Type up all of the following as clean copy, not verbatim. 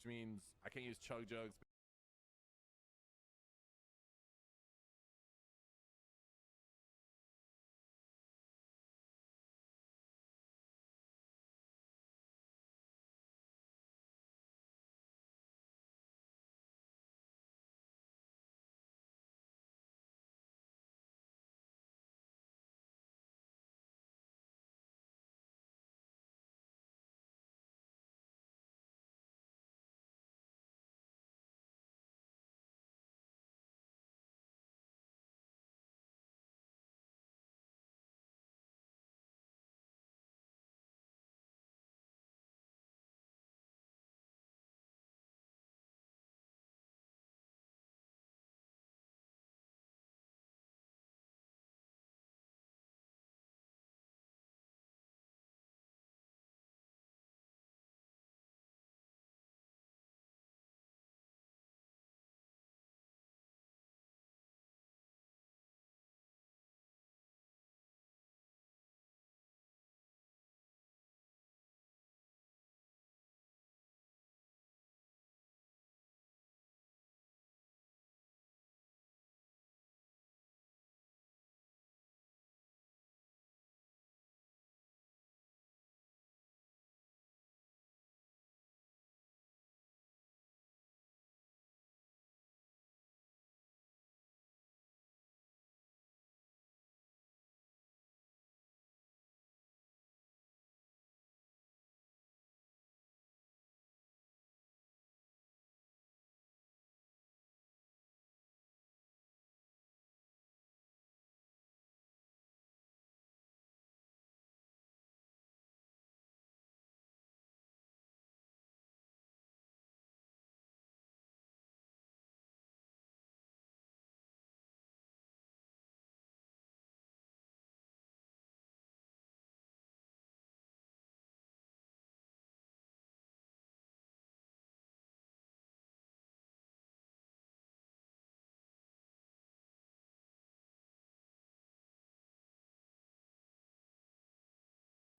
which means I can't use chug jugs.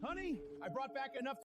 Honey, I brought back enough.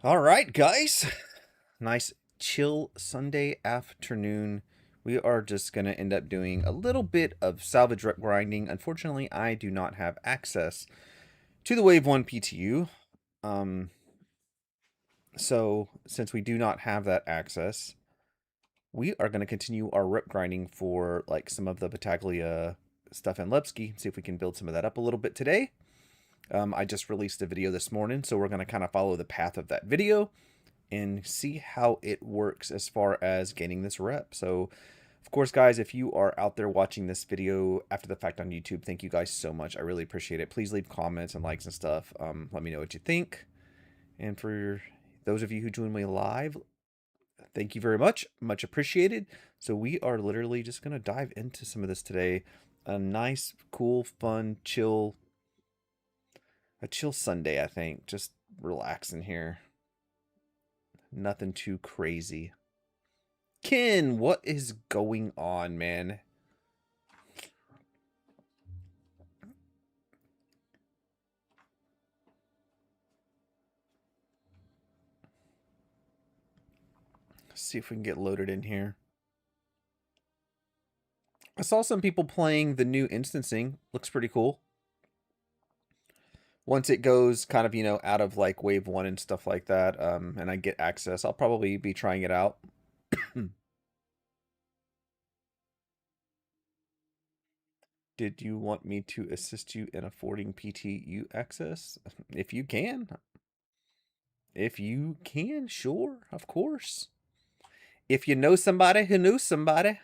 All right, guys. Nice chill Sunday afternoon. We are just going to end up doing a little bit of salvage rep grinding. Unfortunately, I do not have access to the Wave 1 PTU. So, since we do not have that access, we are going to continue our rep grinding for like some of the Battaglia stuff in Lepsky. See if we can build some of that up a little bit today. I just released a video this morning, so we're going to kind of follow the path of that video and see how it works as far as gaining this rep. So, of course, guys, if you are out there watching this video after the fact on YouTube, thank you guys so much. I really appreciate it. Please leave comments and likes and stuff. Let me know what you think. And for those of you who join me live, thank you very much. Much appreciated. So we are literally just going to dive into some of this today. A nice, cool, fun, chill Sunday, I think. Just relaxing here. Nothing too crazy. Ken, what is going on, man? Let's see if we can get loaded in here. I saw some people playing the new instancing. Looks pretty cool. Once it goes kind of, you know, out of like wave 1 and stuff like that, and I get access, I'll probably be trying it out. Did you want me to assist you in affording PTU access? If you can. If you can, sure, of course. If you know somebody who knows somebody.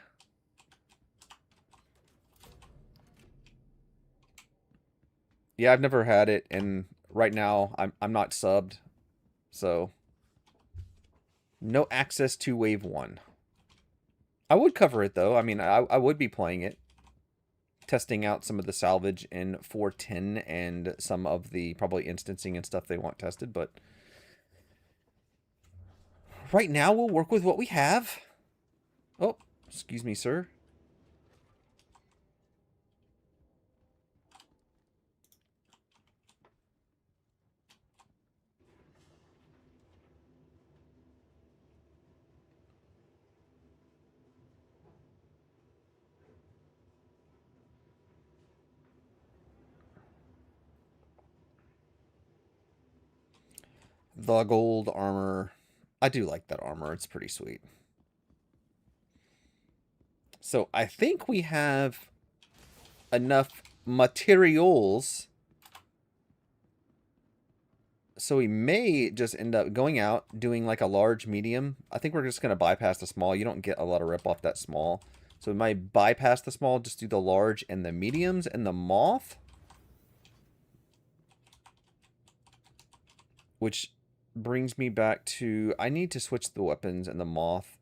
Yeah, I've never had it, and right now I'm not subbed, so no access to wave 1. I would cover it though. I mean, I would be playing it, testing out some of the salvage in 410 and some of the probably instancing and stuff they want tested, but right now we'll work with what we have. Oh, excuse me, sir. The gold armor. I do like that armor. It's pretty sweet. So I think we have enough materials. So we may just end up going out, doing like a large medium. I think we're just going to bypass the small. You don't get a lot of rip off that small. So we might bypass the small, just do the large and the mediums and the moth. Which brings me back to, I need to switch the weapons and the moth.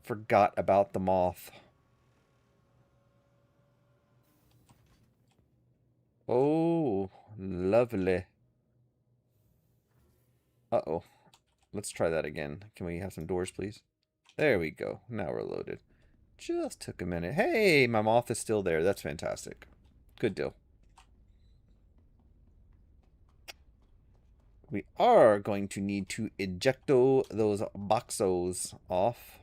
Forgot about the moth. Oh, lovely. Uh-oh. Let's try that again. Can we have some doors, please? There we go. Now we're loaded. Just took a minute. Hey, my moth is still there. That's fantastic. Good deal. We are going to need to ejecto those boxos off.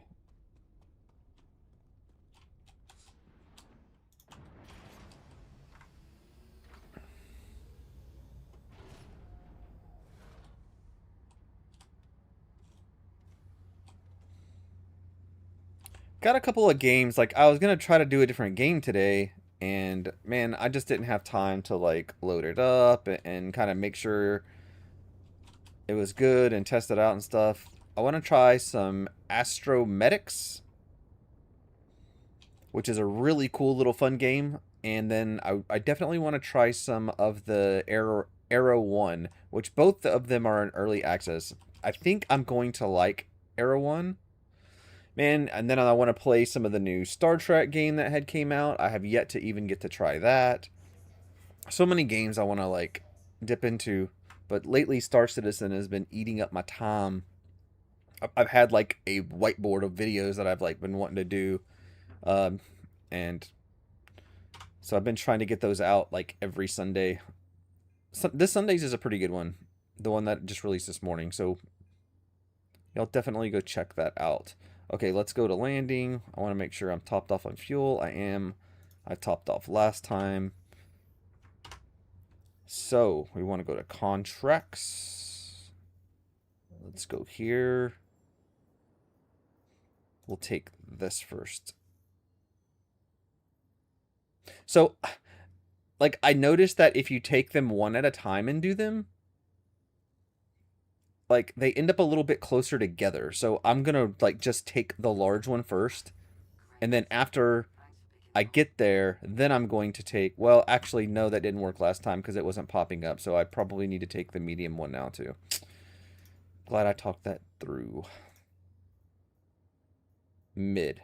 Got a couple of games. Like, I was going to try to do a different game today. And, man, I just didn't have time to, like, load it up and kind of make sure it was good and test it out and stuff. I want to try some Astromedics, which is a really cool little fun game. And then I definitely want to try some of the Arrow 1, which both of them are in early access. I think I'm going to like Arrow 1. Man, and then I want to play some of the new Star Trek game that had came out. I have yet to even get to try that. So many games I want to, like, dip into. But lately, Star Citizen has been eating up my time. I've had, like, a whiteboard of videos that I've, like, been wanting to do. And so I've been trying to get those out, like, every Sunday. So, this Sunday's is a pretty good one. The one that just released this morning. So, y'all definitely go check that out. Okay, let's go to landing. I want to make sure I'm topped off on fuel. I am. I topped off last time. So, we want to go to contracts. Let's go here. We'll take this first. So, like, I noticed that if you take them one at a time and do them, like, they end up a little bit closer together. So I'm going to, like, just take the large one first. And then after I get there, then I'm going to take... Well, actually, no, that didn't work last time because it wasn't popping up. So I probably need to take the medium one now, too. Glad I talked that through. Mid.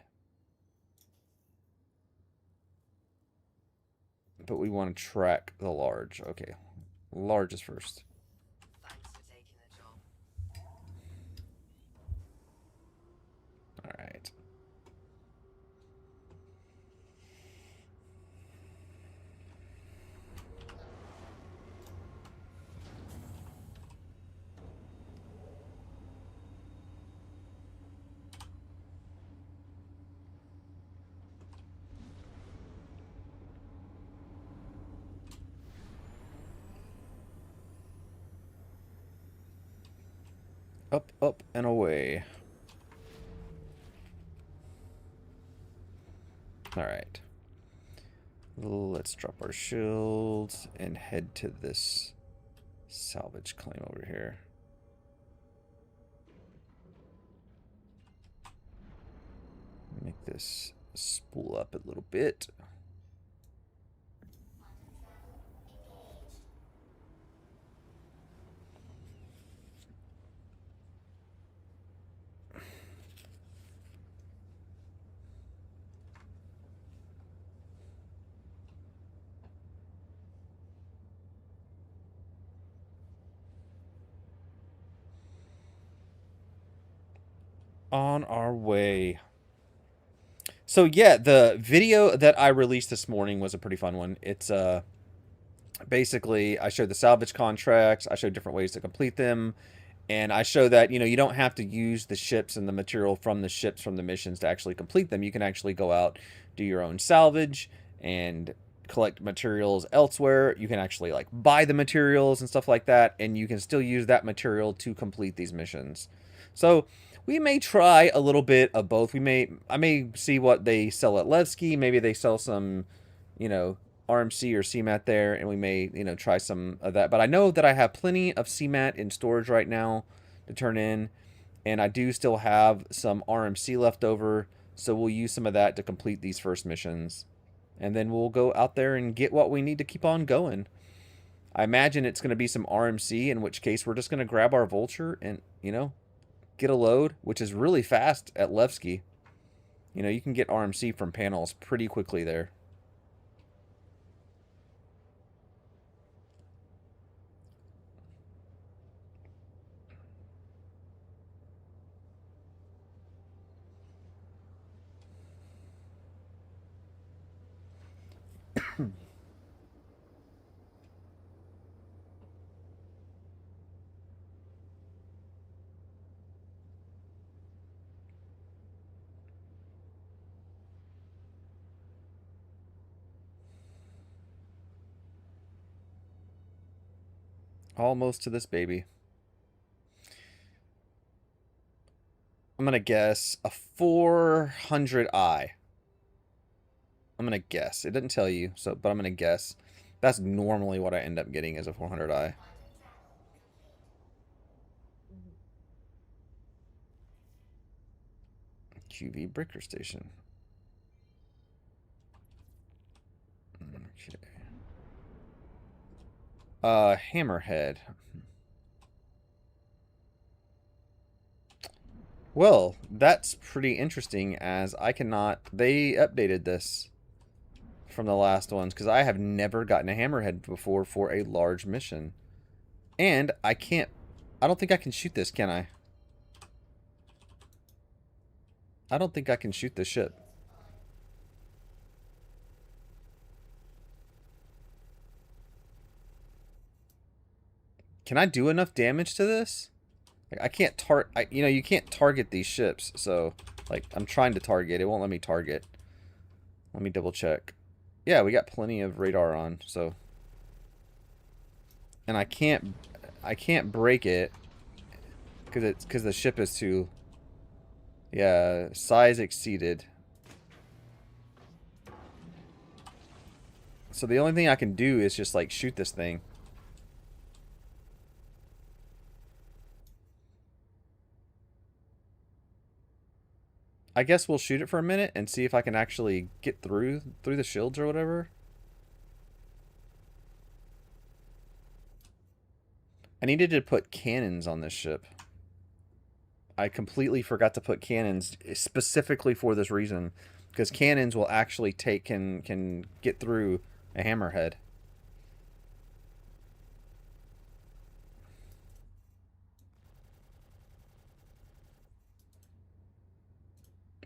But we want to track the large. Okay. Large is first. Alright. Up, up, and away. Alright. Let's drop our shields and head to this salvage claim over here. Make this spool up a little bit. On our way. So yeah, the video that I released this morning was a pretty fun one. It's basically I showed the salvage contracts, I showed different ways to complete them, and I show that, you know, you don't have to use the ships and the material from the ships from the missions to actually complete them. You can actually go out, do your own salvage, and collect materials elsewhere. You can actually like buy the materials and stuff like that, and you can still use that material to complete these missions. So we may try a little bit of both. I may see what they sell at Levski. Maybe they sell some, you know, RMC or CMAT there, and we may, you know, try some of that. But I know that I have plenty of CMAT in storage right now to turn in, and I do still have some RMC left over, so we'll use some of that to complete these first missions. And then we'll go out there and get what we need to keep on going. I imagine it's going to be some RMC, in which case we're just going to grab our Vulture and, you know, get a load, which is really fast at Levski. You know, you can get RMC from panels pretty quickly there. Almost to this baby. I'm going to guess a 400i. I'm going to guess. It didn't tell you, so but I'm going to guess. That's normally what I end up getting as a 400i. QV breaker station. Okay. Hammerhead. Well, that's pretty interesting, as I cannot... They updated this from the last ones, because I have never gotten a hammerhead before for a large mission. And I can't... I don't think I can shoot this, can I? I don't think I can shoot this ship. Can I do enough damage to this? Like, I can't you know, you can't target these ships, so like I'm trying to target, it won't let me target. Let me double check. Yeah, we got plenty of radar on, so, and I can't break it because the ship is too, yeah, size exceeded. So the only thing I can do is just like shoot this thing. I guess we'll shoot it for a minute and see if I can actually get through the shields or whatever. I needed to put cannons on this ship. I completely forgot to put cannons specifically for this reason, because cannons will actually can get through a hammerhead.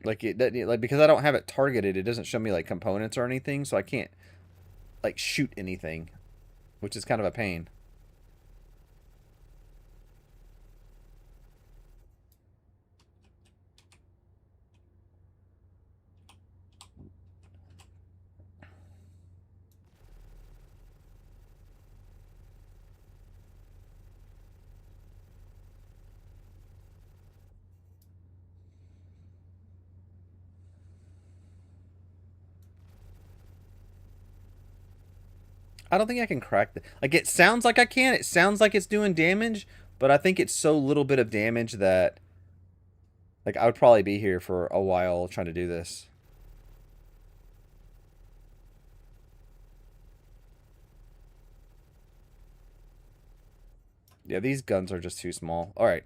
Like like because I don't have it targeted, it doesn't show me like components or anything, so I can't like shoot anything, which is kind of a pain. I don't think I can crack the... Like, it sounds like I can. It sounds like it's doing damage, but I think it's so little bit of damage that... Like, I would probably be here for a while trying to do this. Yeah, these guns are just too small. Alright.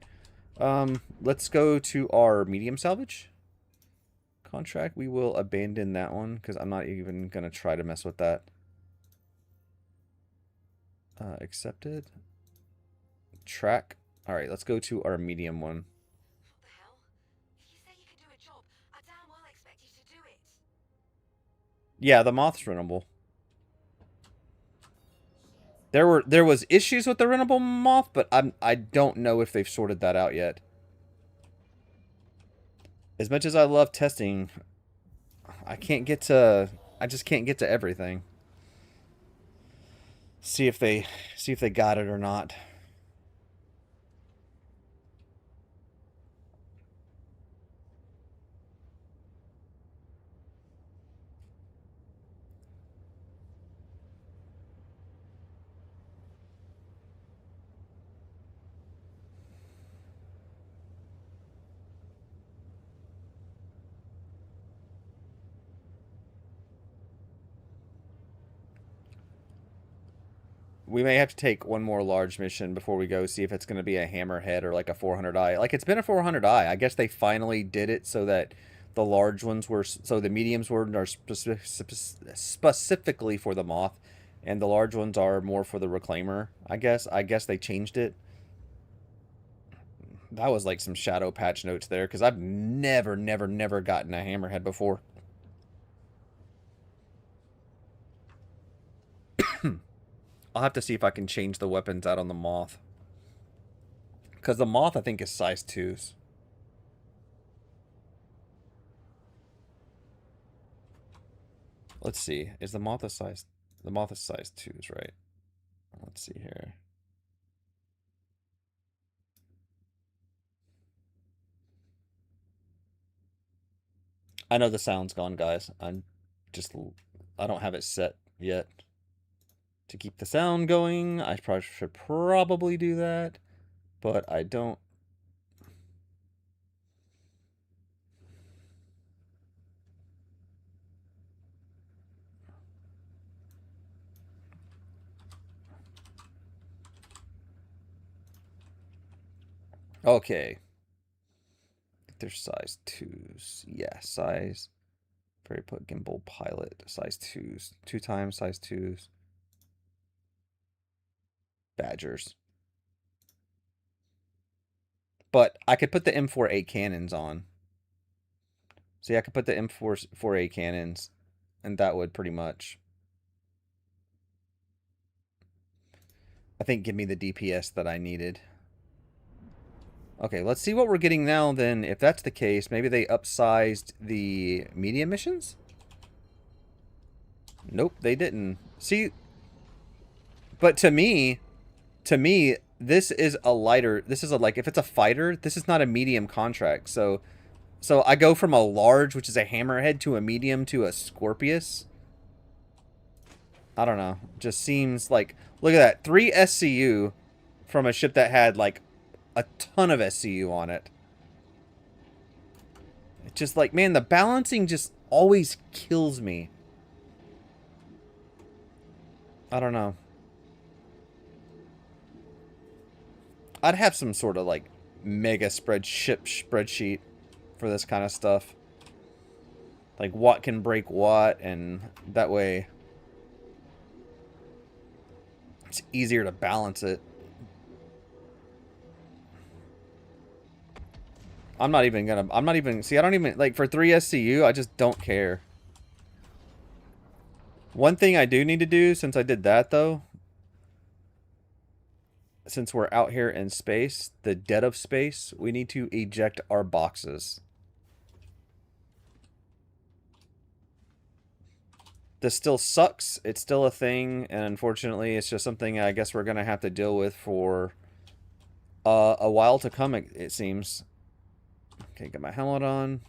Let's go to our medium salvage contract. We will abandon that one, because I'm not even going to try to mess with that. Accepted. Track. Alright, let's go to our medium one. What the hell? If you say you can do a job, I damn well expect you to do it. Yeah, the moth's rentable. There was issues with the rentable moth, but I don't know if they've sorted that out yet. As much as I love testing, I just can't get to everything. See if they got it or not. We may have to take one more large mission before we go see if it's going to be a hammerhead or like a 400i. Like, it's been a 400i. I guess they finally did it so that the large ones were... So the mediums are specifically for the moth, and the large ones are more for the reclaimer, I guess. I guess they changed it. That was like some shadow patch notes there, because I've never gotten a hammerhead before. I'll have to see if I can change the weapons out on the moth. Because the moth, I think, is size 2s. Let's see. Is the moth a size... The moth is size 2s, right? Let's see here. I know the sound's gone, guys. I don't have it set yet. To keep the sound going, I should probably do that, but I don't. Okay. They're size 2s. Yeah, size. Very put gimbal pilot. Size 2s. 2 times size 2s. Badgers. But I could put the M4A cannons on. See, I could put the M4A cannons, and that would pretty much, I think, give me the DPS that I needed. Okay, let's see what we're getting now then. If that's the case, maybe they upsized the medium missions? Nope, they didn't. See, but to me, this is a lighter, this is a, like, if it's a fighter, this is not a medium contract. So I go from a large, which is a hammerhead, to a medium to a Scorpius. I don't know. Just seems like, look at that. 3 SCU from a ship that had, like, a ton of SCU on it. It's just like, man, the balancing just always kills me. I don't know. I'd have some sort of, like, mega spreadsheet for this kind of stuff. Like, what can break what, and that way it's easier to balance it. I'm not even, see, I don't even, like, for 3 SCU, I just don't care. One thing I do need to do, since I did that, though, since we're out here in space, the dead of space, we need to eject our boxes. This still sucks. It's still a thing, and unfortunately, it's just something I guess we're going to have to deal with for a while to come, it seems. Okay, got my helmet on.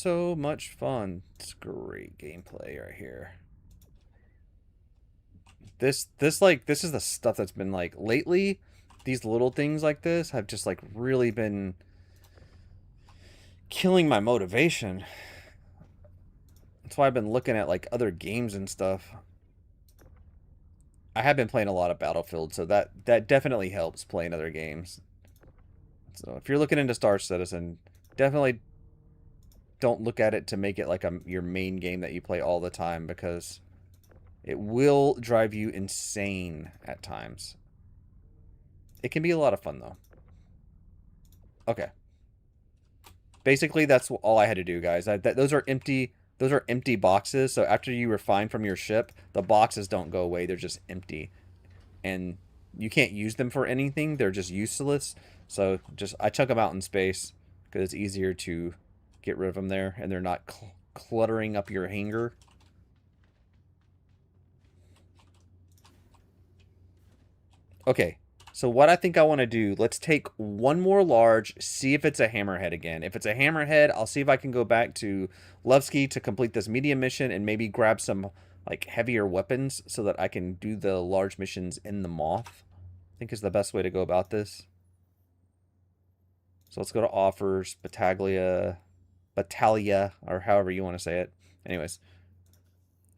so much fun. It's great gameplay right here. This is the stuff that's been like lately. These little things like this have just like really been killing my motivation. That's why I've been looking at like other games and stuff. I have been playing a lot of Battlefield, so that definitely helps playing other games. So if you're looking into Star Citizen, definitely don't look at it to make it like your main game that you play all the time, because it will drive you insane at times. It can be a lot of fun though. Okay. Basically, that's all I had to do, guys. Those are empty. Those are empty boxes. So after you refine from your ship, the boxes don't go away. They're just empty, and you can't use them for anything. They're just useless. So I chuck them out in space because it's easier to get rid of them there, and they're not cluttering up your hangar. Okay. So what I think I want to do, let's take one more large, see if it's a hammerhead again. If it's a hammerhead, I'll see if I can go back to Levski to complete this medium mission and maybe grab some like heavier weapons so that I can do the large missions in the Moth. I think is the best way to go about this. So let's go to offers, Battaglia, or however you want to say it. Anyways,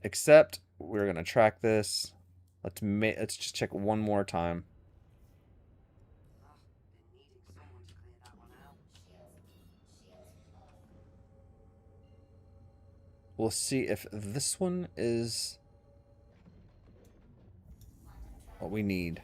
accept. We're going to track this. Let's just check one more time. We'll see if this one is what we need.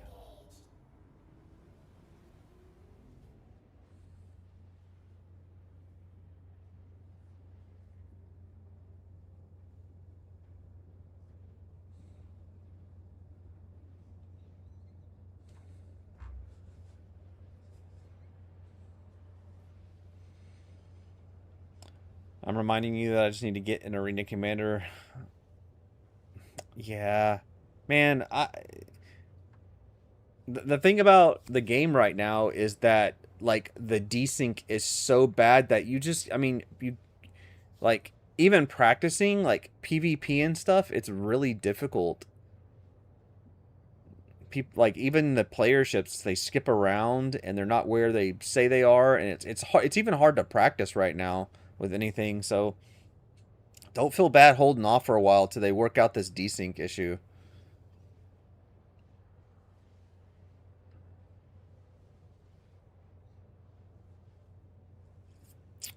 I'm reminding you that I just need to get an arena commander. Yeah. Man, the thing about the game right now is that like the desync is so bad that you like even practicing like PvP and stuff, it's really difficult. People like even the player ships, they skip around and they're not where they say they are, and it's hard, it's even hard to practice right now with anything. So don't feel bad holding off for a while till they work out this desync issue.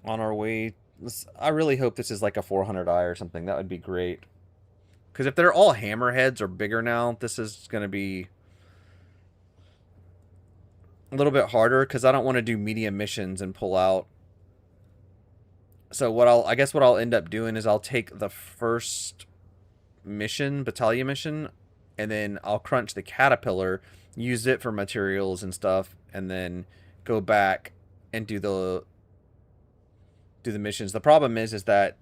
On our way, I really hope this is like a 400i or something. That would be great. Because if they're all hammerheads or bigger now, this is going to be a little bit harder because I don't want to do medium missions and pull out. So I guess what I'll end up doing is I'll take the first mission, Battaglia mission, and then I'll crunch the Caterpillar, use it for materials and stuff, and then go back and do the missions. The problem is that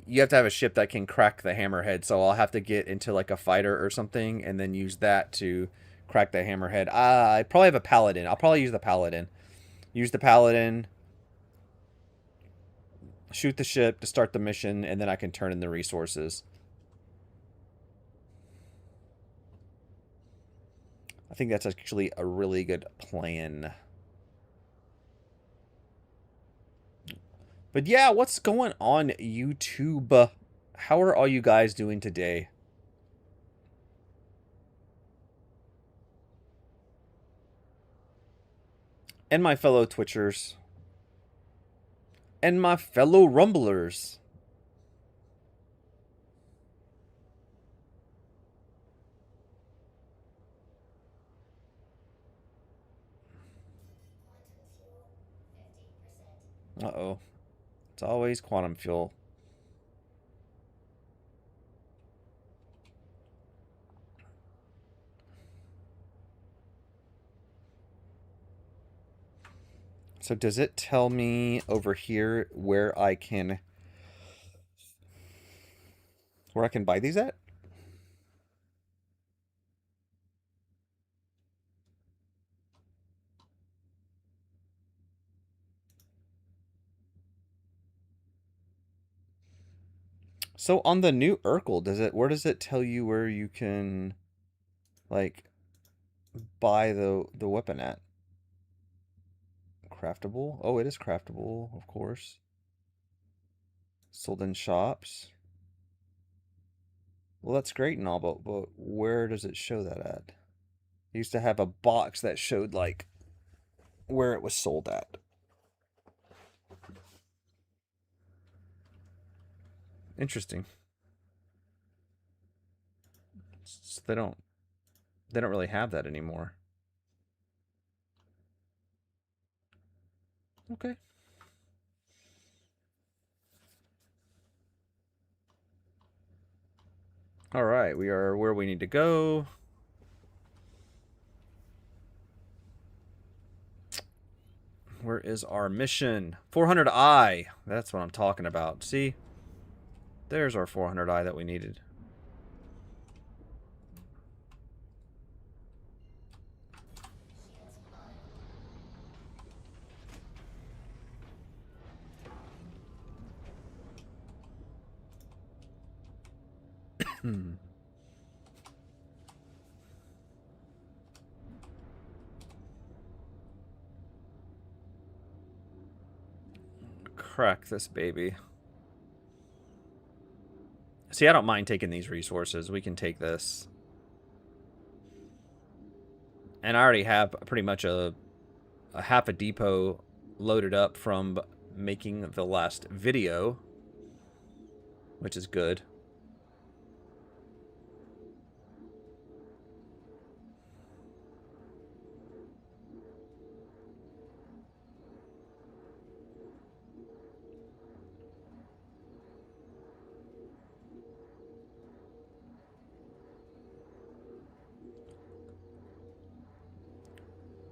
you have to have a ship that can crack the hammerhead, so I'll have to get into like a fighter or something and then use that to crack the hammerhead. I probably have a paladin. I'll probably use the paladin. Use the paladin, shoot the ship to start the mission, and then I can turn in the resources. I think that's actually a really good plan. But yeah, what's going on, YouTube? How are all you guys doing today? And my fellow Twitchers. And my fellow Rumblers. Uh-oh. It's always quantum fuel. So does it tell me over here where I can buy these at? So on the new Urkel, where does it tell you where you can like buy the weapon at? Craftable? Oh, it is craftable, of course. Sold in shops. Well, that's great and all, but where does it show that at? I used to have a box that showed like where it was sold at. Interesting. So they don't really have that anymore. Okay. All right, we are where we need to go. Where is our mission? 400i. That's what I'm talking about. See? There's our 400i that we needed. Crack this baby. See, I don't mind taking these resources. We can take this. And I already have pretty much a half a depot loaded up from making the last video, which is good.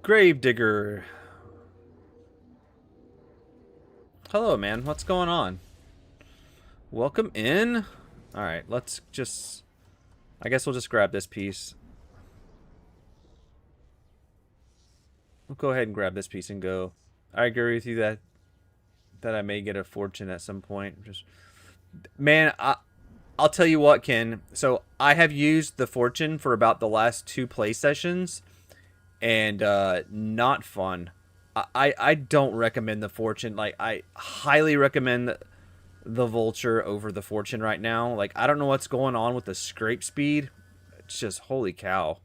Gravedigger. Hello, man. What's going on? Welcome in. Alright, let's just... I guess we'll just grab this piece. We'll go ahead and grab this piece and go. I agree with you that I may get a fortune at some point. Just, man, I'll tell you what, Ken. So I have used the fortune for about the last 2 play sessions, and not fun. I don't recommend the fortune. Like, I highly recommend the vulture over the fortune right now. Like, I don't know what's going on with the scrape speed. It's just, holy cow.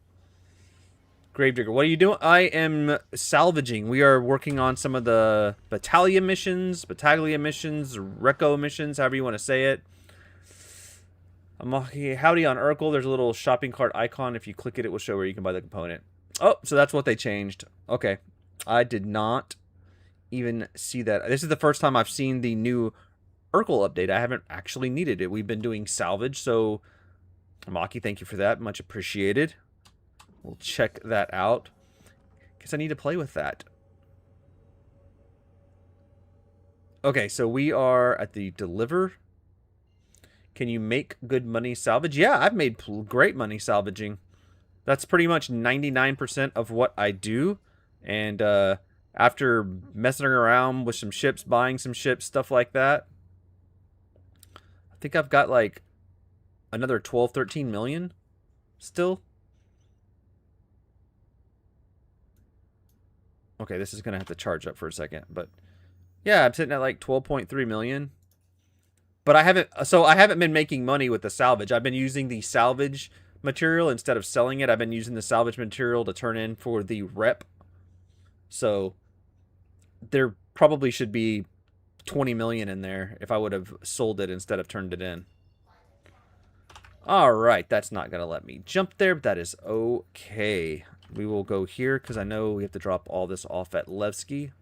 Gravedigger, what are you doing? I am salvaging. We are working on some of the Battaglia missions, Reco missions, however you want to say it. Howdy on Urkel. There's a little shopping cart icon. If you click it, it will show where you can buy the component. Oh, so that's what they changed. Okay. I did not even see that. This is the first time I've seen the new Urkel update. I haven't actually needed it. We've been doing salvage, so Maki, thank you for that. Much appreciated. We'll check that out. Guess I need to play with that. Okay, so we are at the deliver. Can you make good money salvage? Yeah, I've made great money salvaging. That's pretty much 99% of what I do. And after messing around with some ships, buying some ships, stuff like that, I think I've got like another 12, 13 million still. Okay, this is going to have to charge up for a second. But yeah, I'm sitting at like 12.3 million. But I haven't been making money with the salvage. I've been using the salvage material instead of selling it. I've been using the salvage material to turn in for the rep. So there probably should be 20 million in there if I would have sold it instead of turned it in. All right, that's not going to let me jump there, but that is okay. We will go here because I know we have to drop all this off at Levski.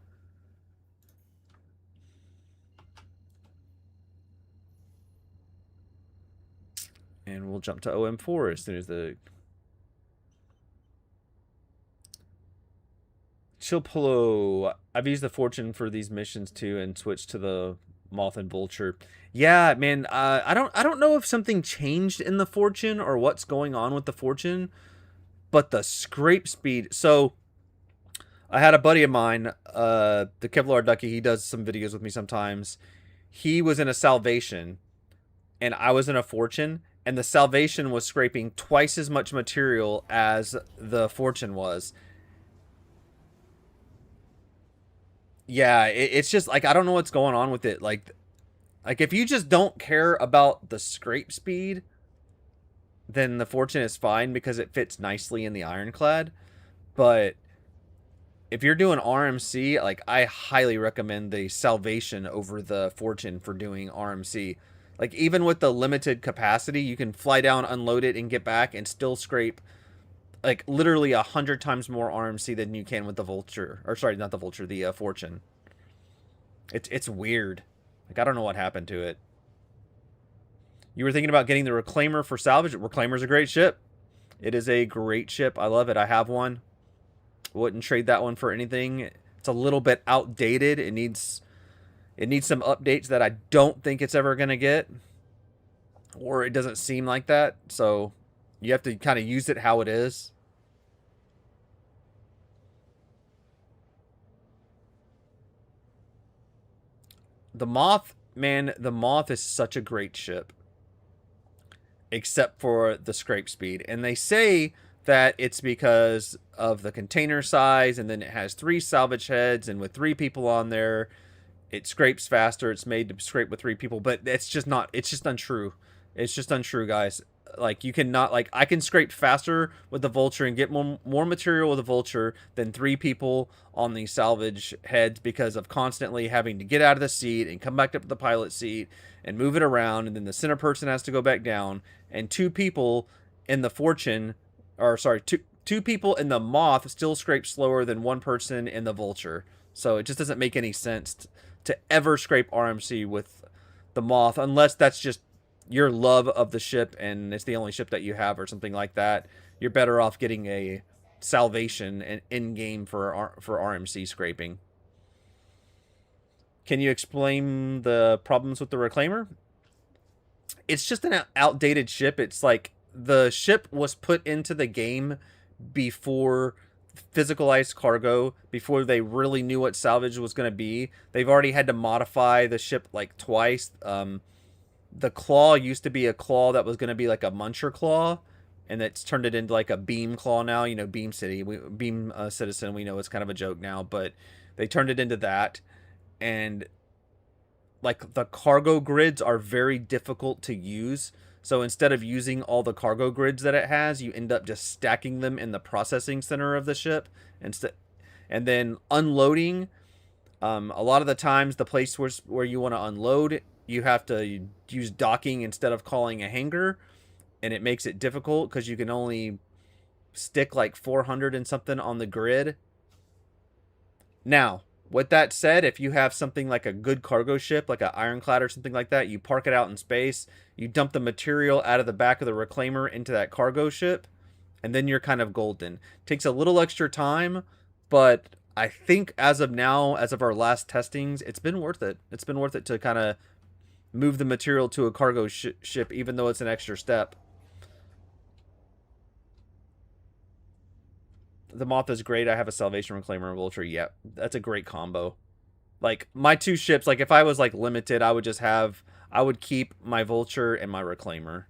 And we'll jump to OM4 as soon as the... Chilpolo. I've used the fortune for these missions too and switched to the Moth and Vulture. Yeah, man, I don't know if something changed in the fortune or what's going on with the fortune, but the scrape speed. So I had a buddy of mine, the Kevlar Ducky, he does some videos with me sometimes. He was in a salvation and I was in a Fortune, and the Salvation was scraping twice as much material as the Fortune was. Yeah, it's just like, I don't know what's going on with it. Like if you just don't care about the scrape speed, then the Fortune is fine because it fits nicely in the Ironclad. But if you're doing RMC, like, I highly recommend the Salvation over the Fortune for doing RMC. Like, even with the limited capacity, you can fly down, unload it, and get back and still scrape, like, literally 100 times more RMC than you can with the Vulture. Or, sorry, not the Vulture, the Fortune. It's weird. Like, I don't know what happened to it. You were thinking about getting the Reclaimer for salvage. Reclaimer's a great ship. It is a great ship. I love it. I have one. Wouldn't trade that one for anything. It's a little bit outdated. It needs some updates that I don't think it's ever going to get. Or it doesn't seem like that. So you have to kind of use it how it is. The Moth, man, the Moth is such a great ship. Except for the scrape speed. And they say that it's because of the container size, and then it has 3 salvage heads, and with 3 people on there, it scrapes faster. It's made to scrape with 3 people, but it's just not, it's just untrue. It's just untrue, guys. Like, you cannot, like, I can scrape faster with the Vulture and get more material with the Vulture than 3 people on the salvage heads because of constantly having to get out of the seat and come back up to the pilot seat and move it around, and then the center person has to go back down, and 2 people in the Fortune, or sorry, two people in the Moth still scrape slower than 1 person in the Vulture. So it just doesn't make any sense to ever scrape RMC with the Moth, unless that's just your love of the ship and it's the only ship that you have or something like that. You're better off getting a Salvation and in-game for RMC scraping. Can you explain the problems with the Reclaimer? It's just an outdated ship. It's like the ship was put into the game before physicalized cargo, before they really knew what salvage was going to be. They've already had to modify the ship like twice. The claw used to be a claw that was going to be like a muncher claw, and it's turned it into like a beam claw now. You know, Beam City, Beam Citizen, we know it's kind of a joke now, but they turned it into that. And like, the cargo grids are very difficult to use. So instead of using all the cargo grids that it has, you end up just stacking them in the processing center of the ship. And then unloading, a lot of the times the place where you want to unload, you have to use docking instead of calling a hangar. And it makes it difficult because you can only stick like 400 and something on the grid. Now, with that said, if you have something like a good cargo ship, like an Ironclad or something like that, you park it out in space, you dump the material out of the back of the Reclaimer into that cargo ship, and then you're kind of golden. Takes a little extra time, but I think as of now, as of our last testings, it's been worth it. It's been worth it to kind of move the material to a cargo ship, even though it's an extra step. The Moth is great. I have a Salvation, Reclaimer, and Vulture. Yeah, that's a great combo. Like, my 2 ships, like, if I was, like, limited, I would keep my Vulture and my Reclaimer.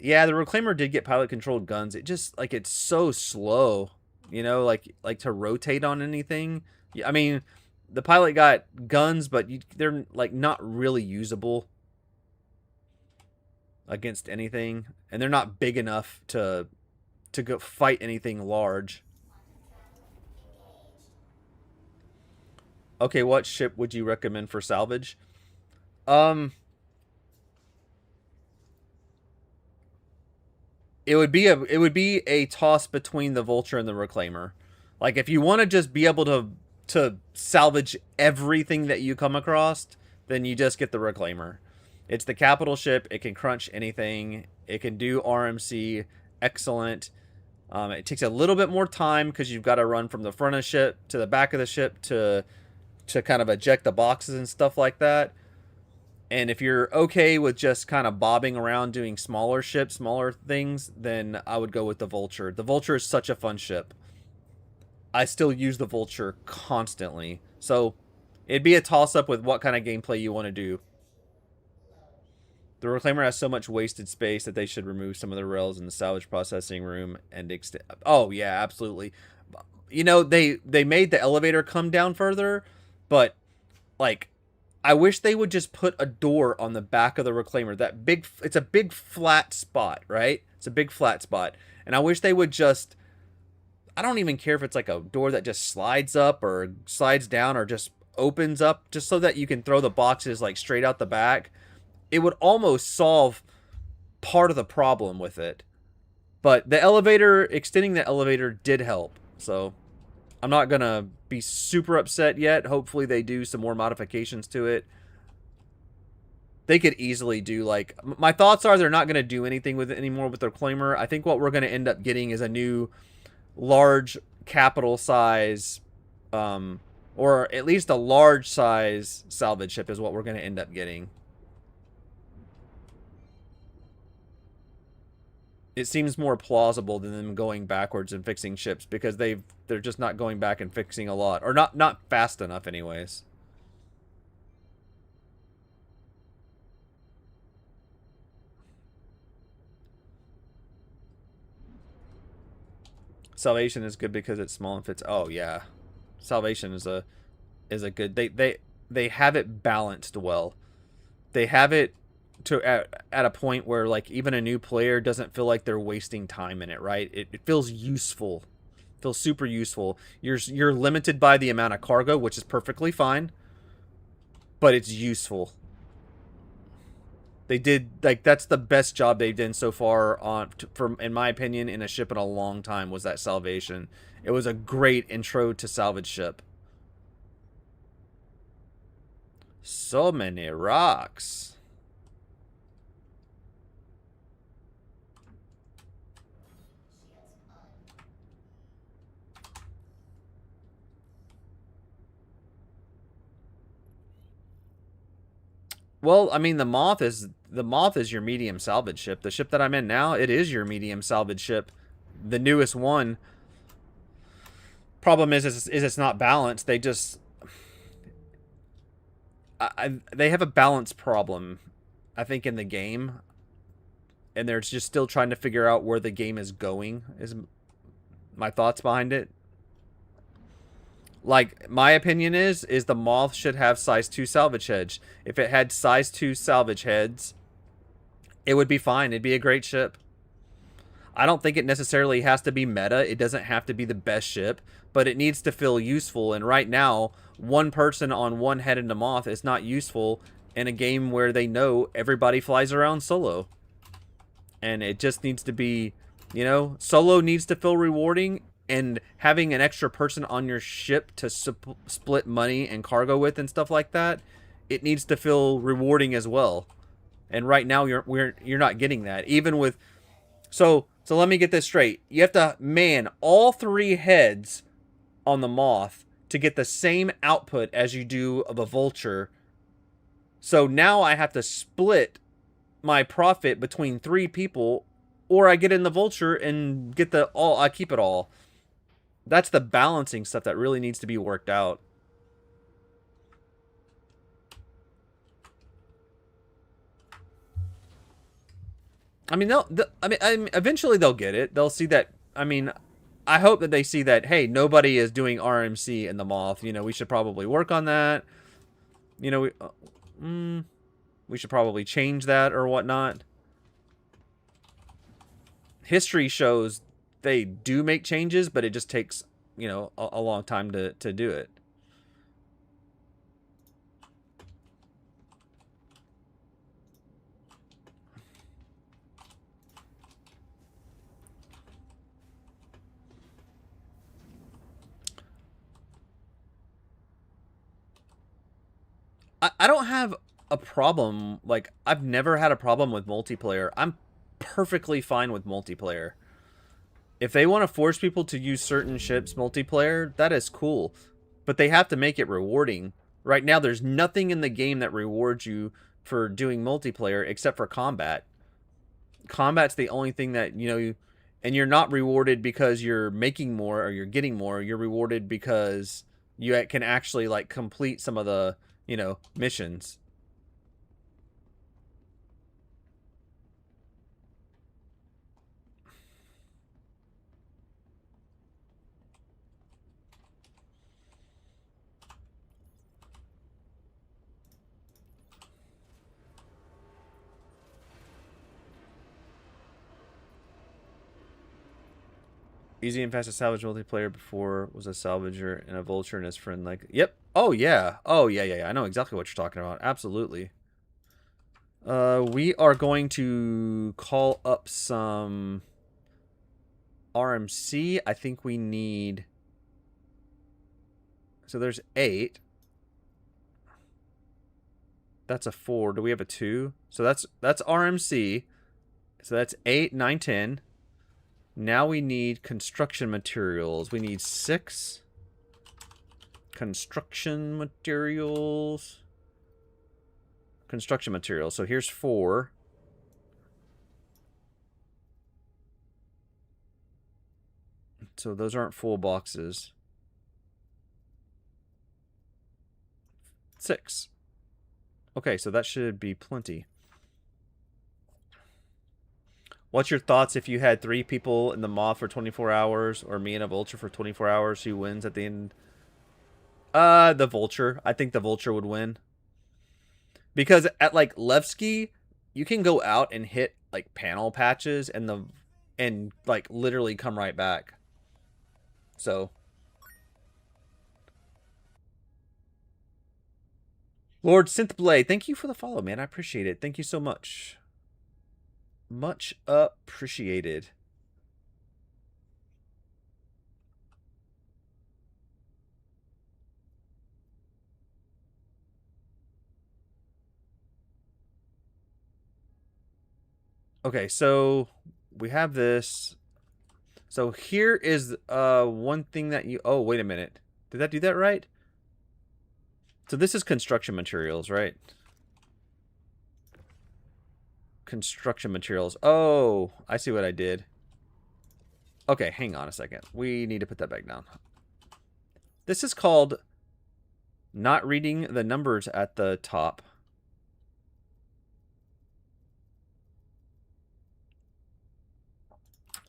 Yeah, the Reclaimer did get pilot-controlled guns. It just, like, it's so slow, you know, like to rotate on anything. I mean, the pilot got guns, but they're, like, not really usable against anything, and they're not big enough to go fight anything large. Okay, what ship would you recommend for salvage? It would be a toss between the Vulture and the Reclaimer. Like, if you want to just be able to salvage everything that you come across, then you just get the Reclaimer. It's the capital ship. It can crunch anything. It can do RMC. Excellent. It takes a little bit more time because you've got to run from the front of the ship to the back of the ship to kind of eject the boxes and stuff like that. And if you're okay with just kind of bobbing around doing smaller ships, smaller things, then I would go with the Vulture. The Vulture is such a fun ship. I still use the Vulture constantly. So It'd be a toss-up with what kind of gameplay you want to do. The Reclaimer has so much wasted space that they should remove some of the rails in the salvage processing room and extend. Oh yeah, absolutely. You know, they made the elevator come down further, but like, I wish they would just put a door on the back of the Reclaimer. That big, it's a big flat spot, right? It's a big flat spot, and I wish they would just. I don't even care if it's like a door that just slides up or slides down or just opens up, just so that you can throw the boxes like straight out the back. It would almost solve part of the problem with it. But the elevator, extending the elevator did help. So I'm not going to be super upset yet. Hopefully they do some more modifications to it. They could easily do like, my thoughts are they're not going to do anything with it anymore with their Reclaimer. I think what we're going to end up getting is a new large capital size, or at least a large size salvage ship is what we're going to end up getting. It seems more plausible than them going backwards and fixing ships, because they're just not going back and fixing a lot, or not fast enough anyways. Salvation is good because it's small and fits. Oh yeah, Salvation is a good. They have it balanced well. They have it to at a point where like even a new player doesn't feel like they're wasting time in it, right? It feels useful. It feels super useful. You're limited by the amount of cargo, which is perfectly fine, but it's useful. They did, like, that's the best job they've done so far in my opinion, in a ship in a long time, was that Salvation. It was a great intro to salvage ship. So many rocks. Well, I mean, the Moth is your medium salvage ship. The ship that I'm in now, it is your medium salvage ship, the newest one. Problem is it's not balanced. They just they have a balance problem, I think, in the game, and they're just still trying to figure out where the game is going. Is my thoughts behind it. Like, my opinion is the Moth should have size 2 salvage heads. If it had size 2 salvage heads, it would be fine. It'd be a great ship. I don't think it necessarily has to be meta. It doesn't have to be the best ship, but it needs to feel useful. And right now, one person on one head in the Moth is not useful in a game where they know everybody flies around solo. And it just needs to be, you know, solo needs to feel rewarding. And having an extra person on your ship to split money and cargo with and stuff like that, it needs to feel rewarding as well. And right now you're not getting that. Even with so let me get this straight. You have to man all 3 heads on the Moth to get the same output as you do of a Vulture. So now I have to split my profit between 3 people, or I get in the Vulture and get I keep it all. That's the balancing stuff that really needs to be worked out. I mean, eventually they'll get it. They'll see that. I mean, I hope that they see that, hey, nobody is doing RMC in the Moth. You know, we should probably work on that. You know, we should probably change that or whatnot. History shows they do make changes, but it just takes, you know, a long time to do it. I don't have a problem. Like, I've never had a problem with multiplayer. I'm perfectly fine with multiplayer. If they want to force people to use certain ships multiplayer, that is cool. But they have to make it rewarding. Right now, there's nothing in the game that rewards you for doing multiplayer except for combat. Combat's the only thing that, you know, and you're not rewarded because you're making more or you're getting more. You're rewarded because you can actually like complete some of the, you know, missions. Easy and fast to salvage multiplayer before was a salvager and a vulture and his friend like yep. Oh yeah. Oh yeah. I know exactly what you're talking about. Absolutely. We are going to call up some RMC. I think we need, so there's 8. That's a 4. Do we have a 2? So that's RMC. So that's 8, 9, 10. Now we need construction materials. We need 6 construction materials. Construction materials. So here's 4. So those aren't full boxes. 6. Okay, so that should be plenty. What's your thoughts if you had 3 people in the moth for 24 hours or me and a vulture for 24 hours? Who wins at the end? The vulture. I think the vulture would win. Because at like Levski, you can go out and hit like panel patches and like literally come right back. So Lord Synthblade, thank you for the follow, man. I appreciate it. Thank you so much. Much appreciated. Okay, so we have this. So here is one thing that you... Oh, wait a minute. Did that do that right? So this is construction materials, right? Construction materials. Oh, I see what I did. Okay, hang on a second. We need to put that back down. This is called not reading the numbers at the top.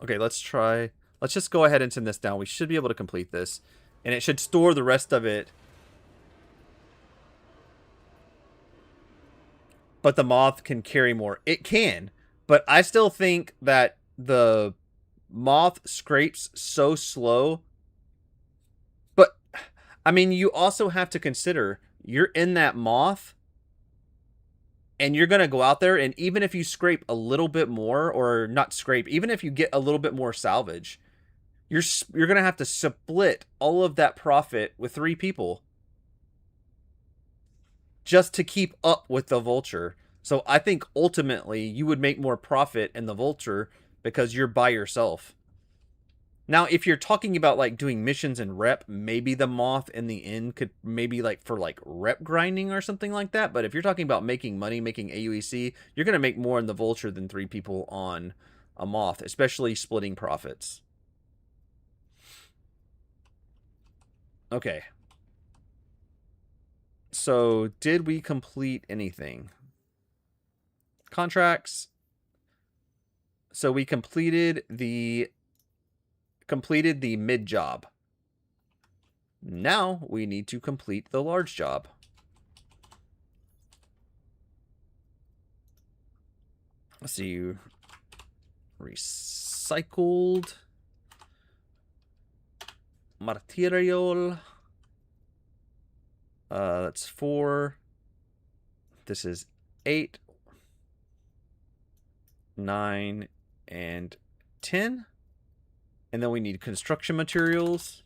Okay, let's try. Let's just go ahead and send this down. We should be able to complete this. And it should store the rest of it. But the moth can carry more. It can. But I still think that the moth scrapes so slow. But, I mean, you also have to consider, you're in that moth. And you're going to go out there, and even if you scrape a little bit more, or not scrape, even if you get a little bit more salvage, you're going to have to split all of that profit with 3 people just to keep up with the vulture. So I think ultimately you would make more profit in the vulture because you're by yourself. Now, if you're talking about like doing missions and rep, maybe the moth in the end could maybe like for like rep grinding or something like that. But if you're talking about making money, making AUEC, you're going to make more in the vulture than 3 people on a moth, especially splitting profits. Okay. So did we complete anything? Contracts. So we completed the mid job. Now we need to complete the large job. Let's see. Recycled material. That's 4. This is 8, 9, and 10. And then we need construction materials.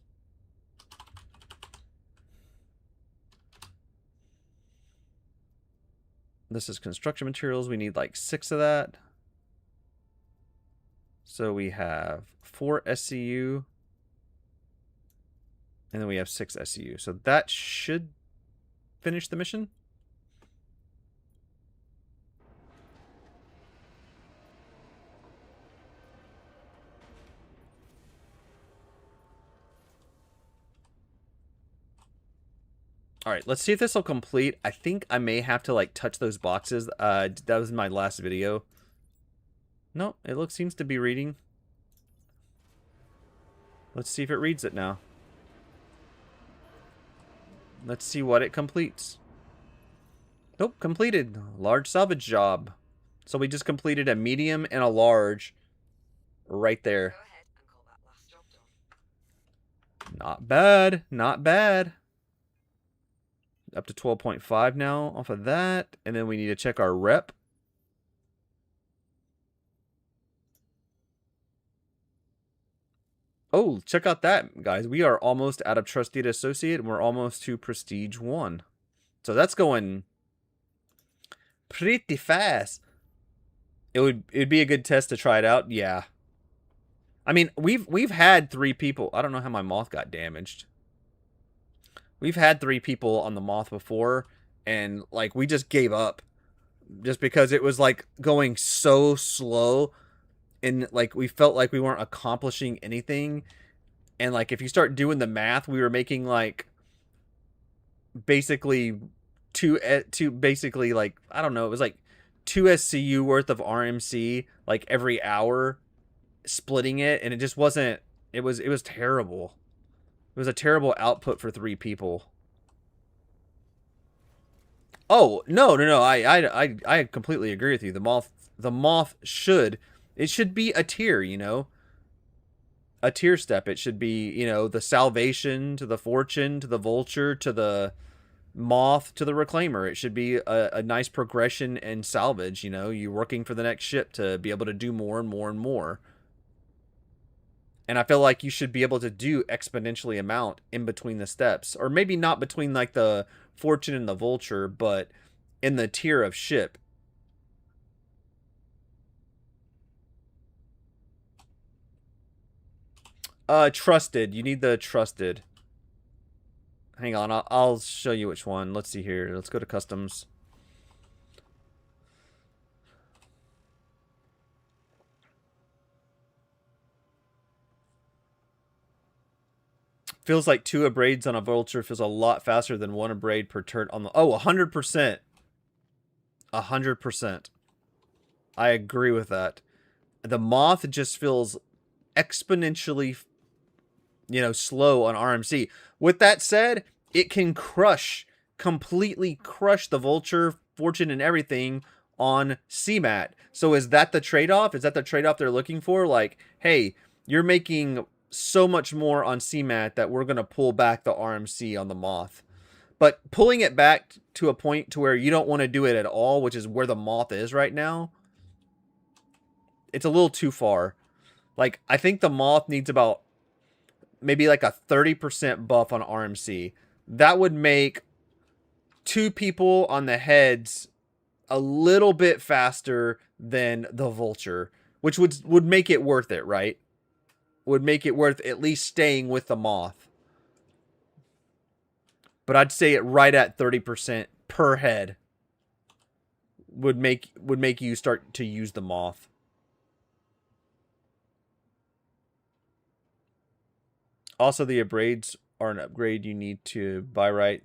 This is construction materials. We need like 6 of that. So we have 4 SCU. And then we have 6 SCU. So that should finish the mission. All right, let's see if this will complete. I think I may have to like touch those boxes. That was my last video. No, it seems to be reading. Let's see if it reads it now. Let's see what it completes. Nope, completed. Large salvage job. So we just completed a medium and a large right there. Go ahead and call that last job done. Not bad. Not bad. Up to 12.5 now off of that. And then we need to check our rep. Oh, check out that, guys. We are almost out of Trusted Associate, and we're almost to Prestige 1. So that's going pretty fast. It'd be a good test to try it out. Yeah. I mean, we've had 3 people. I don't know how my moth got damaged. We've had 3 people on the moth before, and like we just gave up just because it was like going so slow. And like we felt like we weren't accomplishing anything, and like if you start doing the math, we were making like basically two basically like I don't know, it was like 2 SCU worth of RMC like every hour, splitting it, and it just wasn't. It was terrible. It was a terrible output for 3 people. Oh no. I completely agree with you. The moth should. It should be a tier, you know? A tier step. It should be, you know, the Salvation to the Fortune to the Vulture to the Moth to the Reclaimer. It should be a nice progression and salvage, you know? You're working for the next ship to be able to do more and more and more. And I feel like you should be able to do exponentially amount in between the steps. Or maybe not between, like, the Fortune and the Vulture, but in the tier of ship. Trusted. You need the trusted. Hang on, I'll show you which one. Let's see here. Let's go to customs. Feels like 2 abrades on a Vulture feels a lot faster than 1 abrade per turn on the... Oh, 100%. 100%. I agree with that. The Moth just feels exponentially, you know, slow on RMC. With that said, it can completely crush the Vulture, Fortune, and everything on CMAT. So is that the trade-off? Is that the trade-off they're looking for? Like, hey, you're making so much more on CMAT that we're going to pull back the RMC on the Moth. But pulling it back to a point to where you don't want to do it at all, which is where the Moth is right now, it's a little too far. Like, I think the Moth needs about maybe like a 30% buff on RMC. That would make 2 people on the heads a little bit faster than the Vulture, which would make it worth it, right? Would make it worth at least staying with the Moth. But I'd say it right at 30% per head would make you start to use the Moth. Also, the abrades are an upgrade you need to buy right.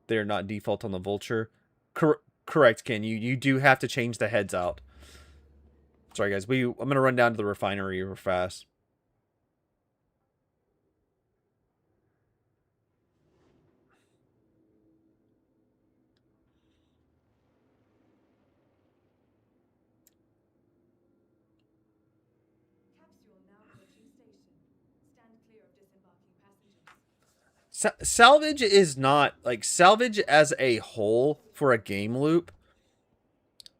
They're not default on the Vulture. Correct, Ken. You do have to change the heads out. Sorry, guys. I'm going to run down to the refinery real fast. Salvage is not, like, salvage as a whole for a game loop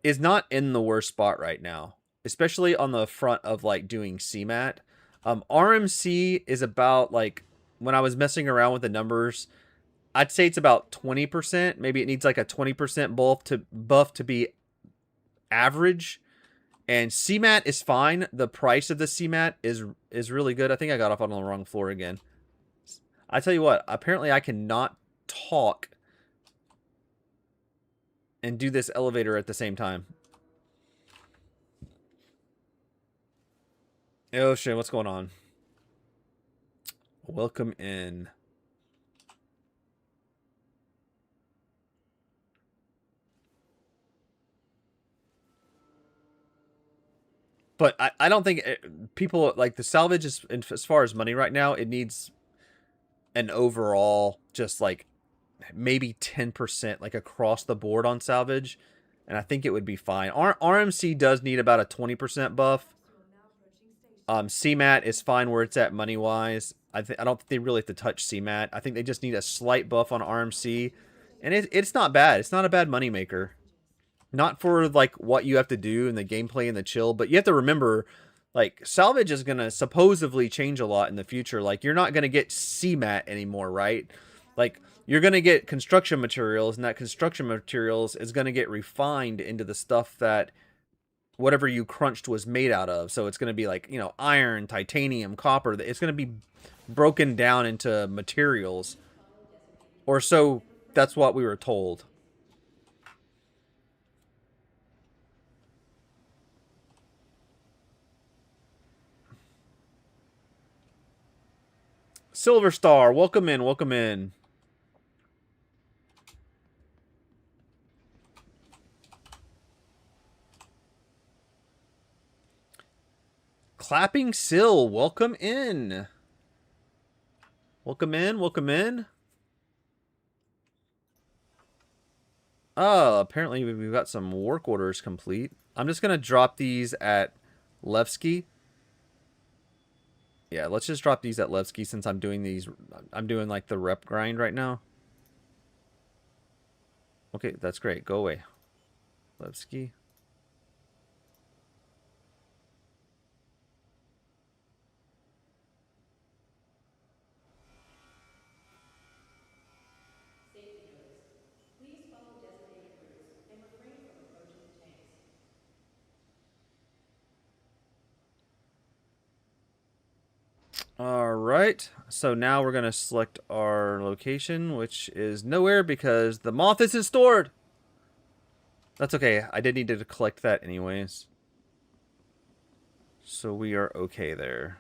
is not in the worst spot right now, especially on the front of, like, doing CMAT. RMC is about, like, when I was messing around with the numbers, I'd say it's about 20%. Maybe it needs, like, a 20% buff to be average. And CMAT is fine. The price of the CMAT is really good. I think I got off on the wrong floor again. I tell you what, apparently I cannot talk and do this elevator at the same time. Oh shit, what's going on? Welcome in. But I don't think people like the salvage is, as far as money right now, it needs an overall just like maybe 10% like across the board on salvage, and I think it would be fine. RMC does need about a 20% buff. CMAT is fine where it's at money wise. I don't think they really have to touch CMAT. I think they just need a slight buff on RMC, and it's not bad. It's not a bad money maker. Not for like what you have to do in the gameplay and the chill, but you have to remember, like, salvage is gonna supposedly change a lot in the future. Like, you're not gonna get CMAT anymore, right? Like, you're gonna get construction materials, and that construction materials is gonna get refined into the stuff that whatever you crunched was made out of. So it's gonna be like, you know, iron, titanium, copper. It's gonna be broken down into materials, or so that's what we were told. Silver Star, welcome in, welcome in. Clapping Sill, welcome in. Welcome in, welcome in. Oh, apparently we've got some work orders complete. I'm just going to drop these at Levski. Yeah, let's just drop these at Levski since I'm doing these. I'm doing like the rep grind right now. Okay, that's great. Go away. Levski. Alright, so now we're going to select our location, which is nowhere because the moth isn't stored. That's okay, I did need to collect that anyways. So we are okay there.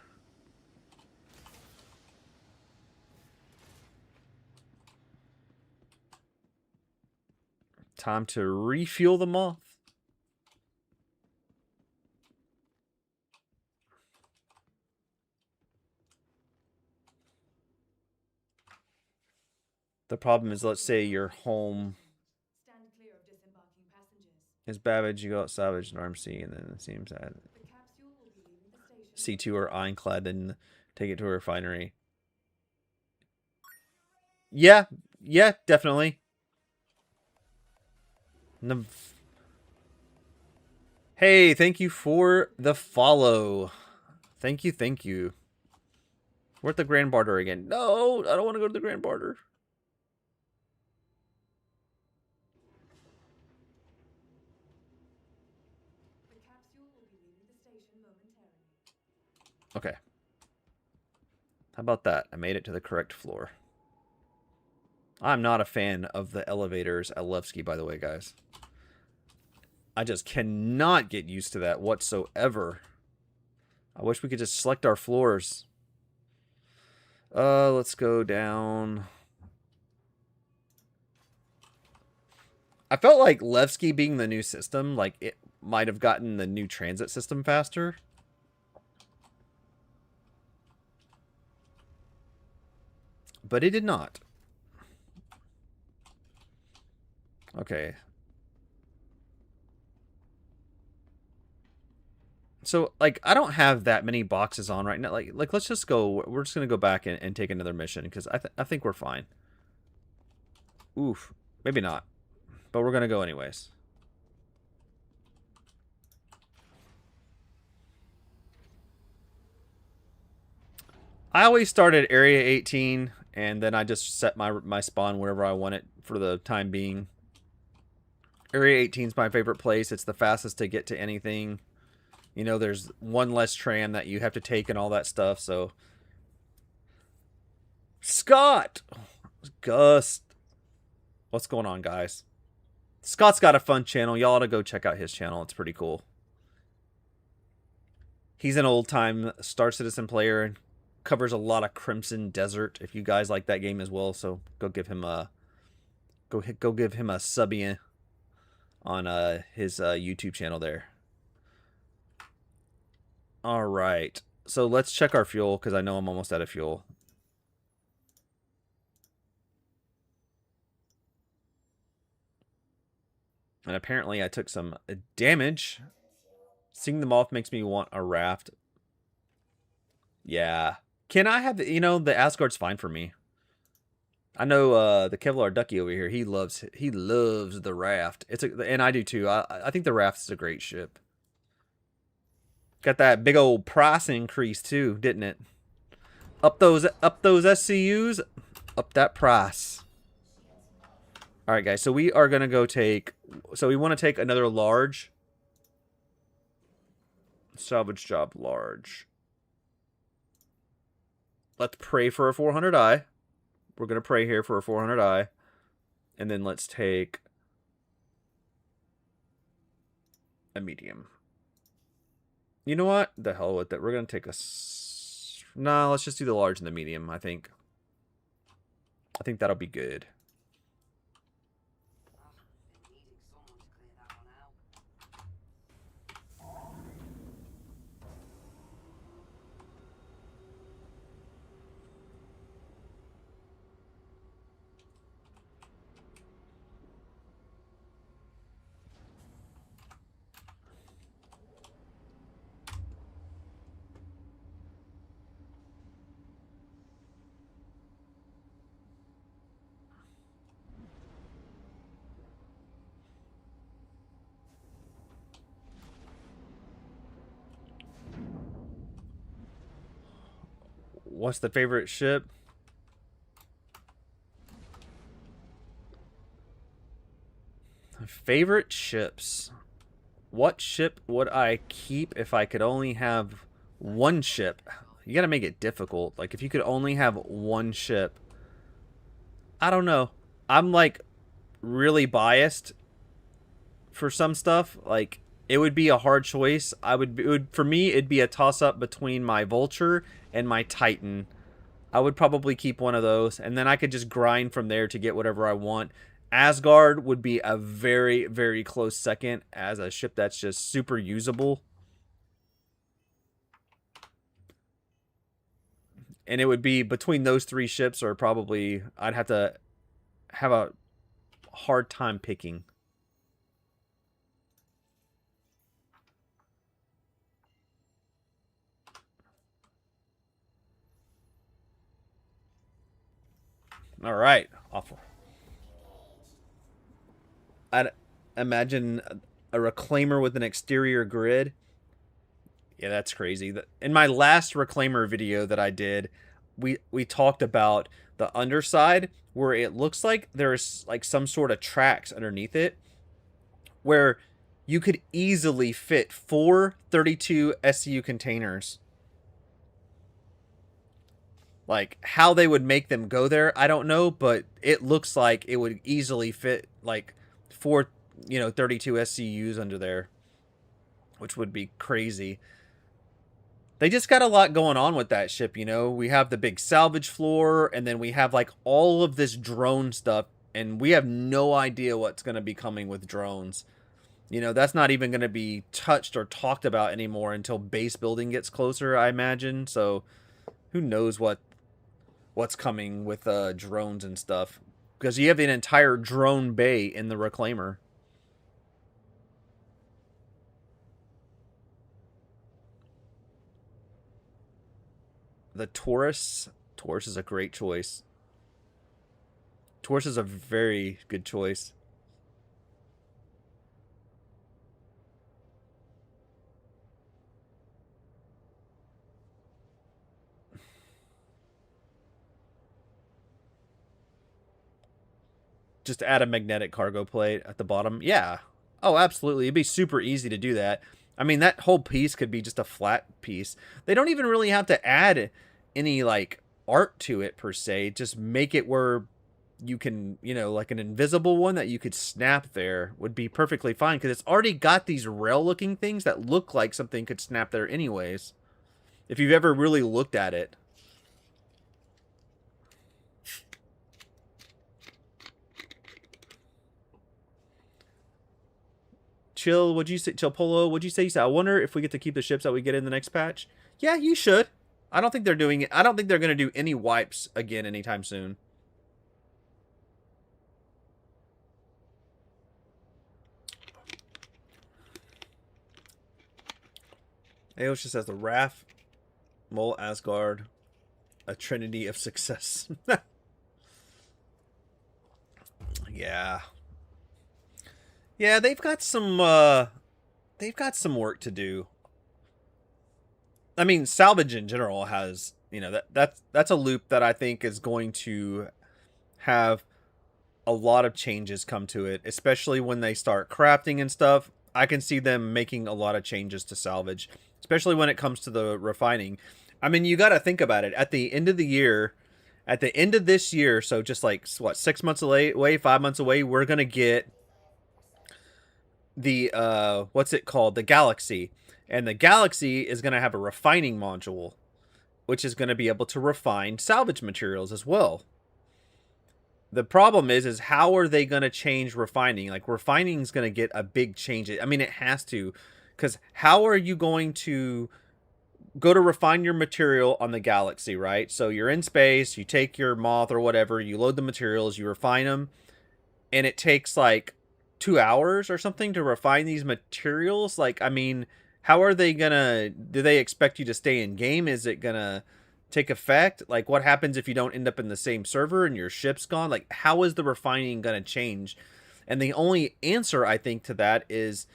Time to refuel the moth. The problem is, let's say your home is Babbage, you go out Salvage and RMC, and then it seems that C2 or Ironclad, then take it to a refinery. Yeah, definitely. Hey, thank you for the follow. Thank you, thank you. We're at the Grand Barter again. No, I don't want to go to the Grand Barter. Okay. How about that? I made it to the correct floor. I'm not a fan of the elevators at Levski, by the way, guys. I just cannot get used to that whatsoever. I wish we could just select our floors. Let's go down. I felt like Levski being the new system, like it might have gotten the new transit system faster. But it did not. Okay. So, like, I don't have that many boxes on right now. Like let's just go. We're just going to go back and take another mission because I think we're fine. Oof. Maybe not. But we're going to go anyways. I always start at Area 18, and then I just set my spawn wherever I want it for the time being. Area 18 is my favorite place. It's the fastest to get to anything. You know, there's one less tram that you have to take and all that stuff, so... Scott! Gus! What's going on, guys? Scott's got a fun channel. Y'all ought to go check out his channel. It's pretty cool. He's an old-time Star Citizen player and covers a lot of Crimson Desert, if you guys like that game as well, so go give him a... Go give him a subby on his YouTube channel there. All right. So let's check our fuel because I know I'm almost out of fuel. And apparently I took some damage. Seeing them off makes me want a raft. Yeah. Can I have the, you know, the Asgard's fine for me. I know the Kevlar Ducky over here, he loves the raft. And I do too. I think the raft is a great ship. Got that big old price increase too, didn't it? Up those SCUs, up that price. All right, guys. So we are gonna go take. So we want to take another large salvage job. Large. Let's pray for a 400i. We're gonna pray here for a 400i, and then let's take a medium. You know what? The hell with it. We're gonna take a. Nah, let's just do the large and the medium. I think that'll be good. What's the favorite ship? Favorite ships. What ship would I keep if I could only have one ship? You gotta make it difficult. Like, if you could only have one ship. I don't know. I'm, like, really biased for some stuff. Like, it would be a hard choice. For me, it'd be a toss-up between my Vulture and my Titan. I would probably keep one of those, and then I could just grind from there to get whatever I want. Asgard would be a very, very close second as a ship that's just super usable. And it would be between those three ships, or probably I'd have to have a hard time picking. All right, awful. I'd imagine a reclaimer with an exterior grid. Yeah, that's crazy. In my last reclaimer video that I did, we talked about the underside where it looks like there's like some sort of tracks underneath it where you could easily fit 4 32 SCU containers. Like, how they would make them go there, I don't know, but it looks like it would easily fit, like, 4, 32 SCUs under there, which would be crazy. They just got a lot going on with that ship, you know? We have the big salvage floor, and then we have, like, all of this drone stuff, and we have no idea what's going to be coming with drones. You know, that's not even going to be touched or talked about anymore until base building gets closer, I imagine, so who knows what's coming with drones and stuff, because you have an entire drone bay in the reclaimer. The Taurus is a great choice. Taurus is a very good choice. Just add a magnetic cargo plate at the bottom. Yeah. Oh, absolutely. It'd be super easy to do that. I mean, that whole piece could be just a flat piece. They don't even really have to add any, like, art to it, per se. Just make it where you can, like an invisible one that you could snap there would be perfectly fine, because it's already got these rail-looking things that look like something could snap there anyways, if you've ever really looked at it. Chill, what'd you say? Chill Polo, what'd you say? You said, I wonder if we get to keep the ships that we get in the next patch. Yeah, you should. I don't think they're doing it. I don't think they're going to do any wipes again anytime soon. Aos just says the Wrath, Mole, Asgard, a trinity of success. Yeah. Yeah, they've got some work to do. I mean, Salvage in general has, you know, that's a loop that I think is going to have a lot of changes come to it, especially when they start crafting and stuff. I can see them making a lot of changes to Salvage, especially when it comes to the refining. I mean, you got to think about it. At the end of the year, at the end of this year, so just like, what, 6 months away, 5 months away, we're going to get the, what's it called? The Galaxy. And the Galaxy is going to have a refining module, which is going to be able to refine salvage materials as well. The problem is how are they going to change refining? Like, refining is going to get a big change. I mean, it has to, because how are you going to go to refine your material on the Galaxy, right? So you're in space, you take your moth or whatever, you load the materials, you refine them, and it takes like 2 hours or something to refine these materials. Like, I mean, how are they gonna, do they expect you to stay in game? Is it gonna take effect? Like, what happens if you don't end up in the same server and your ship's gone? Like, how is the refining gonna change? And the only answer, I think, to that is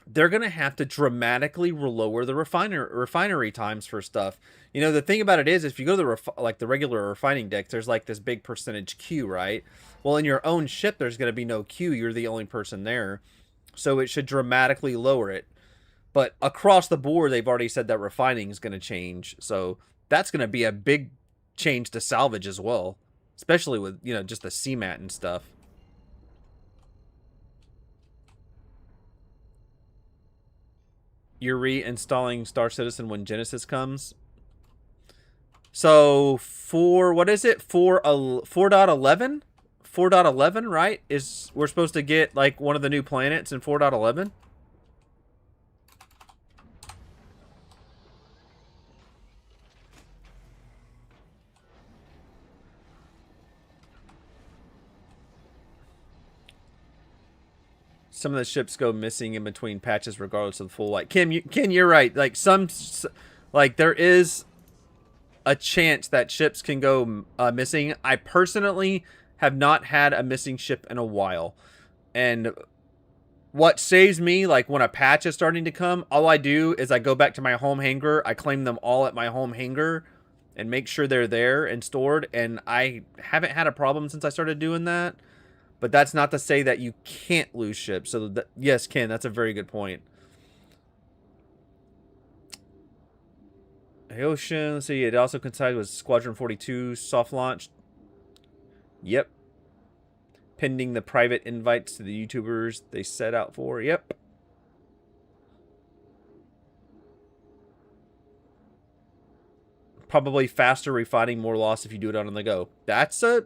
they're gonna have to dramatically lower the refinery times for stuff. You know, the thing about it is, if you go to the regular refining deck, there's like this big percentage queue, right? Well, in your own ship, there's gonna be no queue. You're the only person there, so it should dramatically lower it. But across the board, they've already said that refining is going to change. So that's going to be a big change to salvage as well. Especially with, you know, just the CMAT and stuff. You're reinstalling Star Citizen when Genesis comes. So for, what is it? 4.11? 4.11, right? We're supposed to get like one of the new planets in 4.11? Some of the ships go missing in between patches regardless of the full light. Ken, you're right. Like, like, there is a chance that ships can go missing. I personally have not had a missing ship in a while. And what saves me, like, when a patch is starting to come, all I do is I go back to my home hangar. I claim them all at my home hangar and make sure they're there and stored. And I haven't had a problem since I started doing that. But that's not to say that you can't lose ships. So, yes, Ken, that's a very good point. Hey, Ocean, let's see, it also coincided with Squadron 42 soft launch. Yep. Pending the private invites to the YouTubers they set out for. Yep. Probably faster refining, more loss if you do it on the go. That's a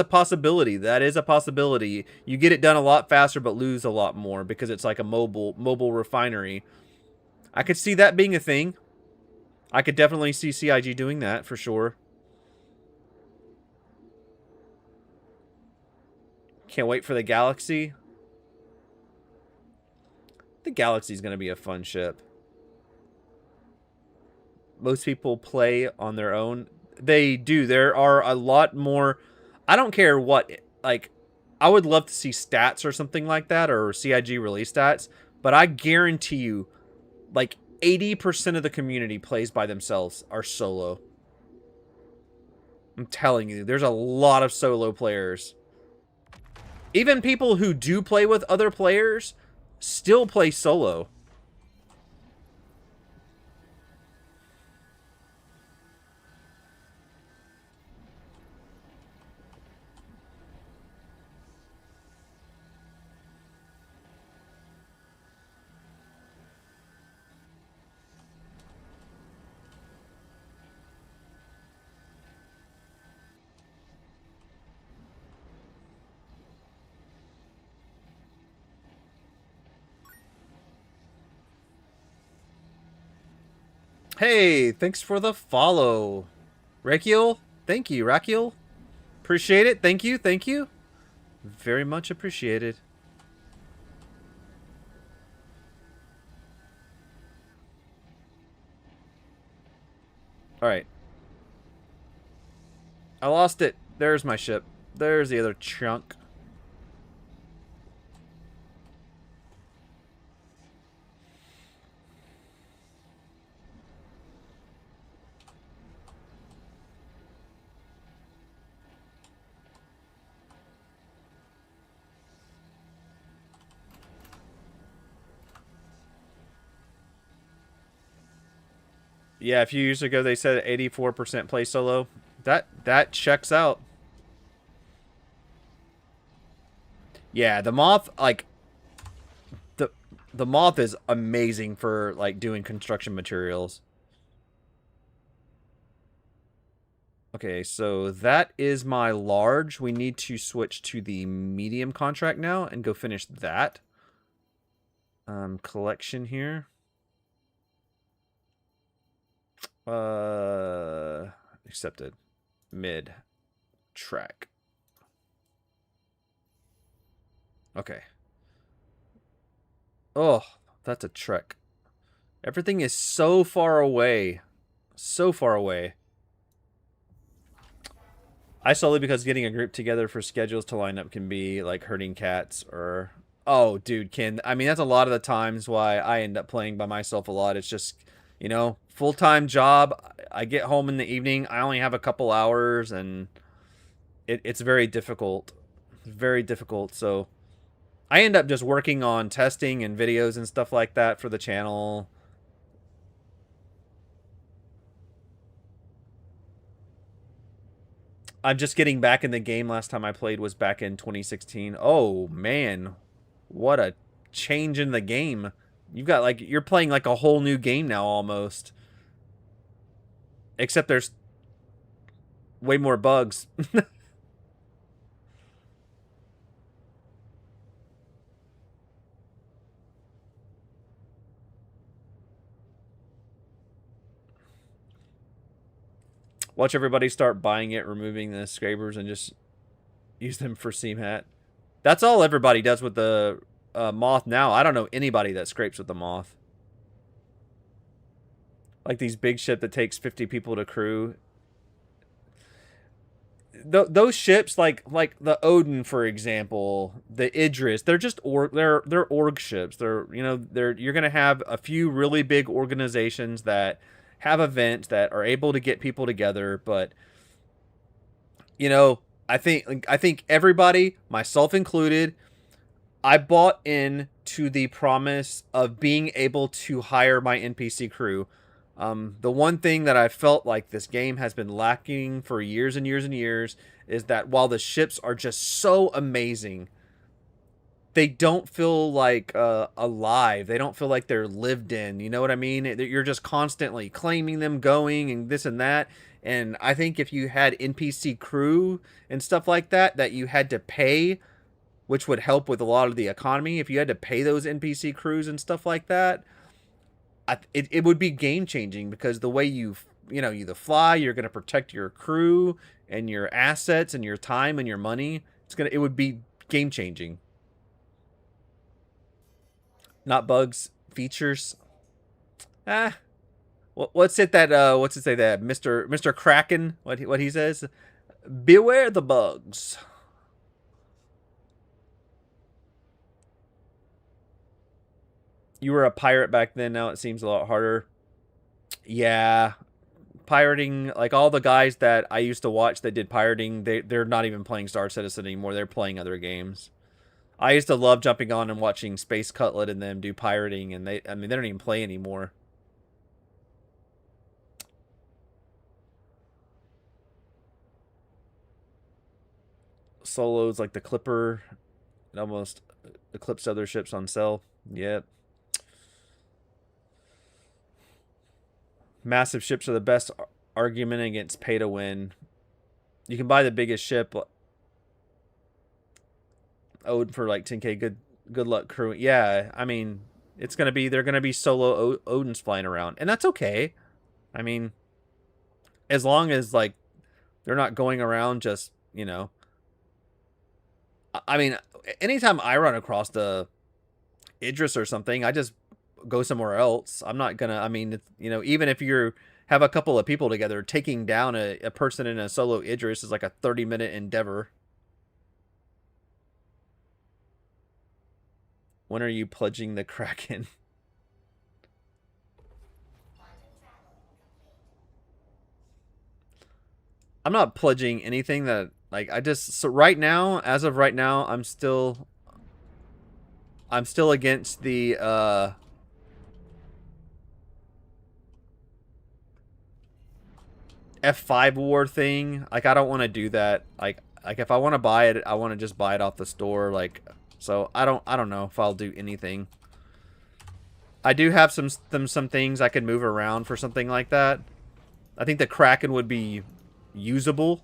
possibility. That is a possibility. You get it done a lot faster but lose a lot more because it's like a mobile refinery. I could see that being a thing. I could definitely see CIG doing that for sure. Can't wait for the Galaxy. The Galaxy's going to be a fun ship. Most people play on their own. They do. There are a lot more. I don't care what, like, I would love to see stats or something like that, or CIG release stats, but I guarantee you, like, 80% of the community plays by themselves, are solo. I'm telling you, there's a lot of solo players. Even people who do play with other players still play solo. Hey, thanks for the follow. Rakiel, thank you, Rakiel. Appreciate it. Thank you, thank you. Very much appreciated. Alright. I lost it. There's my ship. There's the other chunk. Yeah, a few years ago they said 84% play solo. That checks out. Yeah, the Moth, like, the Moth is amazing for, like, doing construction materials. Okay, so that is my large. We need to switch to the medium contract now and go finish that. Collection here. Accepted. Mid. Track. Okay. Oh, that's a trek. Everything is so far away. So far away. I solely because getting a group together for schedules to line up can be like herding cats or... Oh, dude, Ken. I mean, that's a lot of the times why I end up playing by myself a lot. It's just, you know, full-time job. I get home in the evening. I only have a couple hours, and it's very difficult. Very difficult, so... I end up just working on testing and videos and stuff like that for the channel. I'm just getting back in the game. Last time I played was back in 2016. Oh, man. What a change in the game. You've got, like, you're playing like a whole new game now almost. Except there's way more bugs. Watch everybody start buying it, removing the scrapers, and just use them for seam hat. That's all everybody does with the Moth now. I don't know anybody that scrapes with the Moth. Like these big ship that takes 50 people to crew. Those ships, like the Odin, for example, the Idris, they're just they're org ships. You're gonna have a few really big organizations that have events that are able to get people together, but you know, I think everybody, myself included, I bought in to the promise of being able to hire my NPC crew. The one thing that I felt like this game has been lacking for years and years and years is that while the ships are just so amazing, they don't feel like alive. They don't feel like they're lived in. You know what I mean? You're just constantly claiming them, going, and this and that. And I think if you had NPC crew and stuff like that, that you had to pay, which would help with a lot of the economy, if you had to pay those NPC crews and stuff like that, it would be game changing, because the way you fly, you're going to protect your crew and your assets and your time and your money. It would be game changing. Not bugs, features. What's it say that Mr. Kraken, what he says? Beware the bugs. You were a pirate back then, now it seems a lot harder. Yeah. Pirating, like all the guys that I used to watch that did pirating, they're not even playing Star Citizen anymore. They're playing other games. I used to love jumping on and watching Space Cutlet and them do pirating, and they don't even play anymore. Solos like the Clipper, it almost eclipsed other ships on sale. Yep. Massive ships are the best argument against pay to win. You can buy the biggest ship owed for like 10k. Good luck crew. Yeah, I mean, they're gonna be solo Odins flying around, and that's okay. I mean, as long as, like, they're not going around just, you know... I mean, anytime I run across the Idris or something, I just go somewhere else. I'm not gonna... I mean, it's, you know, even if you have a couple of people together, taking down a person in a solo Idris is like a 30-minute endeavor. When are you pledging the Kraken? I'm not pledging anything that, like, I just... So right now, as of right now, I'm still against the, F5 war thing. Like, I don't want to do that. Like if I want to buy it, I want to just buy it off the store. Like, so I don't know if I'll do anything. I do have some things I could move around for something like that. I think the Kraken would be usable.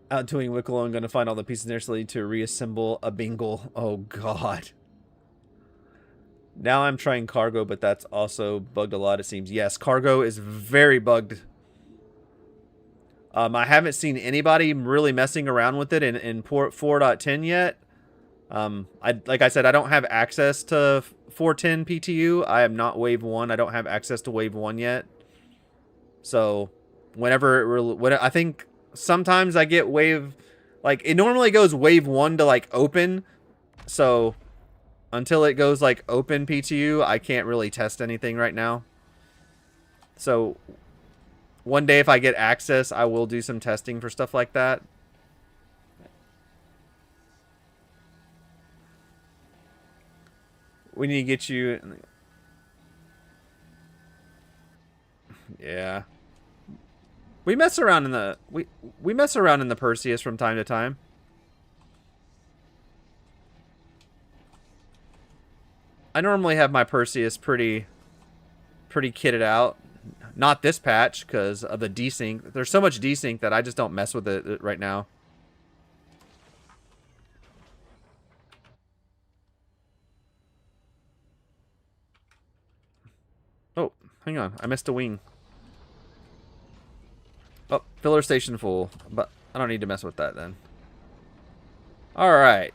Out doing Wicklow, I'm going to find all the pieces necessary to reassemble a bingle. Oh, God. Now I'm trying cargo, but that's also bugged a lot, it seems. Yes, cargo is very bugged. I haven't seen anybody really messing around with it in port 4.10 yet. Like I said, I don't have access to 410 PTU. I am not Wave 1. I don't have access to Wave 1 yet. So, I think... Sometimes I get wave, like, it normally goes wave 1 to, like, open. So, until it goes, like, open PTU, I can't really test anything right now. So, one day if I get access, I will do some testing for stuff like that. We need to get you... Yeah. We mess around in the we mess around in the Perseus from time to time. I normally have my Perseus pretty kitted out. Not this patch because of the desync. There's so much desync that I just don't mess with it right now. Oh, hang on. I missed a wing. Oh, filler station full, but I don't need to mess with that then. Alright.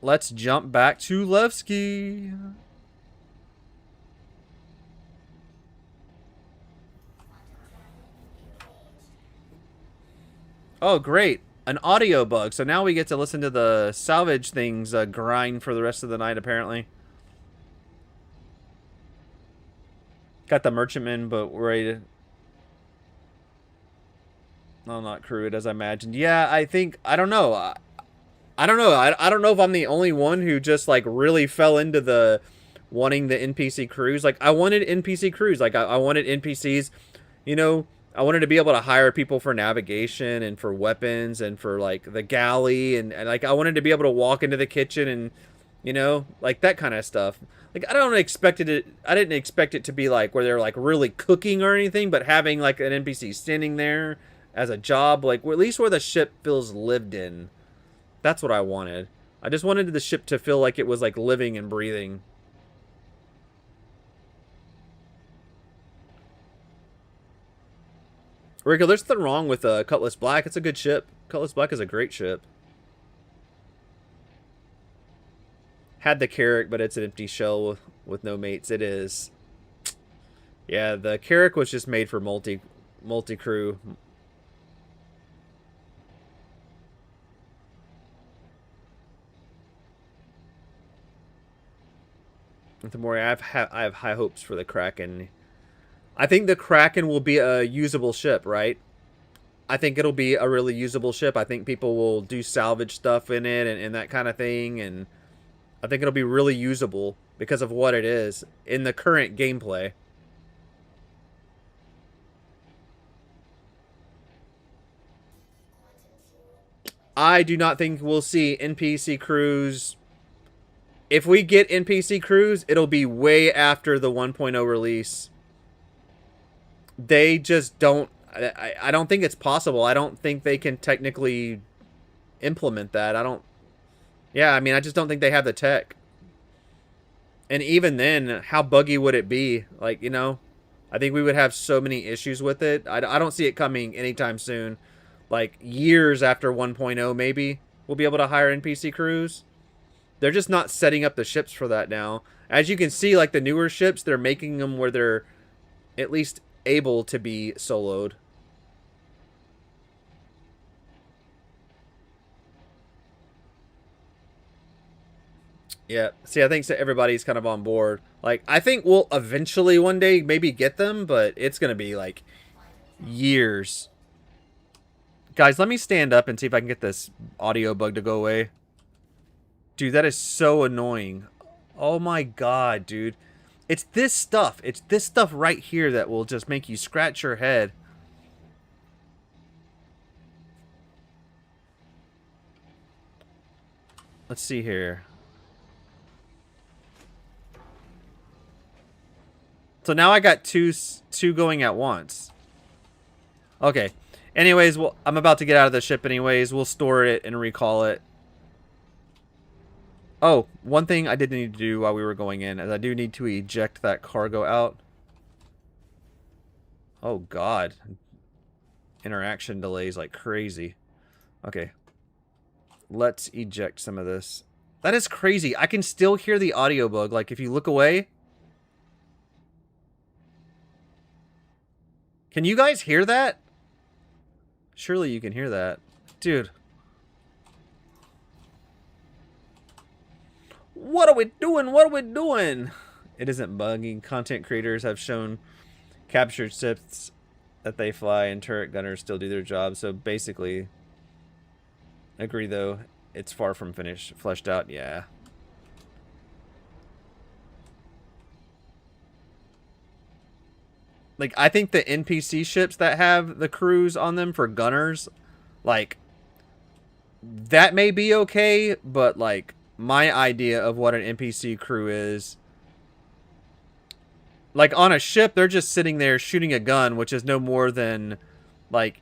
Let's jump back to Levski. Oh, great. An audio bug. So now we get to listen to the salvage things grind for the rest of the night, apparently. Got the merchantman, but we're ready to... No, not crewed, as I imagined. Yeah, I think... I don't know. I don't know. I don't know if I'm the only one who just, like, really fell into the... wanting the NPC crews. Like, I wanted NPC crews. Like, I wanted NPCs, you know... I wanted to be able to hire people for navigation and for weapons and for, like, the galley. And like, I wanted to be able to walk into the kitchen and, you know, like, that kind of stuff. Like, I didn't expect it to be, like, where they're, like, really cooking or anything, but having, like, an NPC standing there as a job, like, at least where the ship feels lived in. That's what I wanted. I just wanted the ship to feel like it was, like, living and breathing. Rico, there's nothing wrong with Cutlass Black. It's a good ship. Cutlass Black is a great ship. Had the Carrack, but it's an empty shell with no mates. It is. Yeah, the Carrack was just made for multi-crew. The more I have high hopes for the Kraken. I think the Kraken will be a usable ship, right? I think it'll be a really usable ship. I think people will do salvage stuff in it and that kind of thing. And I think it'll be really usable because of what it is in the current gameplay. I do not think we'll see NPC crews. If we get NPC crews, it'll be way after the 1.0 release. They just don't... I don't think it's possible. I don't think they can technically implement that. Yeah, I mean, I just don't think they have the tech. And even then, how buggy would it be? Like, you know, I think we would have so many issues with it. I don't see it coming anytime soon. Like, years after 1.0, maybe, we'll be able to hire NPC crews. They're just not setting up the ships for that now. As you can see, like, the newer ships, they're making them where they're at least able to be soloed. Yeah, see, I think everybody's kind of on board. Like, I think we'll eventually one day maybe get them, but it's going to be, like, years. Guys, let me stand up and see if I can get this audio bug to go away. Dude, that is so annoying. Oh my god, dude. It's this stuff. It's this stuff right here that will just make you scratch your head. Let's see here. So now I got two going at once. Okay. Anyways, well, I'm about to get out of the ship anyways. We'll store it and recall it. Oh, one thing I did need to do while we were going in is I do need to eject that cargo out. Oh, God. Interaction delays like crazy. Okay. Let's eject some of this. That is crazy. I can still hear the audio bug. Like, if you look away... Can you guys hear that? Surely you can hear that. Dude. What are we doing? What are we doing? It isn't bugging. Content creators have shown captured ships that they fly, and turret gunners still do their job. So basically, agree though, it's far from finished, fleshed out. Yeah. Like, I think the NPC ships that have the crews on them for gunners, like, that may be okay, but, like, my idea of what an NPC crew is, like, on a ship, they're just sitting there shooting a gun, which is no more than, like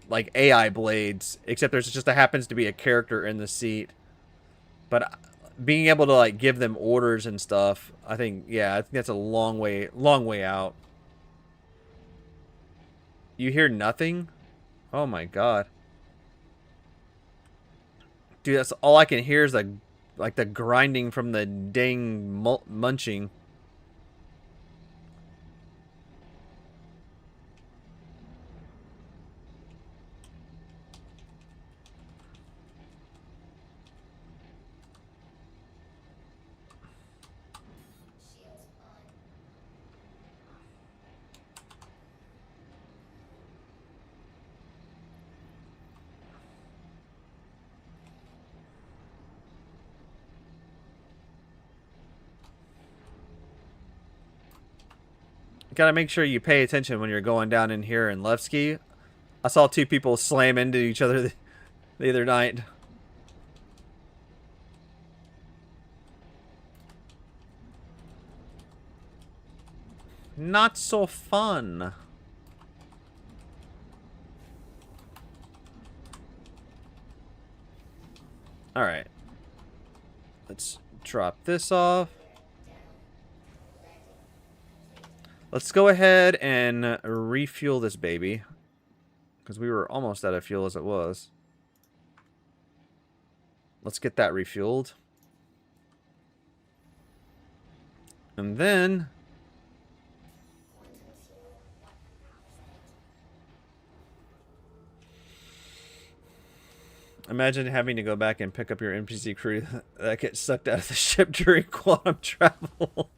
AI blades, except there's just happens to be a character in the seat. But being able to, like, give them orders and stuff, I think that's a long way out. You hear nothing? Oh my god. Dude, that's all I can hear is like the grinding from the dang munching. Gotta make sure you pay attention when you're going down in here in Levski. I saw two people slam into each other the other night. Not so fun. Alright. Let's drop this off. Let's go ahead and refuel this baby, because we were almost out of fuel as it was. Let's get that refueled. And then... imagine having to go back and pick up your NPC crew that gets sucked out of the ship during quantum travel.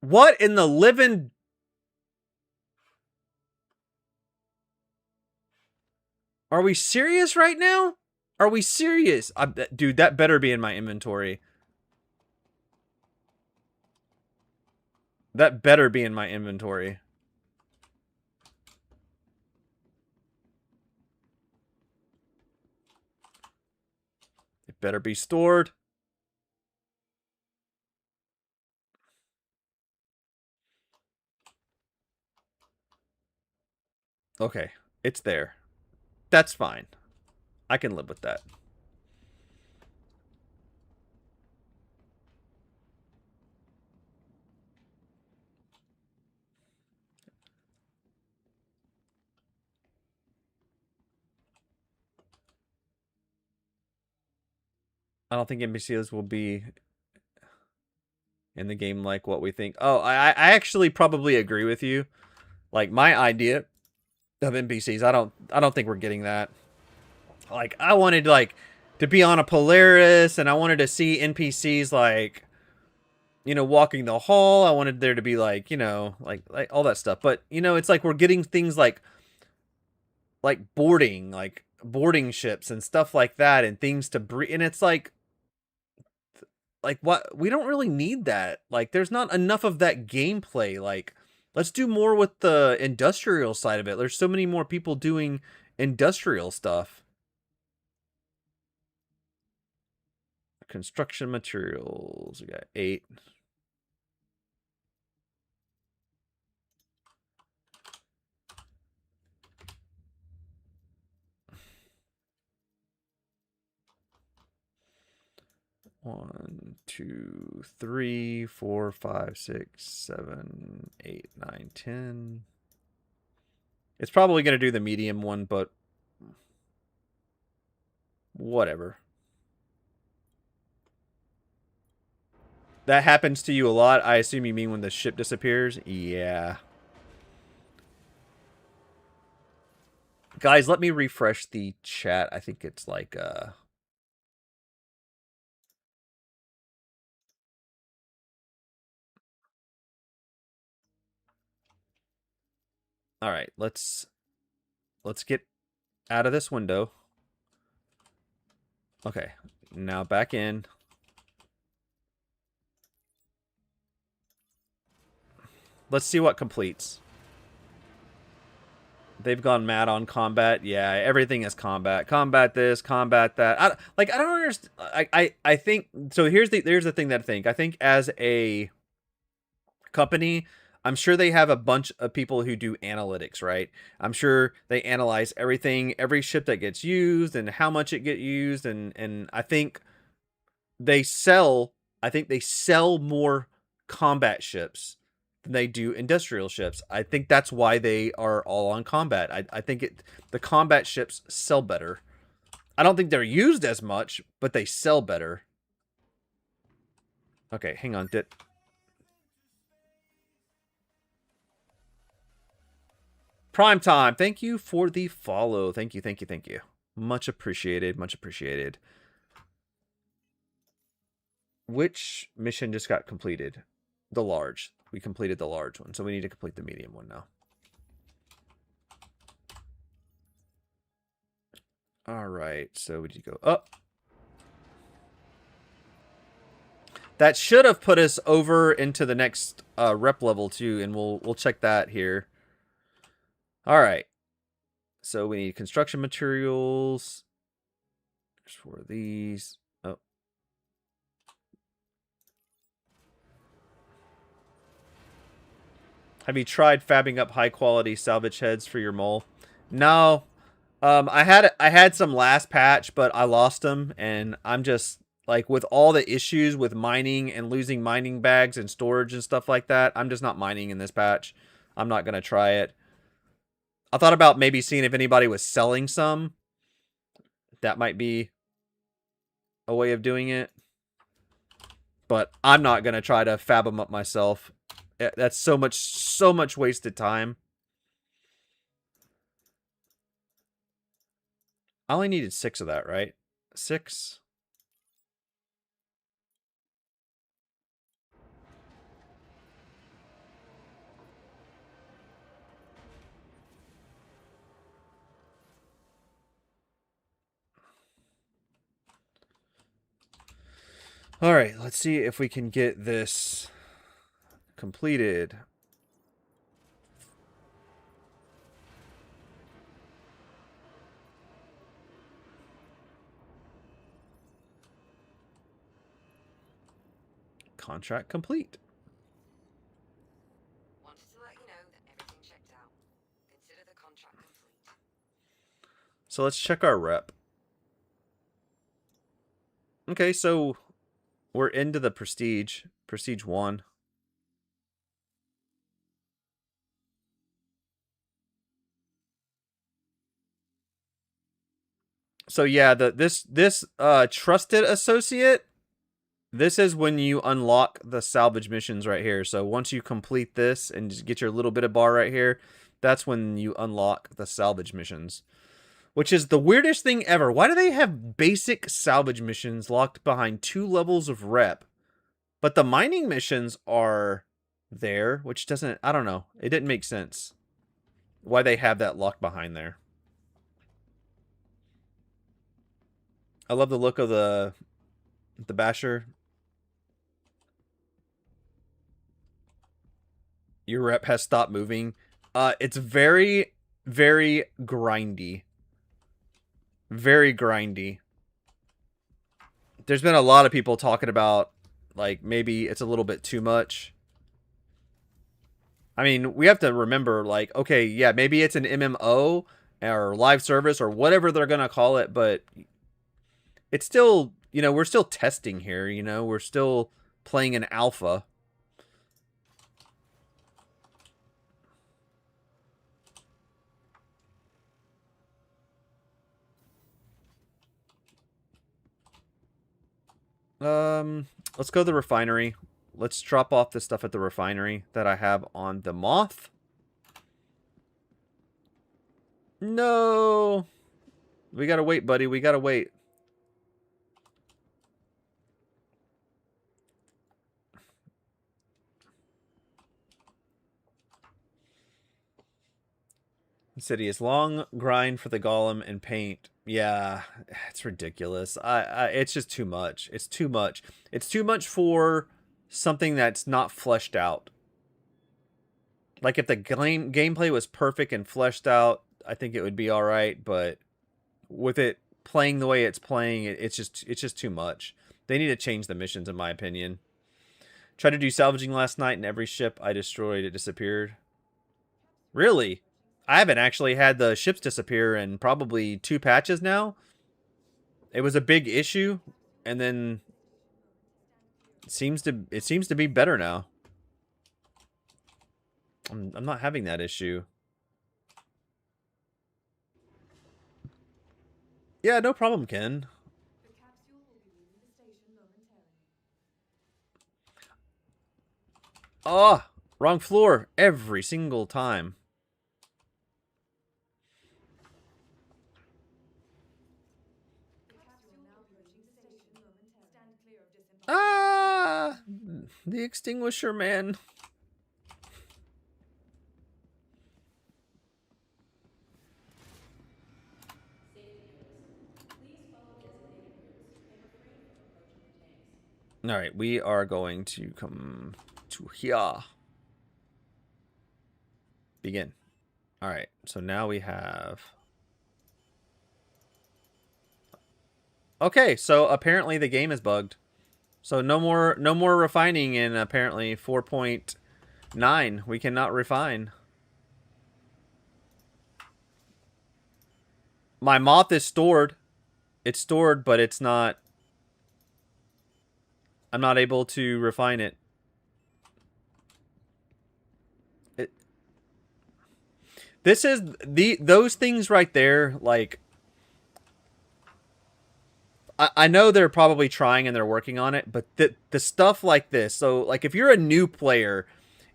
What in the living... Are we serious right now? Are we serious? Dude, that better be in my inventory. That better be in my inventory. It better be stored. Okay, it's there. That's fine. I can live with that. I don't think NPCs will be in the game like what we think. Oh, I actually probably agree with you. Like my idea of NPCs, I don't think we're getting that. Like I wanted like to be on a Polaris, and I wanted to see NPCs like, you know, walking the hall. I wanted there to be like, you know, like all that stuff. But you know, it's like we're getting things like boarding ships and stuff like that, and things to breed. And it's like what, we don't really need that. Like there's not enough of that gameplay. Like let's do more with the industrial side of it. There's so many more people doing industrial stuff. Construction materials, we got 8. One, 2, 3, 4, 5, 6, 7, 8, 9, 10. It's probably going to do the medium one, but whatever. That happens to you a lot. I assume you mean when the ship disappears? Yeah. Guys, let me refresh the chat. I think it's like all right, let's get out of this window. Okay. Now back in. Let's see what completes. They've gone mad on combat. Yeah, everything is combat. Combat this, combat that. I don't understand. I think so. Here's the thing that I think. I think as a company, I'm sure they have a bunch of people who do analytics, right? I'm sure they analyze everything, every ship that gets used, and how much it get used, and I think they sell. I think they sell more combat ships than they do industrial ships. I think that's why they are all on combat. I think the combat ships sell better. I don't think they're used as much, but they sell better. Okay, hang on. Prime time. Thank you for the follow. Thank you, thank you, thank you. Much appreciated. Much appreciated. Which mission just got completed? The large. We completed the large one, so we need to complete the medium one now. All right, so we need to go up. That should have put us over into the next rep level too, and we'll check that here. All right. So we need construction materials. There's 4 of these. Oh. Have you tried fabbing up high quality salvage heads for your mole? No. I had some last patch, but I lost them, and I'm just like, with all the issues with mining and losing mining bags and storage and stuff like that, I'm just not mining in this patch. I'm not gonna try it. I thought about maybe seeing if anybody was selling some. That might be a way of doing it. But I'm not going to try to fab them up myself. That's so much wasted time. I only needed 6 of that, right? 6. All right, let's see if we can get this completed. Contract complete. Wanted to let you know that everything checked out. Consider the contract So let's check our rep. Okay, so we're into the prestige. Prestige 1. So yeah, this trusted associate, this is when you unlock the salvage missions right here. So once you complete this and just get your little bit of bar right here, that's when you unlock the salvage missions. Which is the weirdest thing ever. Why do they have basic salvage missions locked behind 2 levels of rep? But the mining missions are there, which doesn't, I don't know. It didn't make sense why they have that locked behind there. I love the look of the basher. Your rep has stopped moving. It's very, very grindy. Very grindy. There's been a lot of people talking about, like, maybe it's a little bit too much. I mean, we have to remember, like, okay, yeah, maybe it's an MMO or live service or whatever they're going to call it, but it's still, you know, we're still testing here, you know, we're still playing an alpha. Let's go to the refinery. Let's drop off the stuff at the refinery that I have on the Moth. No. We gotta wait, buddy. We gotta wait. The city is long grind for the golem and paint. Yeah, it's ridiculous. It's just too much. It's too much. It's too much for something that's not fleshed out. Like if the gameplay was perfect and fleshed out, I think it would be all right. But with it playing the way it's playing, it's just too much. They need to change the missions, in my opinion. Tried to do salvaging last night, and every ship I destroyed, it disappeared. Really? I haven't actually had the ships disappear in probably 2 patches now. It was a big issue, and then it seems to be better now. I'm not having that issue. Yeah, no problem, Ken. Oh, wrong floor every single time. Ah, the extinguisher, man. All right, we are going to come to here. Begin. All right, so now we have... Okay, so apparently the game is bugged. So no more refining in apparently 4.9. We cannot refine. My moth is stored. It's stored, but it's not... I'm not able to refine it. This is those things right there, like... I know they're probably trying and they're working on it, but the stuff like this, so like if you're a new player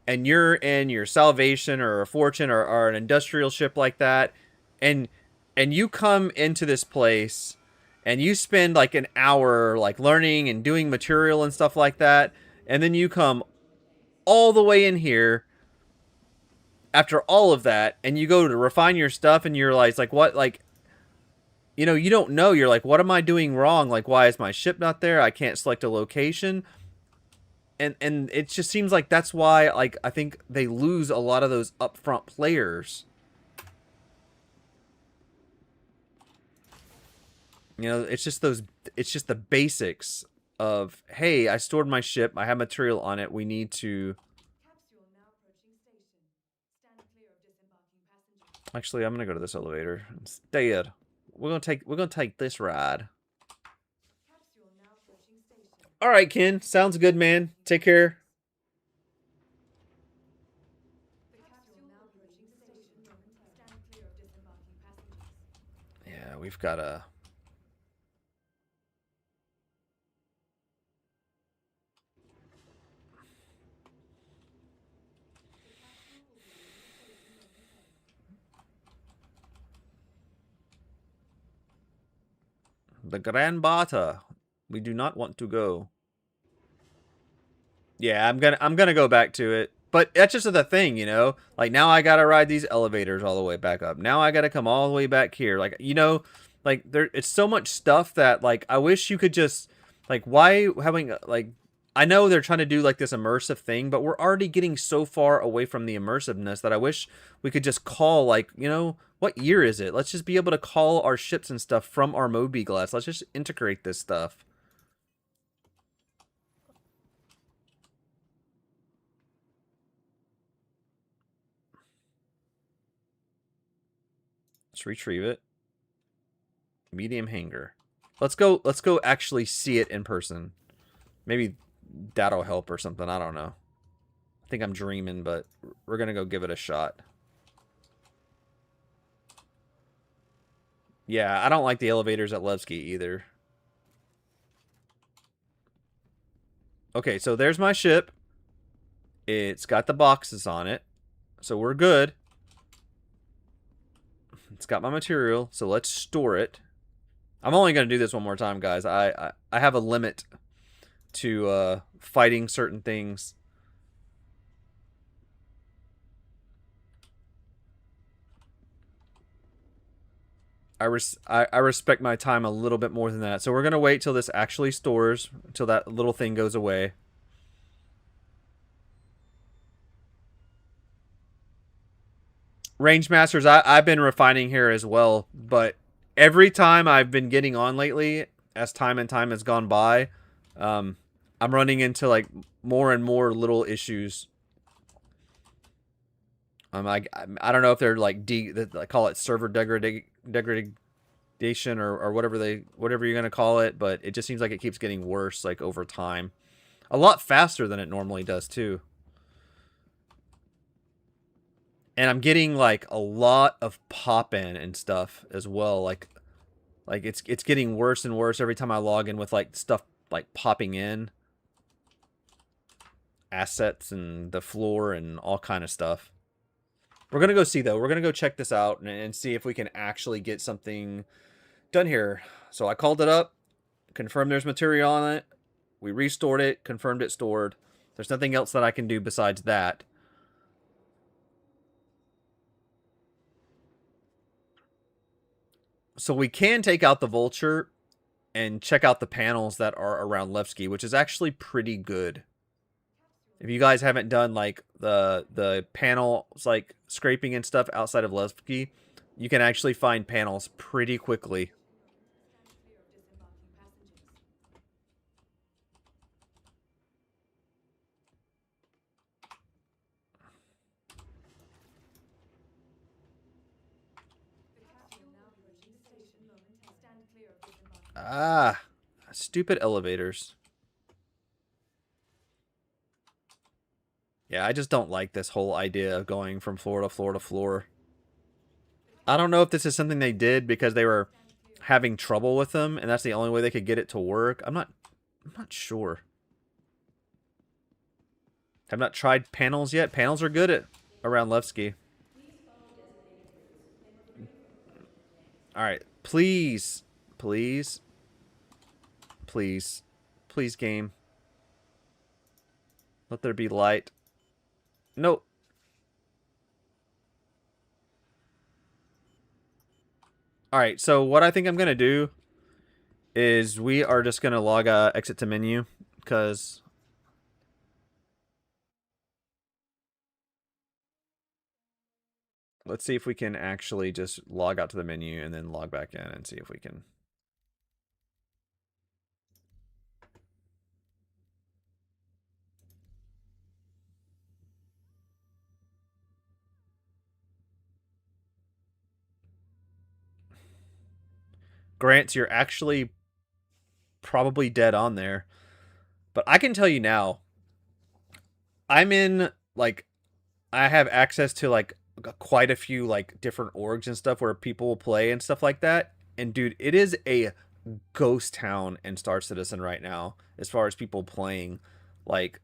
and you're in your Salvation or a Fortune or an industrial ship like that, and you come into this place and you spend like an hour like learning and doing material and stuff like that, and then you come all the way in here after all of that and you go to refine your stuff and you realize like what, like, you know, you don't know. You're like, what am I doing wrong? Like, why is my ship not there? I can't select a location. And it just seems like that's why, like, I think they lose a lot of those upfront players. You know, it's just the basics of, hey, I stored my ship. I have material on it. We need to... Actually, I'm going to go to this elevator instead. we're gonna take this ride. All right, Ken. Sounds good, man. Take care. Yeah, we've got a. The Grand Bata. We do not want to go. Yeah, I'm gonna go back to it. But that's just the thing, you know? Like now I gotta ride these elevators all the way back up. Now I gotta come all the way back here. Like, you know, like there it's so much stuff that like I wish you could just like why having like I know they're trying to do like this immersive thing, but we're already getting so far away from the immersiveness that I wish we could just call like, you know, what year is it? Let's just be able to call our ships and stuff from our Moby glass. Let's just integrate this stuff. Let's retrieve it. Medium hanger. Let's go actually see it in person. Maybe that'll help or something. I don't know. I think I'm dreaming, but we're going to go give it a shot. Yeah, I don't like the elevators at Levski either. Okay, so there's my ship. It's got the boxes on it. So we're good. It's got my material, so let's store it. I'm only going to do this one more time, guys. I have a limit to fighting certain things. I respect my time a little bit more than that. So we're going to wait till this actually stores, until that little thing goes away. Range Masters, I've been refining here as well, but every time I've been getting on lately, as time and time has gone by, I'm running into like more and more little issues. I don't know if they're like they call it server degradation or whatever you're gonna call it, but it just seems like it keeps getting worse like over time, a lot faster than it normally does too. And I'm getting like a lot of pop in and stuff as well. Like it's getting worse and worse every time I log in with like stuff like popping in, assets and the floor and all kind of stuff. We're gonna go see though. We're gonna go check this out and see if we can actually get something done here. So I called it up, confirmed there's material on it. We restored it, confirmed it stored. There's nothing else that I can do besides that. So we can take out the Vulture and check out the panels that are around Levski, which is actually pretty good. If you guys haven't done like the panels like scraping and stuff outside of Levski, you can actually find panels pretty quickly. Ah, stupid elevators. Yeah, I just don't like this whole idea of going from floor to floor to floor. I don't know if this is something they did because they were having trouble with them and that's the only way they could get it to work. I'm not sure. Have not tried panels yet. Panels are good at around Levski. All right, please, please, please, please, game. Let there be light. Nope. All right, so what I think I'm gonna do is we are just gonna log exit to menu because let's see if we can actually just log out to the menu and then log back in and see if we can. Grants, you're actually probably dead on there. But I can tell you now, I'm in, like, I have access to, like, quite a few, like, different orgs and stuff where people will play and stuff like that. And, dude, it is a ghost town in Star Citizen right now as far as people playing. Like,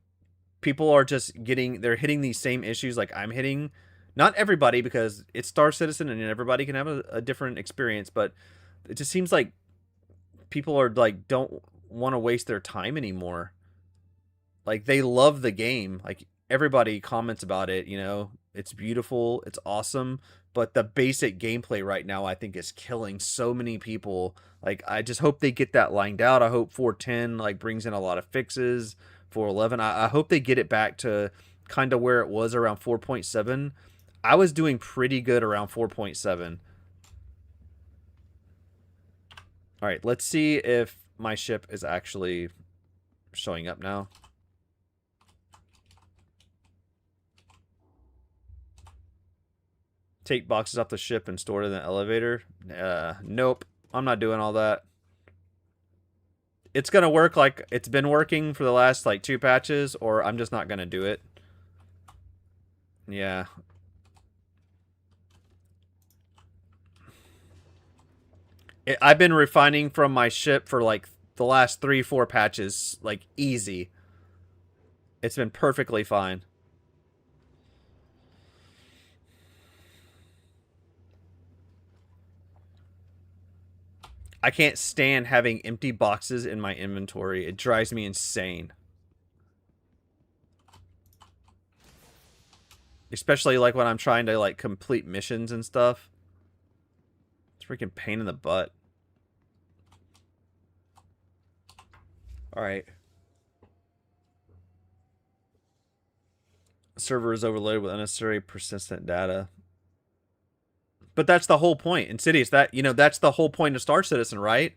people are just they're hitting these same issues like I'm hitting. Not everybody, because it's Star Citizen and everybody can have a different experience, but it just seems like people are, like, don't want to waste their time anymore. Like, they love the game. Like, everybody comments about it, you know. It's beautiful, it's awesome, but the basic gameplay right now, I think, is killing so many people. Like, I just hope they get that lined out. I hope 4.10, like, brings in a lot of fixes. 4.11, I hope they get it back to kind of where it was around 4.7. I was doing pretty good around 4.7. All right, let's see if my ship is actually showing up now. Take boxes off the ship and store it in the elevator. Nope, I'm not doing all that. It's gonna work like it's been working for the last, like, 2 patches, or I'm just not gonna do it. Yeah. I've been refining from my ship for, like, the last 3-4 patches, like, easy. It's been perfectly fine. I can't stand having empty boxes in my inventory. It drives me insane. Especially, like, when I'm trying to, like, complete missions and stuff. It's a freaking pain in the butt. Alright. Server is overloaded with unnecessary persistent data. But that's the whole point. Insidious, that, you know, that's the whole point of Star Citizen, right?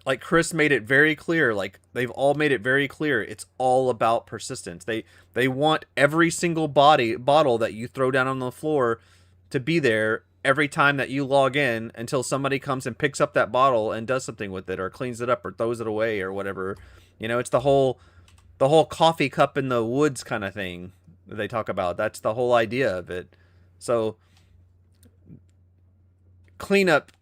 Like, Chris made it very clear. Like, they've all made it very clear. It's all about persistence. They want every single bottle that you throw down on the floor to be there every time that you log in until somebody comes and picks up that bottle and does something with it, or cleans it up, or throws it away, or whatever. You know, it's the whole coffee cup in the woods kind of thing that they talk about. That's the whole idea of it. So cleanup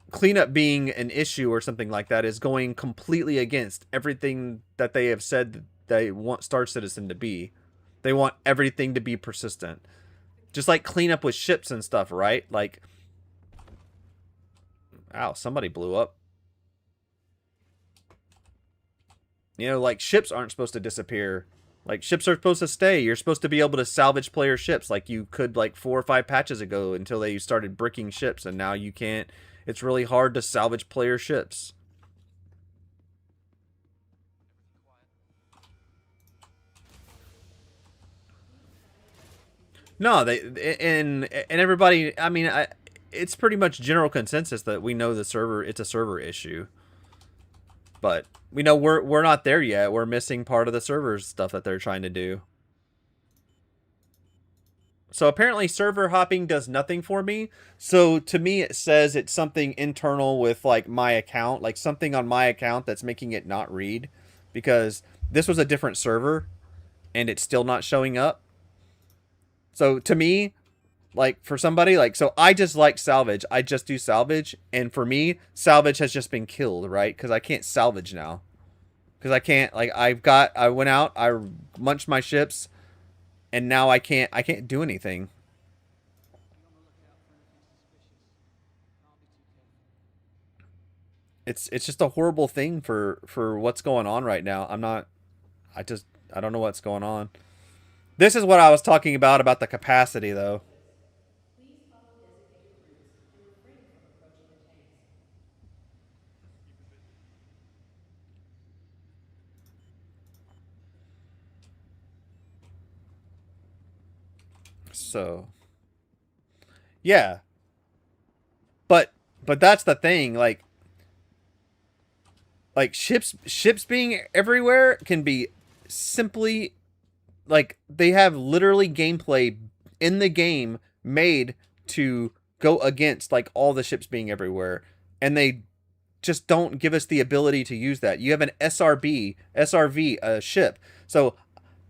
being an issue or something like that is going completely against everything that they have said they want Star Citizen to be. They want everything to be persistent. Just like cleanup with ships and stuff, right? Like, ow, somebody blew up. You know, like, ships aren't supposed to disappear. Like, ships are supposed to stay. You're supposed to be able to salvage player ships like you could, like, 4 or 5 patches ago, until they started bricking ships, and now you can't. It's really hard to salvage player ships. No, and everybody, I mean, it's pretty much general consensus that we know it's a server issue. But we know we're not there yet. We're missing part of the server stuff that they're trying to do. So apparently server hopping does nothing for me. So to me, it says it's something internal with, like, my account, like something on my account that's making it not read, because this was a different server and it's still not showing up. So to me, like, for somebody, like, so I just like salvage. I just do salvage. And for me, salvage has just been killed, right? Because I can't salvage now. Because I can't, like, I went out, I munched my ships, and now I can't do anything. It's just a horrible thing for what's going on right now. I don't know what's going on. This is what I was talking about the capacity, though. So, yeah. But that's the thing, like ships being everywhere can be simply, like, they have literally gameplay in the game made to go against, like, all the ships being everywhere, and they just don't give us the ability to use that. You have an SRV ship. So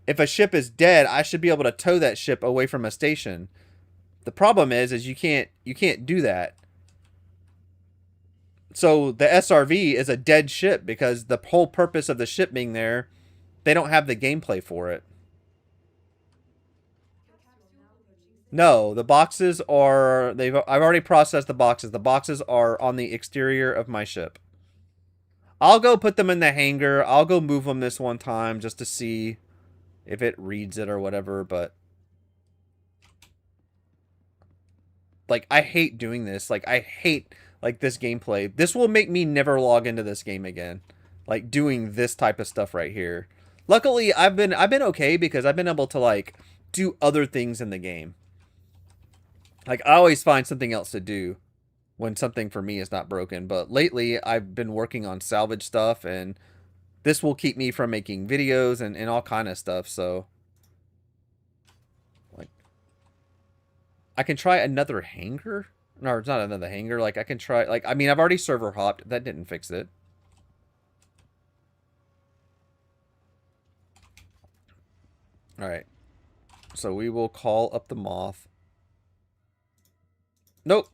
if a ship is dead, I should be able to tow that ship away from a station. The problem is you can't do that. So the SRV is a dead ship because the whole purpose of the ship being there, they don't have the gameplay for it. No, the boxes are I've already processed the boxes. The boxes are on the exterior of my ship. I'll go put them in the hangar. I'll go move them this one time just to see if it reads it or whatever, but like I hate doing this. Like I hate like this gameplay. This will make me never log into this game again. Like doing this type of stuff right here. Luckily, I've been okay because I've been able to like do other things in the game. Like, I always find something else to do when something for me is not broken. But lately, I've been working on salvage stuff, and this will keep me from making videos and all kind of stuff. So, like, I can try another hangar. No, it's not another hangar. Like, I can try, like, I mean, I've already server hopped. That didn't fix it. All right. So, we will call up the moth. Nope.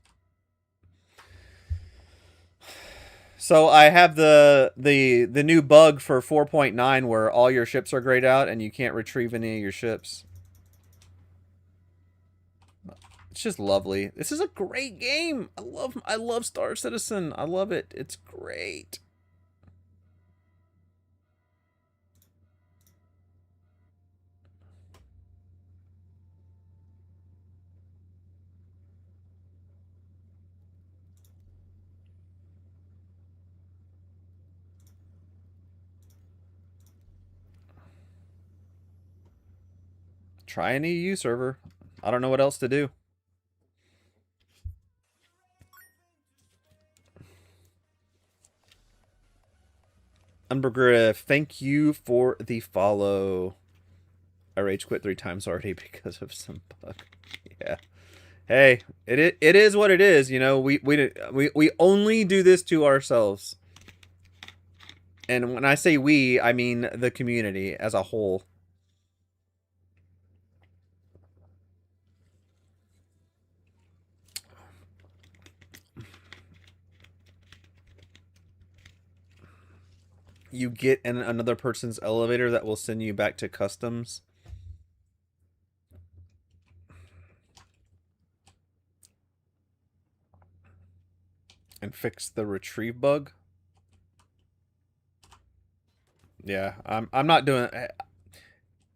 So I have the new bug for 4.9 where all your ships are grayed out and you can't retrieve any of your ships. It's just lovely. This is a great game. I love Star Citizen. I love it. It's great. Try an EU server. I don't know what else to do. Umbergriff, thank you for the follow. I rage quit 3 times already because of some bug. Yeah. Hey, it is what it is, you know. We only do this to ourselves. And when I say we, I mean the community as a whole. You get in another person's elevator that will send you back to customs. And fix the retrieve bug. Yeah, I'm not doing it.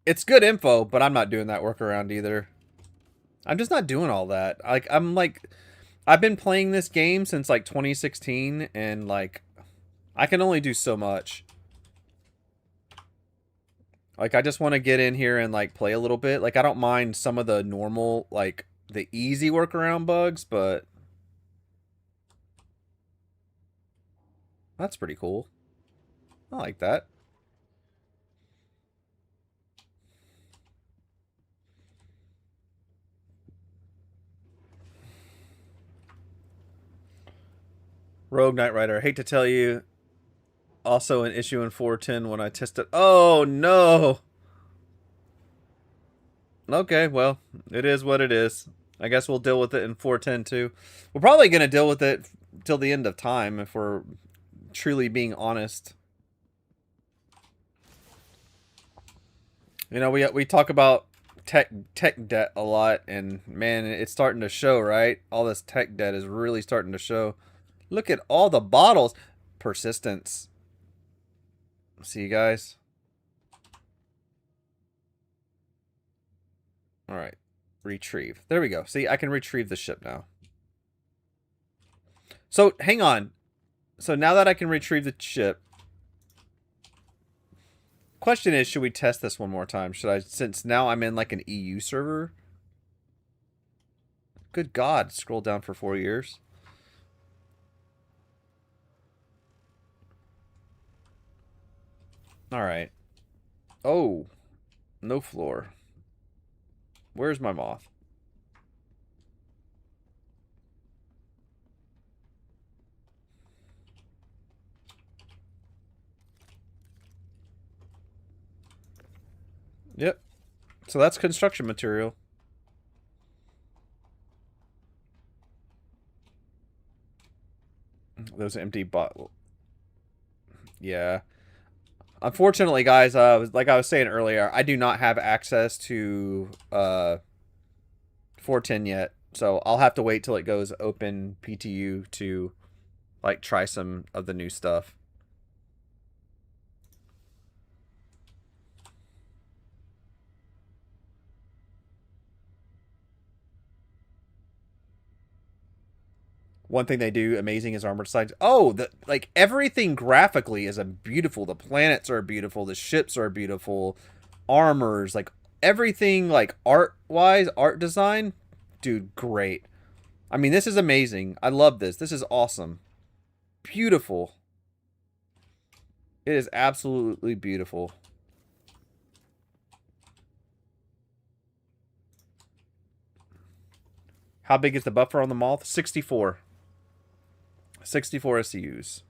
It's good info, but I'm not doing that workaround either. I'm just not doing all that. I've been playing this game since like 2016 and like I can only do so much. Like, I just want to get in here and, like, play a little bit. Like, I don't mind some of the normal, like, the easy workaround bugs, but that's pretty cool. I like that. Rogue Knight Rider, I hate to tell you, also an issue in 410 when I tested. Oh, no! Okay, well, it is what it is. I guess we'll deal with it in 410 too. We're probably going to deal with it till the end of time if we're truly being honest. You know, we talk about tech debt a lot, and man, it's starting to show, right? All this tech debt is really starting to show. Look at all the bottles. Persistence. See you guys. All right. Retrieve. There we go. See, I can retrieve the ship now. So, hang on. So, now that I can retrieve the ship, question is, should we test this one more time? Should I, since now I'm in like an EU server? Good God. Scroll down for 4 years. All right. Oh, no floor. Where's my moth? Yep. So that's construction material. Those empty bottle. Yeah. Unfortunately, guys, like I was saying earlier, I do not have access to 410 yet. So I'll have to wait till it goes open PTU to like try some of the new stuff. One thing they do amazing is armored sides. Oh, like everything graphically is beautiful. The planets are beautiful. The ships are beautiful. Armors, like everything, like art-wise, art design, dude, great. I mean, this is amazing. I love this. This is awesome. Beautiful. It is absolutely beautiful. How big is the buffer on the Moth? 64. 64 SCUs.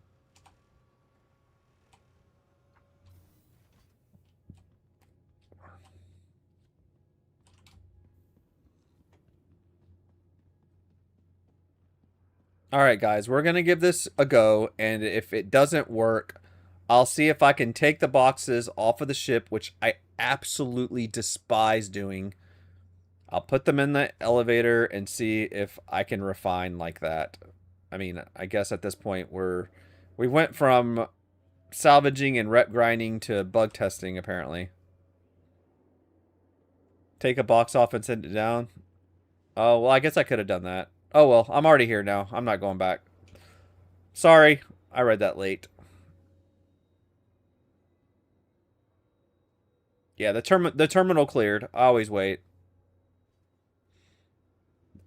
Alright, guys. We're going to give this a go. And if it doesn't work, I'll see if I can take the boxes off of the ship, which I absolutely despise doing. I'll put them in the elevator and see if I can refine like that. I mean, I guess at this point we went from salvaging and rep grinding to bug testing, apparently. Take a box off and send it down. Oh, well, I guess I could have done that. Oh, well, I'm already here now. I'm not going back. Sorry, I read that late. Yeah, the terminal cleared. I always wait.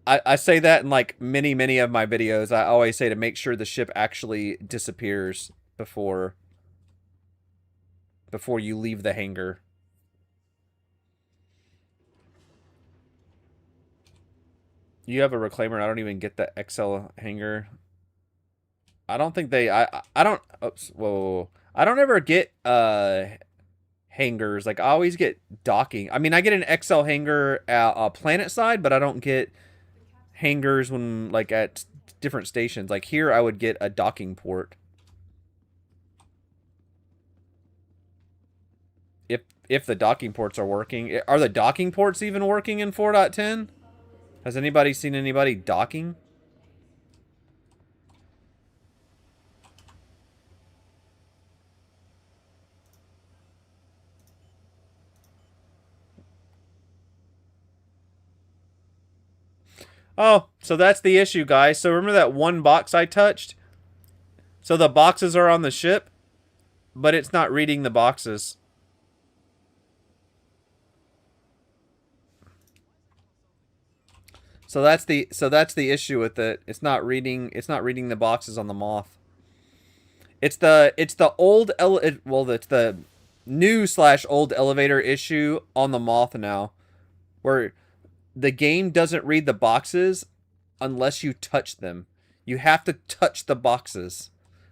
I say that in like many of my videos. I always say to make sure the ship actually disappears before you leave the hangar. You have a reclaimer. I don't even get the XL hangar. I don't think they. I don't. Oops. Whoa. I don't ever get hangars. Like I always get docking. I mean, I get an XL hangar at planet side, but I don't get hangars when like at different stations. Like here, I would get a docking port. If the docking ports are working. Are the docking ports even working in 4.10? Has anybody seen anybody docking? Oh, so that's the issue, guys. So remember that one box I touched? So the boxes are on the ship, but it's not reading the boxes. So that's the issue with it. It's not reading the boxes on the Moth. It's the it's the new/old elevator issue on the Moth now, where the game doesn't read the boxes unless you touch them. You have to touch the boxes.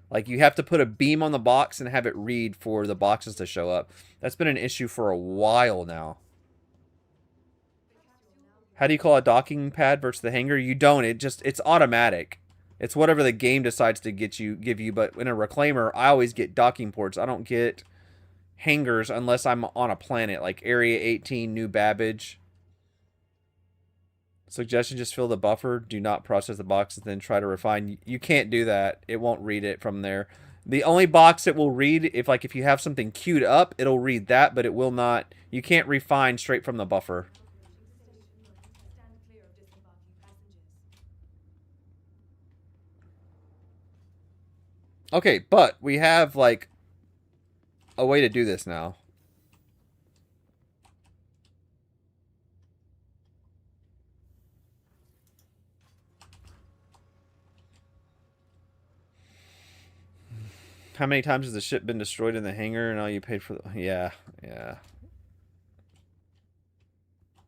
Like you have to put a beam on the box and have it read for the boxes to show up. That's been an issue for a while now. How do you call a docking pad versus the hangar? You don't. It's automatic. It's whatever the game decides to give you. But in a reclaimer, I always get docking ports. I don't get hangars unless I'm on a planet like Area 18, New Babbage. Suggestion: just fill the buffer. Do not process the boxes, then try to refine. You can't do that. It won't read it from there. The only box it will read, if you have something queued up, it'll read that, but it will not. You can't refine straight from the buffer. Okay, but we have, like, a way to do this now. How many times has the ship been destroyed in the hangar and all you paid for the... Yeah.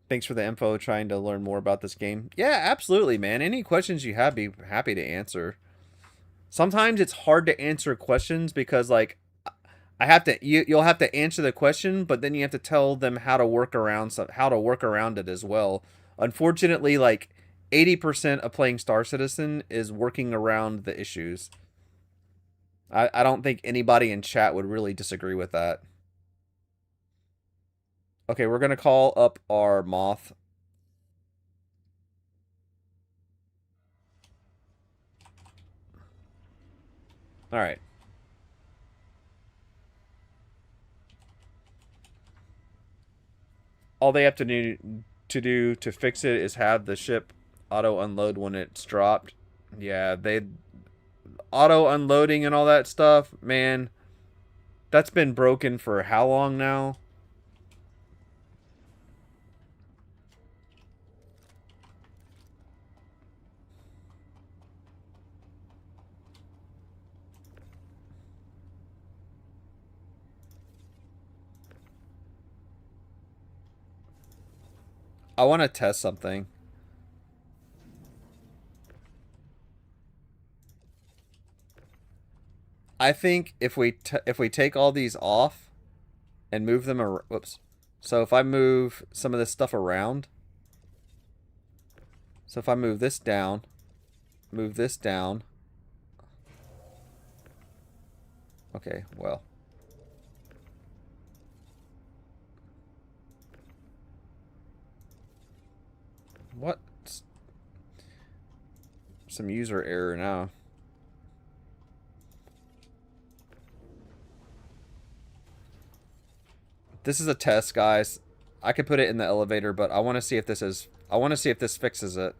Thanks for the info, trying to learn more about this game. Yeah, absolutely, man. Any questions you have, be happy to answer. Sometimes it's hard to answer questions because, like, I have to. You'll have to answer the question, but then you have to tell them how to work around it as well. Unfortunately, like 80% of playing Star Citizen is working around the issues. I don't think anybody in chat would really disagree with that. Okay, we're gonna call up our moth. All right. All they have to do to fix it is have the ship auto unload when it's dropped. Yeah, they auto unloading and all that stuff, man. That's been broken for how long now? I want to test something. I think if we take all these off and move them around, whoops. So if I move some of this stuff around, so if I move this down, move this down. Okay, well. What? Some user error now. This is a test, guys. I could put it in the elevator, but I want to see if this is... I want to see if this fixes it.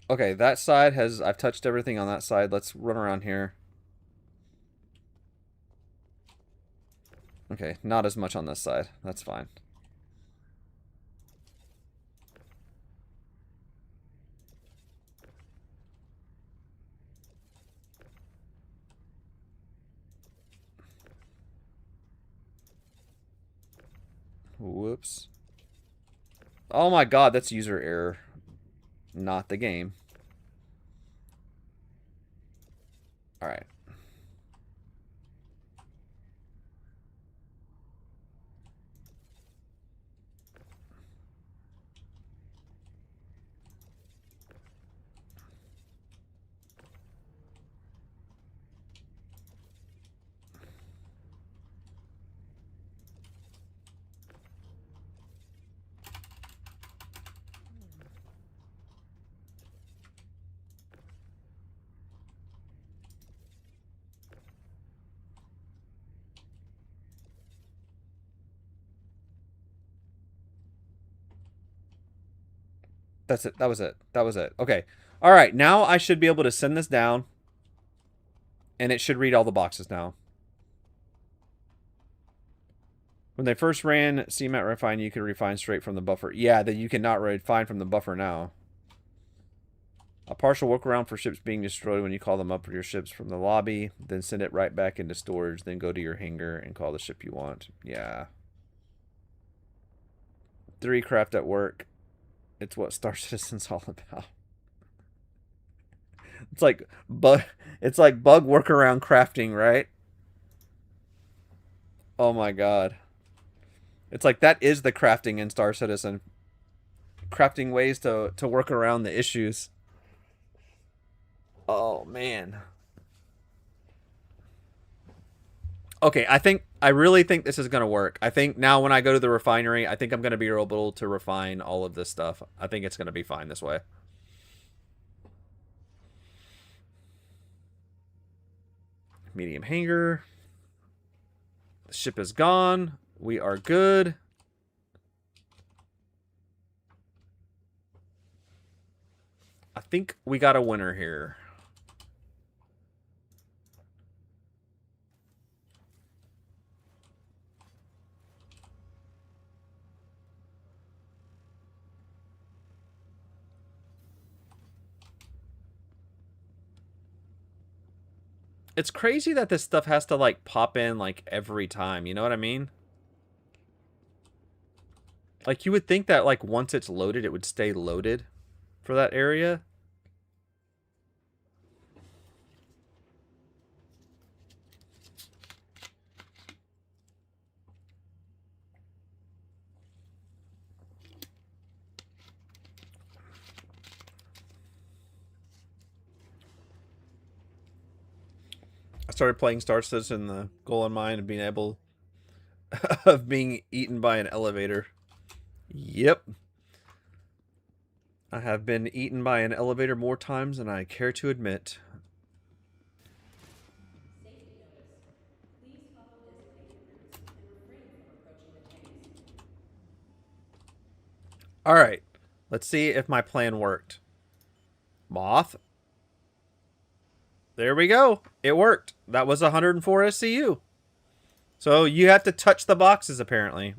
Okay, that side has... I've touched everything on that side. Let's run around here. Okay, not as much on this side. That's fine. Whoops. Oh my god, that's user error. Not the game. Alright. That's it. That was it. That was it. Okay. All right. Now I should be able to send this down. And it should read all the boxes now. When they first ran CMAT refine, you could refine straight from the buffer. Yeah, that you cannot refine from the buffer now. A partial workaround for ships being destroyed when you call them up for your ships from the lobby. Then send it right back into storage. Then go to your hangar and call the ship you want. Yeah. 3 craft at work. It's what Star Citizen's all about. It's like bug workaround crafting, right? Oh my god. It's like that is the crafting in Star Citizen. Crafting ways to work around the issues. Oh man. Okay, I really think this is going to work. I think now when I go to the refinery, I think I'm going to be able to refine all of this stuff. I think it's going to be fine this way. Medium hangar. The ship is gone. We are good. I think we got a winner here. It's crazy that this stuff has to, like, pop in, like, every time. You know what I mean? Like, you would think that, like, once it's loaded, it would stay loaded for that area. I started playing Star Citizen, the goal in mind of being able of being eaten by an elevator. Yep. I have been eaten by an elevator more times than I care to admit. Safety notice. Please follow designated routes and refrain from approaching the tanks. Alright. Let's see if my plan worked. Moth. There we go. It worked. That was 104 SCU. So you have to touch the boxes, apparently.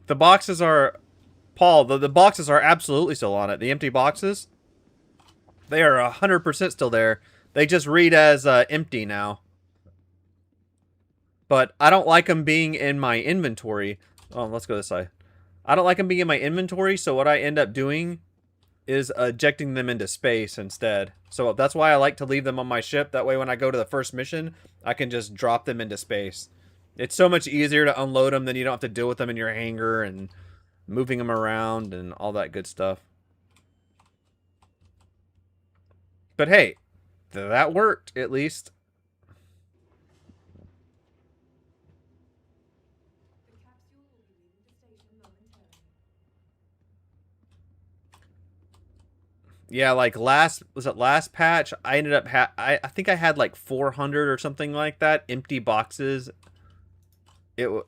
The boxes are... Paul, the boxes are absolutely still on it. The empty boxes, they are 100% still there. They just read as empty now. But I don't like them being in my inventory. Oh, let's go this side. I don't like them being in my inventory, so what I end up doing is ejecting them into space instead. So that's why I like to leave them on my ship. That way when I go to the first mission, I can just drop them into space. It's so much easier to unload them than you don't have to deal with them in your hangar and moving them around and all that good stuff. But hey, that worked, at least. The capsule will be leaving the station momentarily. Yeah, like last patch, I ended up I think I had like 400 or something like that empty boxes.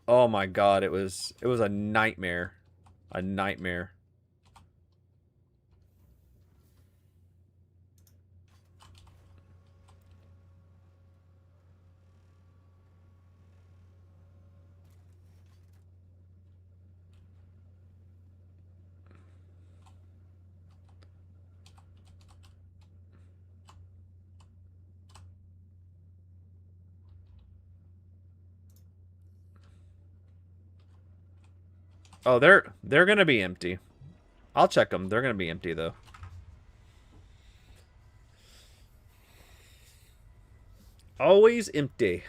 Oh my god, it was a nightmare. A nightmare. Oh, they're gonna be empty. I'll check them. They're gonna be empty though. Always empty.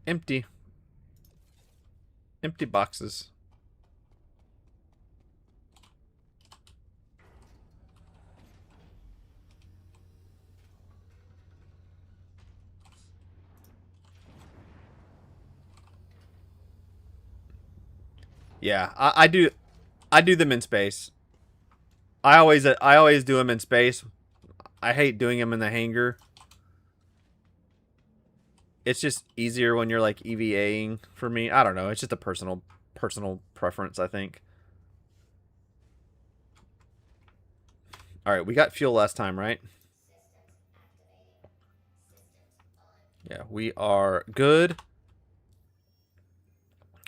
Empty. Empty boxes. Yeah, I do them in space. I always do them in space. I hate doing them in the hangar. It's just easier when you're like EVAing for me. I don't know. It's just a personal preference, I think. All right, we got fuel last time, right? Yeah, we are good.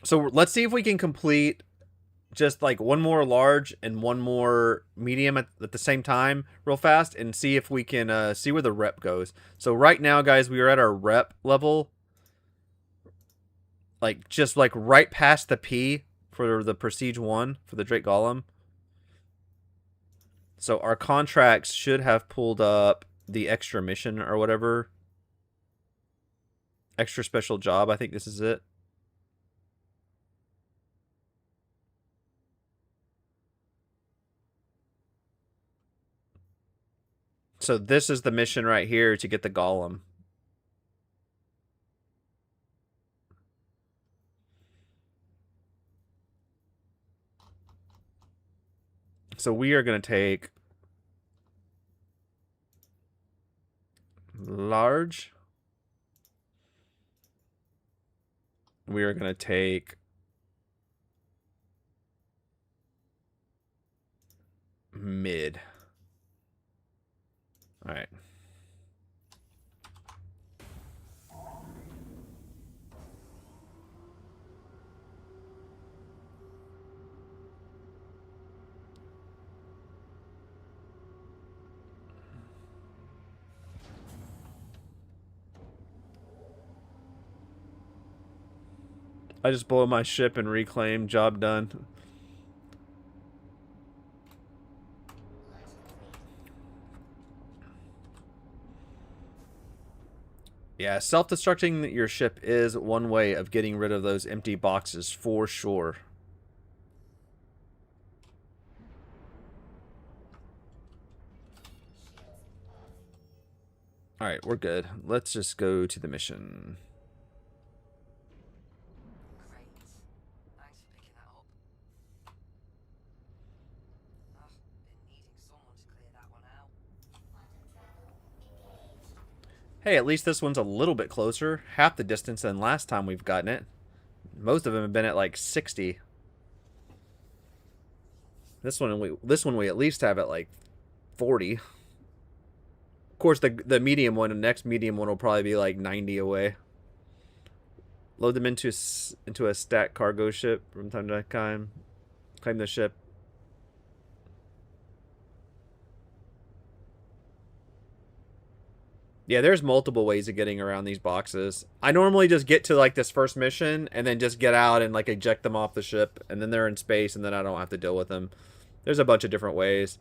So let's see if we can complete just like one more large and one more medium at the same time real fast and see if we can see where the rep goes. So right now, guys, we are at our rep level. Like, just like right past the P for the Prestige 1 for the Drake Golem. So our contracts should have pulled up the extra mission or whatever. Extra special job, I think this is it. So this is the mission right here to get the golem. So we are going to take large. We are going to take mid. All right. I just blow my ship and reclaim. Job done. Yeah, self-destructing your ship is one way of getting rid of those empty boxes for sure. Alright, we're good. Let's just go to the mission. Great. Thanks for picking that up. Been needing someone to clear that one out. Hey, at least this one's a little bit closer. Half the distance than last time we've gotten it. Most of them have been at like 60. This one we at least have at like 40. Of course, the medium one, the next medium one will probably be like 90 away. Load them into a stack cargo ship from time to time. Claim the ship. Yeah, there's multiple ways of getting around these boxes. I normally just get to like this first mission and then just get out and like eject them off the ship, and then they're in space and then I don't have to deal with them. There's a bunch of different ways.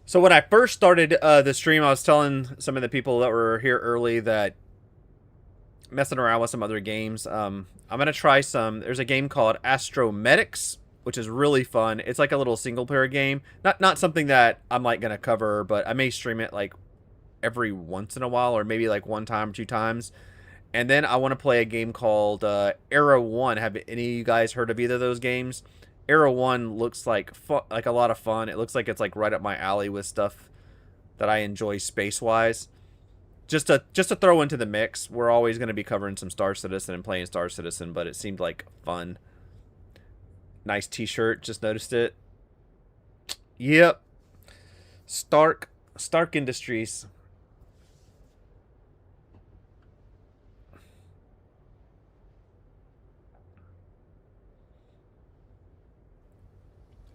So when I first started the stream, I was telling some of the people that were here early that messing around with some other games. I'm going to try some. There's a game called Astromedics, which is really fun. It's like a little single player game. Not something that I'm like going to cover, but I may stream it like every once in a while, or maybe like one time or two times. And then I want to play a game called Era 1. Have any of you guys heard of either of those games? Era 1 looks like a lot of fun. It looks like it's like right up my alley with stuff that I enjoy space-wise. Just to throw into the mix. We're always going to be covering some Star Citizen and playing Star Citizen, but it seemed like fun. Nice t-shirt. Just noticed it. Yep. Stark Industries.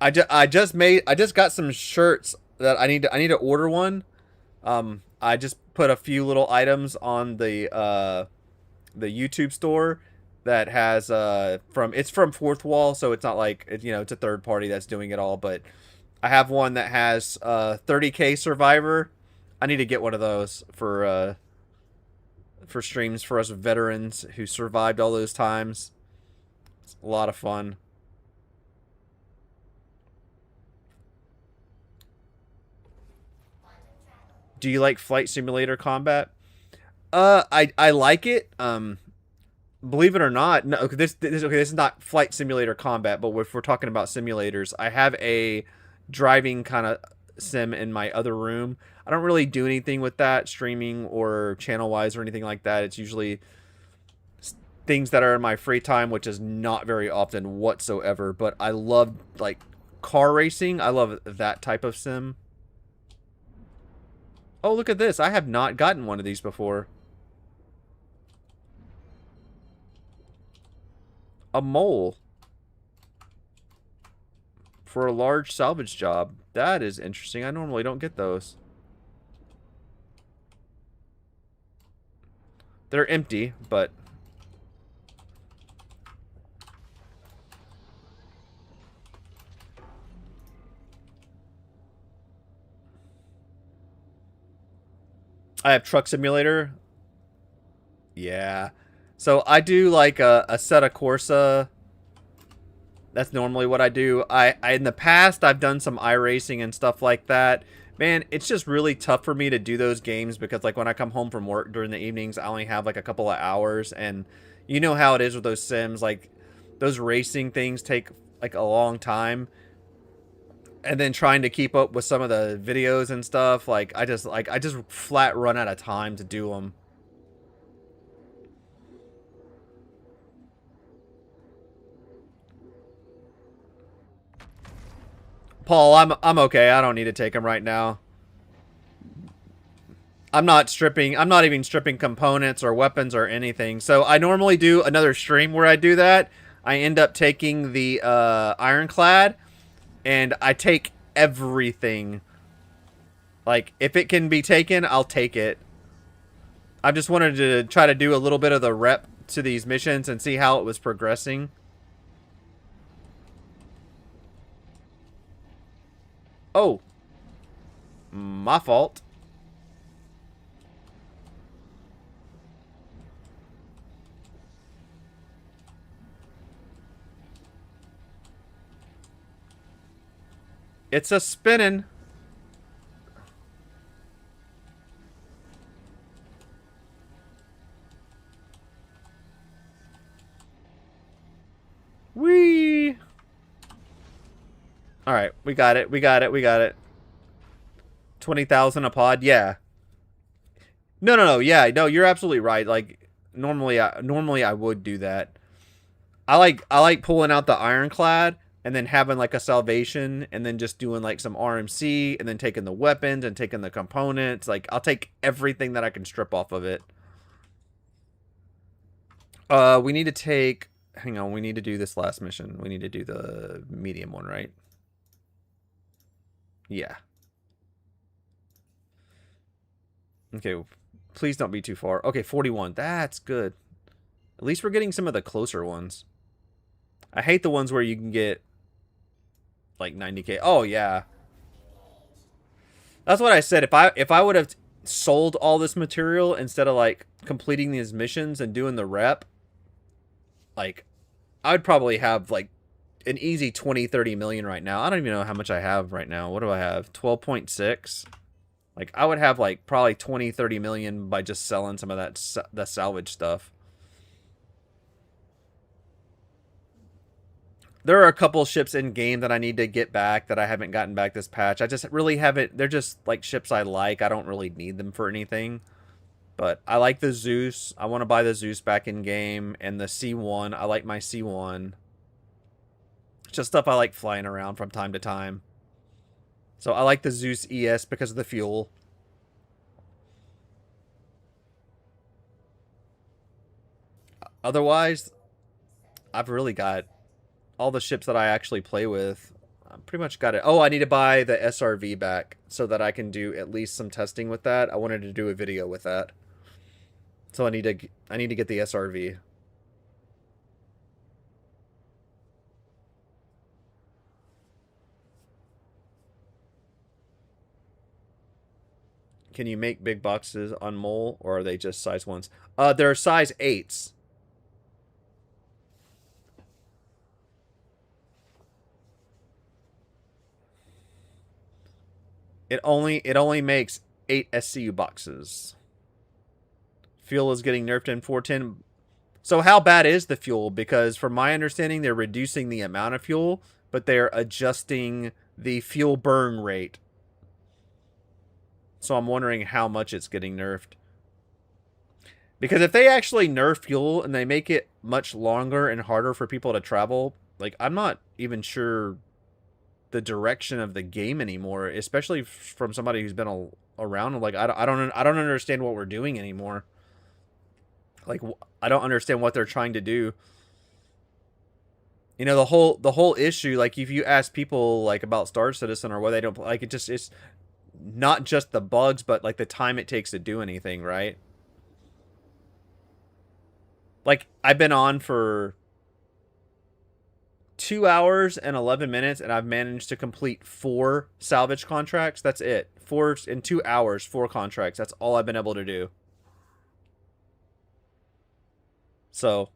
I just got some shirts that I need to order one. I just put a few little items on the YouTube store that has it's from Fourth Wall, so it's not like it's a third party that's doing it all, but I have one that has 30K Survivor. I need to get one of those for streams for us veterans who survived all those times. It's a lot of fun. Do you like Flight Simulator combat? I like it. Believe it or not, no. Okay, this is not Flight Simulator combat, but if we're talking about simulators, I have a driving kind of sim in my other room. I don't really do anything with that, streaming or channel wise or anything like that. It's usually things that are in my free time, which is not very often whatsoever. But I love like car racing. I love that type of sim. Oh, look at this. I have not gotten one of these before. A mole. for a large salvage job. That is interesting. I normally don't get those. They're empty, but... I have Truck Simulator. Yeah. So I do like a Assetto Corsa. That's normally what I do. I in the past, I've done some iRacing and stuff like that. Man, it's just really tough for me to do those games because, like, when I come home from work during the evenings, I only have, like, a couple of hours. And you know how it is with those sims. Like, those racing things take, like, a long time. And then trying to keep up with some of the videos and stuff. Like, I just flat run out of time to do them. Paul, I'm okay. I don't need to take them right now. I'm not even stripping components or weapons or anything. So I normally do another stream where I do that. I end up taking the ironclad and I take everything. Like, if it can be taken, I'll take it. I just wanted to try to do a little bit of the rep to these missions and see how it was progressing. Oh. My fault. It's a spinning. Whee! Alright, we got it. 20,000 a pod, yeah. No, yeah, no, you're absolutely right. Like, normally I would do that. I like pulling out the ironclad and then having like a salvation and then just doing like some RMC and then taking the weapons and taking the components. Like, I'll take everything that I can strip off of it. We need to take... Hang on, we need to do this last mission. We need to do the medium one, right? Yeah. Okay, please don't be too far. Okay, 41. That's good. At least we're getting some of the closer ones. I hate the ones where you can get like 90k. Oh, yeah. That's what I said. If I would have sold all this material instead of like completing these missions and doing the rep, like, I'd probably have like an easy 20-30 million right now. I don't even know how much I have right now. What do I have? 12.6. Like, I would have like probably 20-30 million by just selling some of the salvage stuff. There are a couple ships in game that I need to get back that I haven't gotten back this patch. I just really haven't. They're just like ships I like. I don't really need them for anything. But I like the Zeus. I want to buy the Zeus back in game. And the C1. I like my C1. It's just stuff I like flying around from time to time. So I like the Zeus ES because of the fuel. Otherwise, I've really got all the ships that I actually play with. I pretty much got it. Oh, I need to buy the SRV back so that I can do at least some testing with that. I wanted to do a video with that. So I need to get the SRV. Can you make big boxes on Mole, or are they just size 1s? They're size 8s. It only makes 8 SCU boxes. Fuel is getting nerfed in 410. So how bad is the fuel? Because from my understanding, they're reducing the amount of fuel, but they're adjusting the fuel burn rate. So I'm wondering how much it's getting nerfed. Because if they actually nerf fuel and they make it much longer and harder for people to travel, like, I'm not even sure the direction of the game anymore, especially from somebody who's been around. Like, I don't understand what we're doing anymore. Like, I don't understand what they're trying to do. You know, the whole issue, like if you ask people like about Star Citizen or why they don't like it, just it's not just the bugs, but like the time it takes to do anything, right? Like I've been on for 2 hours and 11 minutes and I've managed to complete 4 salvage contracts. That's it. 4 in 2 hours, 4 contracts. That's all I've been able to do. So,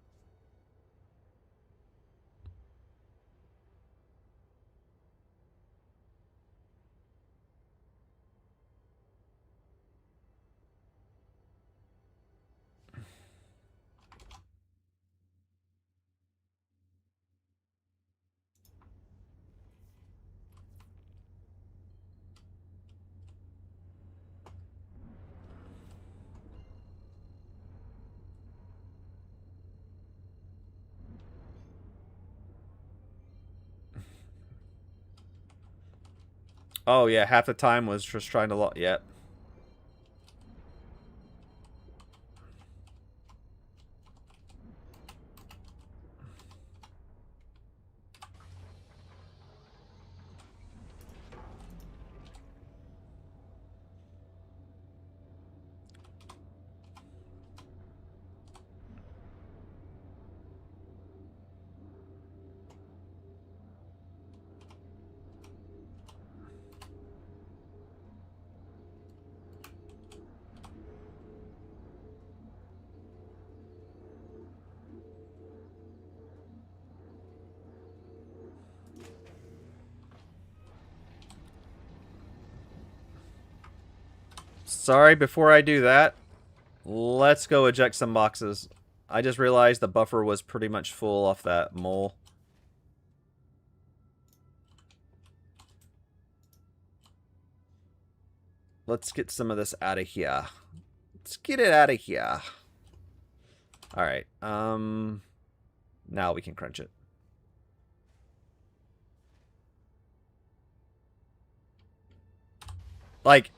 oh yeah, half the time was just trying to yep. Sorry, before I do that, let's go eject some boxes. I just realized the buffer was pretty much full off that mole. Let's get some of this out of here. Let's get it out of here. Alright, now we can crunch it. Like,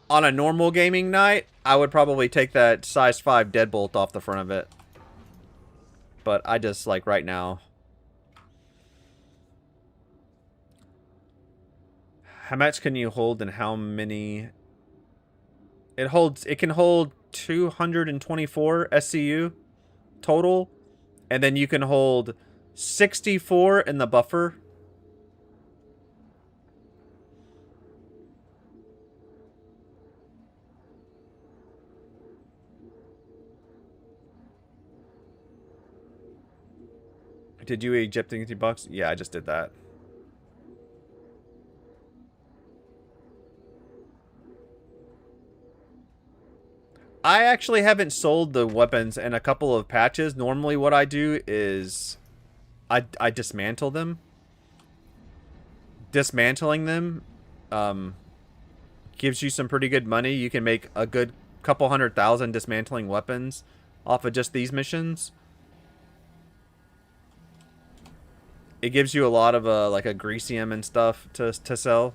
on a normal gaming night, I would probably take that size 5 deadbolt off the front of it. But I just, like, right now. How much can you hold and how many? It can hold 224 SCU total. And then you can hold 64 in the buffer. Did you eject the box? Yeah, I just did that. I actually haven't sold the weapons in a couple of patches. Normally what I do is I dismantle them. Dismantling them gives you some pretty good money. You can make a good couple 100,000 dismantling weapons off of just these missions. It gives you a lot of like a greasium and stuff to sell.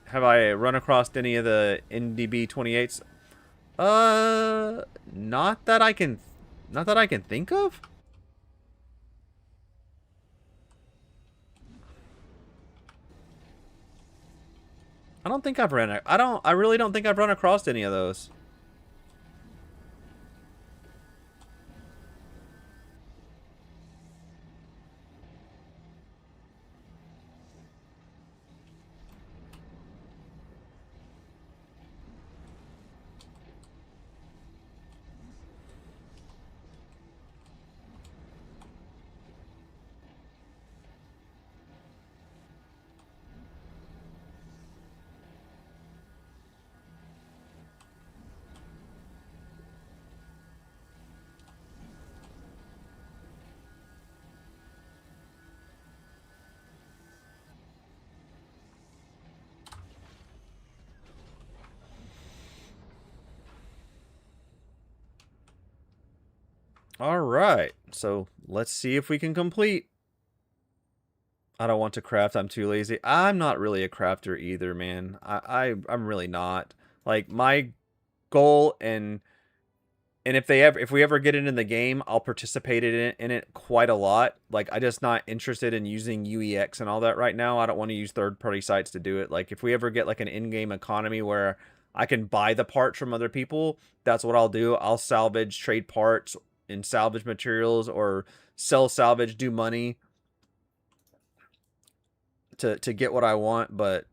Have I run across any of the NDB 28s? Not that I can think of. I really don't think I've run across any of those. Alright, so let's see if we can complete. I don't want to craft, I'm too lazy. I'm not really a crafter either, man. I'm really not. Like, my goal in And if we ever get it in the game, I'll participate in it quite a lot. Like, I'm just not interested in using UEX and all that right now. I don't want to use third-party sites to do it. Like, if we ever get like an in-game economy where I can buy the parts from other people, that's what I'll do. I'll salvage, trade parts and salvage materials, or sell salvage, do money to get what I want. But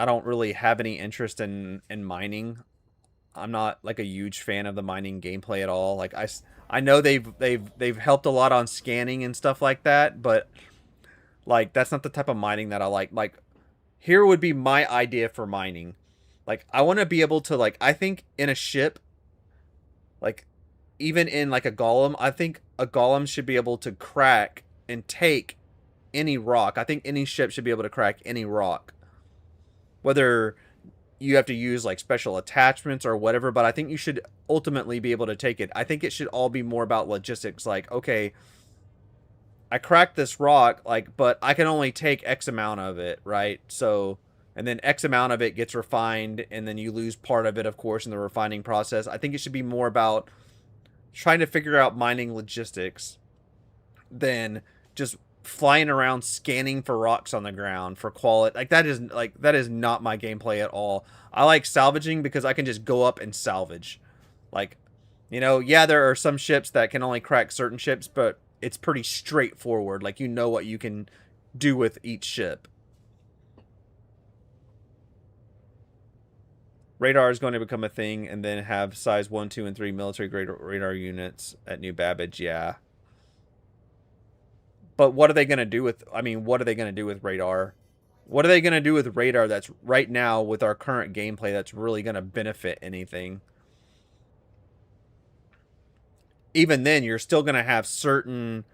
I don't really have any interest in mining. I'm not like a huge fan of the mining gameplay at all. Like, I know they've helped a lot on scanning and stuff like that, but like, that's not the type of mining that I like. Like, here would be my idea for mining. Like, I want to be able to, like, I think in a ship, like, even in like a golem, I think a golem should be able to crack and take any rock. I think any ship should be able to crack any rock. Whether you have to use like special attachments or whatever, but I think you should ultimately be able to take it. I think it should all be more about logistics. Like, okay, I cracked this rock, like, but I can only take X amount of it, right? So, and then X amount of it gets refined, and then you lose part of it, of course, in the refining process. I think it should be more about trying to figure out mining logistics than just flying around scanning for rocks on the ground for quality. Like, that is not my gameplay at all. I like salvaging because I can just go up and salvage. Like, you know, yeah, there are some ships that can only crack certain ships, but it's pretty straightforward. Like, you know what you can do with each ship. Radar is going to become a thing, and then have size 1, 2, and 3 military grade radar units at New Babbage. Yeah. But what are they going to do with, I mean, what are they going to do with radar? What are they going to do with radar that's right now with our current gameplay that's really going to benefit anything? Even then, you're still going to have certain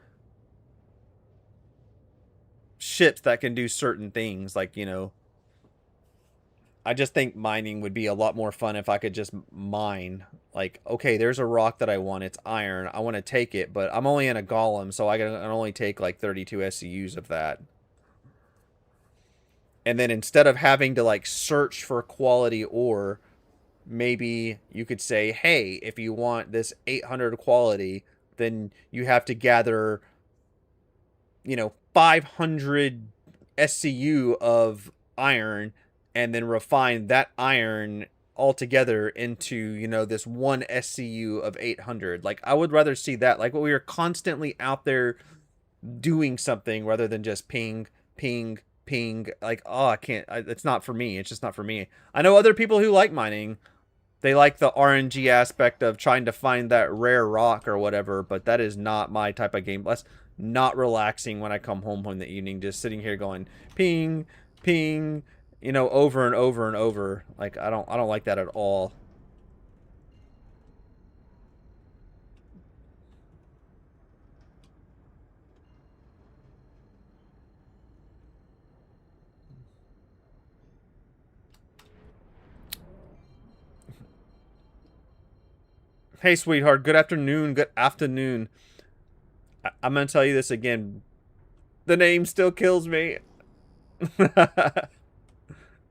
ships that can do certain things. Like, you know, I just think mining would be a lot more fun if I could just mine. Like, okay, there's a rock that I want. It's iron. I want to take it, but I'm only in a golem, so I can only take like 32 SCUs of that. And then instead of having to like search for quality ore, maybe you could say, hey, if you want this 800 quality, then you have to gather, you know, 500 SCU of iron, and then refine that iron altogether into, you know, this one SCU of 800. Like, I would rather see that. Like, we are constantly out there doing something rather than just ping, ping, ping. Like, oh, I can't. It's not for me. It's just not for me. I know other people who like mining. They like the RNG aspect of trying to find that rare rock or whatever, but that is not my type of game. That's not relaxing when I come home in the evening, just sitting here going ping, ping, you know, over and over and over. Like, I don't like that at all. Hey, sweetheart. Good afternoon. Good afternoon. I'm going to tell you this again. The name still kills me.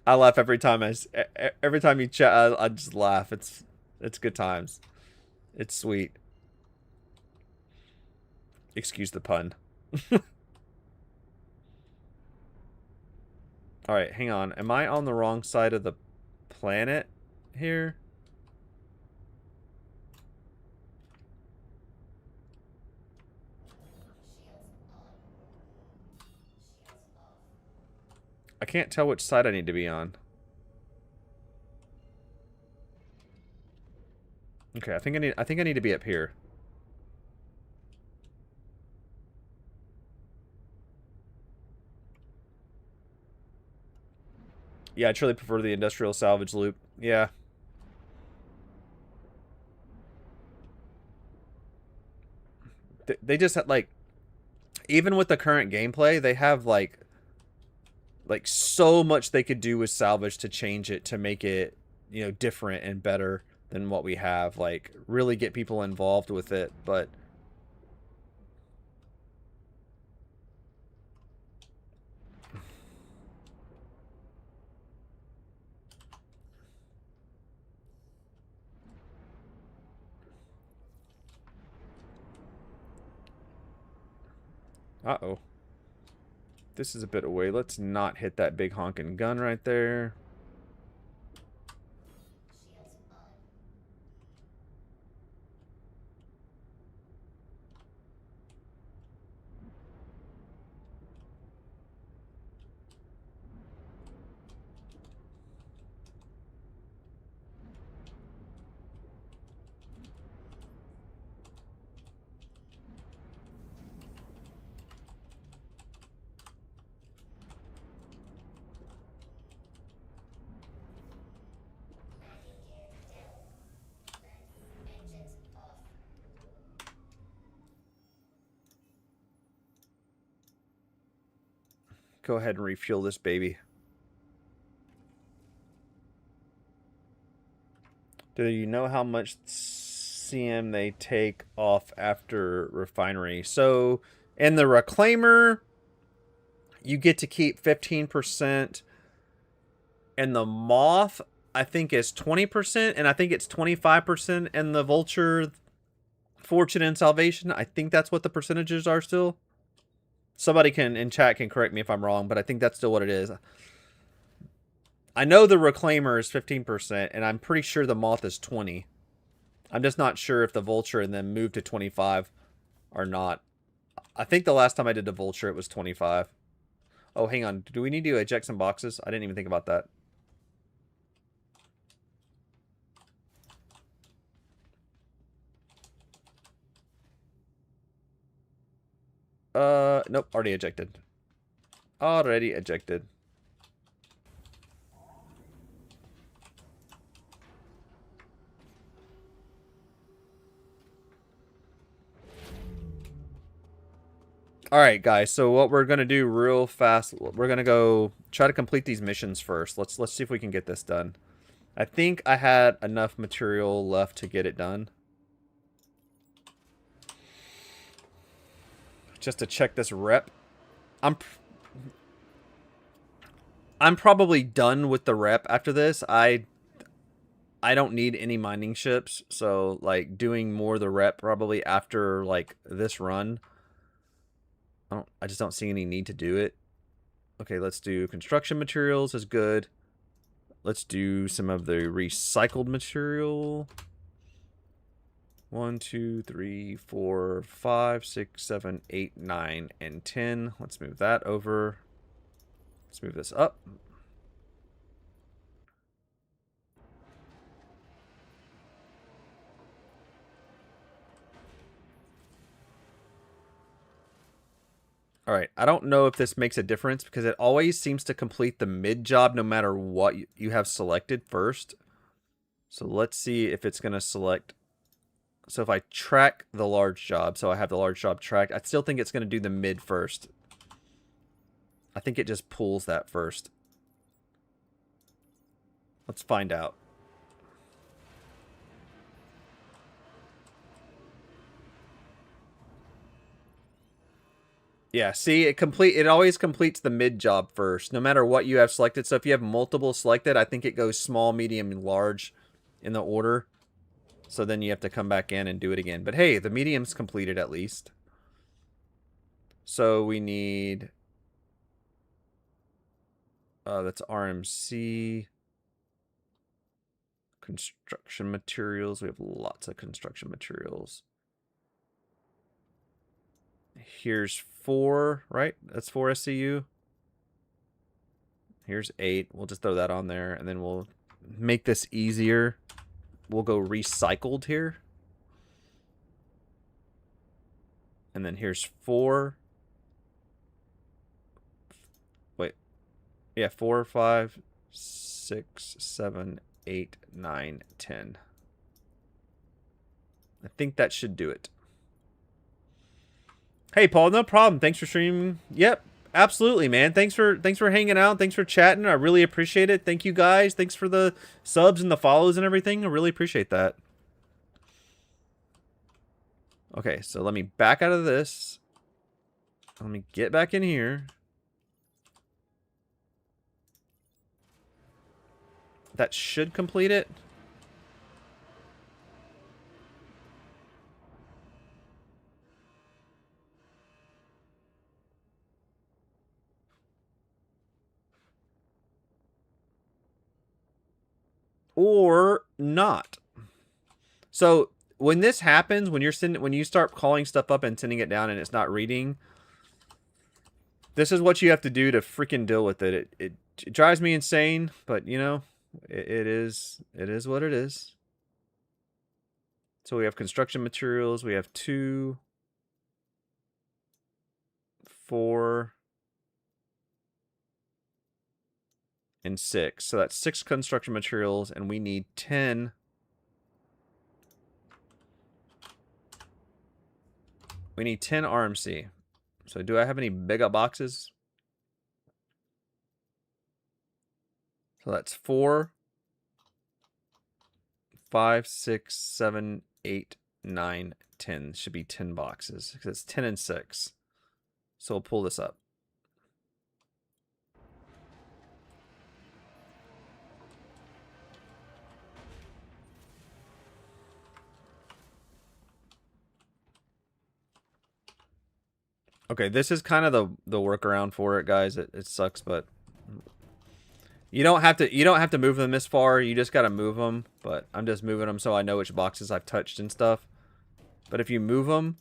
I laugh every time every time you chat. I just laugh. It's good times. It's sweet. Excuse the pun. All right, hang on. Am I on the wrong side of the planet here? I can't tell which side I need to be on. Okay, I think I need to be up here. Yeah, I truly prefer the industrial salvage loop. Yeah. They just had, like, even with the current gameplay, they have like so much they could do with salvage to change it, to make it, you know, different and better than what we have. Like, really get people involved with it, but Uh-oh. This is a bit away. Let's not hit that big honking gun right there. Go ahead and refuel this baby. Do you know how much CM they take off after refinery? So in the reclaimer, you get to keep 15%. And the moth, I think, is 20%. And I think it's 25% in the vulture, fortune, and salvation. I think that's what the percentages are still. Somebody can in chat can correct me if I'm wrong, but I think that's still what it is. I know the reclaimer is 15%, and I'm pretty sure the moth is 20. I'm just not sure if the vulture and then moved to 25 or not. I think the last time I did the vulture, it was 25. Oh, hang on. Do we need to eject some boxes? I didn't even think about that. Nope. Already ejected. Already ejected. Alright, guys, so what we're going to do real fast, we're going to go try to complete these missions first. Let's see if we can get this done. I think I had enough material left to get it done. Just to check this rep. I'm probably done with the rep after this. I don't need any mining ships, so like doing more of the rep probably after like this run. I just don't see any need to do it. Okay, let's do construction materials is good. Let's do some of the recycled material. 1, 2, 3, 4, 5, 6, 7, 8, 9, and 10. Let's move that over. Let's move this up. All right, I don't know if this makes a difference because it always seems to complete the mid job no matter what you have selected first. So let's see if it's going to select. So if I track the large job, so I have the large job tracked, I still think it's going to do the mid first. I think it just pulls that first. Let's find out. Yeah, see, it always completes the mid job first, no matter what you have selected. So if you have multiple selected, I think it goes small, medium, and large in the order. So then you have to come back in and do it again. But hey, the medium's completed at least. So we need... that's RMC. Construction materials. We have lots of construction materials. Here's 4, right? That's 4 SCU. Here's 8. We'll just throw that on there, and then we'll make this easier. We'll go recycled here. And then here's 4. Wait. Yeah, 4, 5, 6, 7, 8, 9, 10. I think that should do it. Hey, Paul, no problem. Thanks for streaming. Yep, absolutely, man. Thanks for hanging out. Thanks for chatting. I really appreciate it. Thank you, guys. Thanks for the subs and the follows and everything. I really appreciate that. Okay, so let me back out of this. Let me get back in here. That should complete it. or not. So when this happens, when you start calling stuff up and sending it down and it's not reading, this is what you have to do to freaking deal with it. It drives me insane, but you know, it is what it is. So we have construction materials. We have 2, 4, and 6. So that's 6 construction materials, and we need 10. We need 10 RMC. So do I have any bigger boxes? So that's 4, 5, 6, 7, 8, 9, 10. Should be 10 boxes because it's 10 and 6. So we'll pull this up. Okay, this is kind of the workaround for it, guys. It sucks, but you don't have to move them this far. You just gotta move them. But I'm just moving them so I know which boxes I've touched and stuff. But if you move them,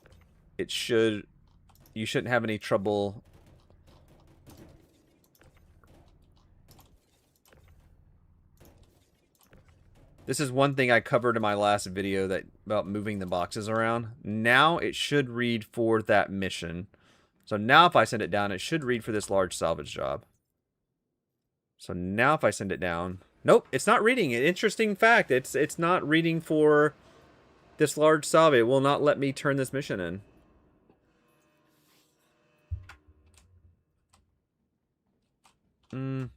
you shouldn't have any trouble. This is one thing I covered in my last video about moving the boxes around. Now it should read for that mission. So now if I send it down, it should read for this large salvage job. So now if I send it down, nope, it's not reading it. Interesting fact, it's not reading for this large salvage. It will not let me turn this mission in.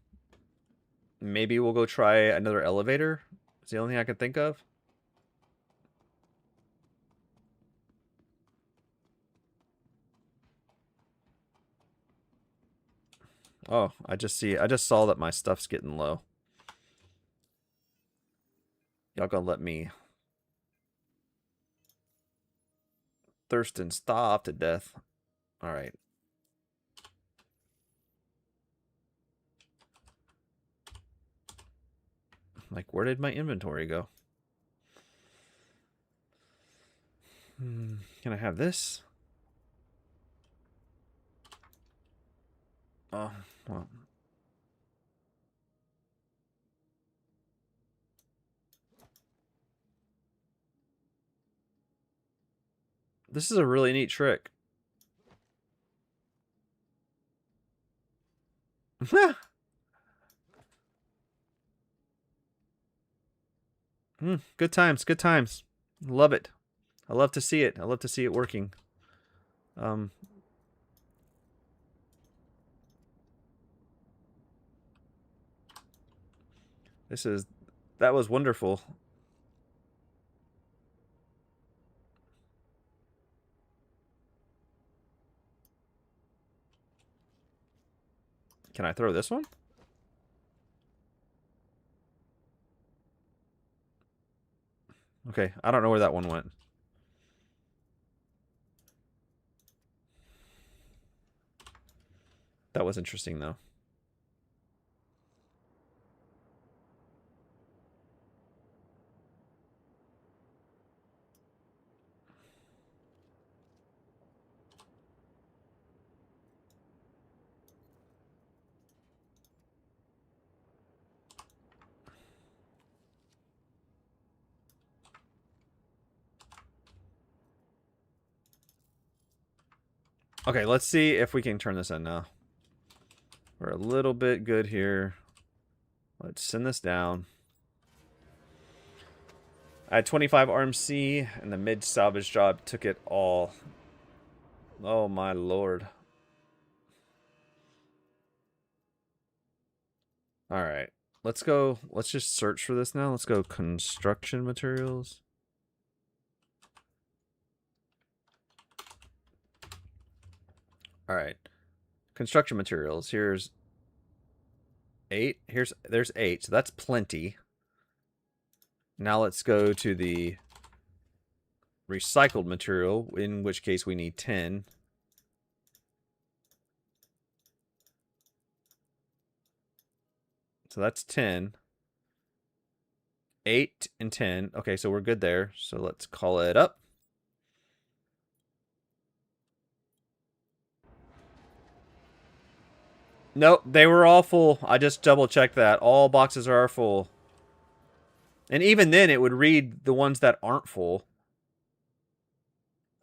Maybe we'll go try another elevator. It's the only thing I can think of. Oh, I just saw that my stuff's getting low. Y'all gonna let me thirst and starve to death. All right. Like, where did my inventory go? Can I have this? Oh, well. This is a really neat trick. Good times, good times. Love it. I love to see it. I love to see it working. That was wonderful. Can I throw this one? Okay, I don't know where that one went. That was interesting, though. Okay, let's see if we can turn this in now. We're a little bit good here. Let's send this down. I had 25 RMC, and the mid-salvage job took it all. Oh, my lord. Alright. Let's go. Let's just search for this now. Let's go construction materials. Alright. Construction materials. Here's 8. There's 8, so that's plenty. Now let's go to the recycled material, in which case we need 10. So that's 10. 8 and 10. Okay, so we're good there. So let's call it up. Nope, they were all full. I just double checked that. All boxes are full. And even then it would read the ones that aren't full.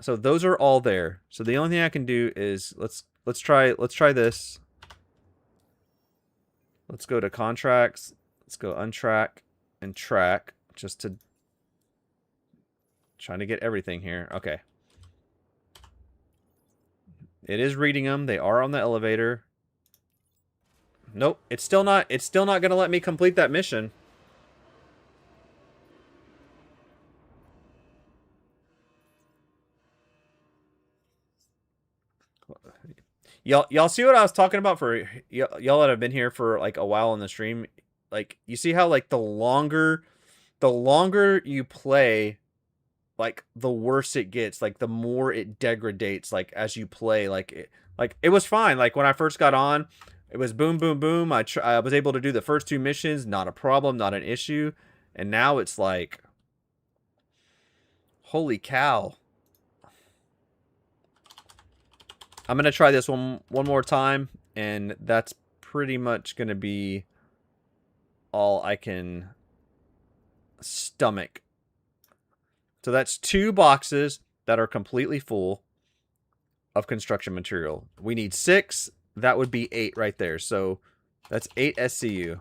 So those are all there. So the only thing I can do is let's try this. Let's go to contracts. Let's go untrack and track just to trying to get everything here. Okay. It is reading them. They are on the elevator. Nope, it's still not going to let me complete that mission. Y'all see what I was talking about for y'all that have been here for like a while on the stream? Like, you see how like the longer you play, like the worse it gets, like the more it degradates, like as you play. Like it was fine. Like when I first got on, it was boom, boom, boom. I was able to do the first 2 missions, not a problem, not an issue. And now it's like, holy cow. I'm going to try this one more time, and that's pretty much going to be all I can stomach. So that's 2 boxes that are completely full of construction material. We need 6. That would be 8 right there. So that's 8 SCU.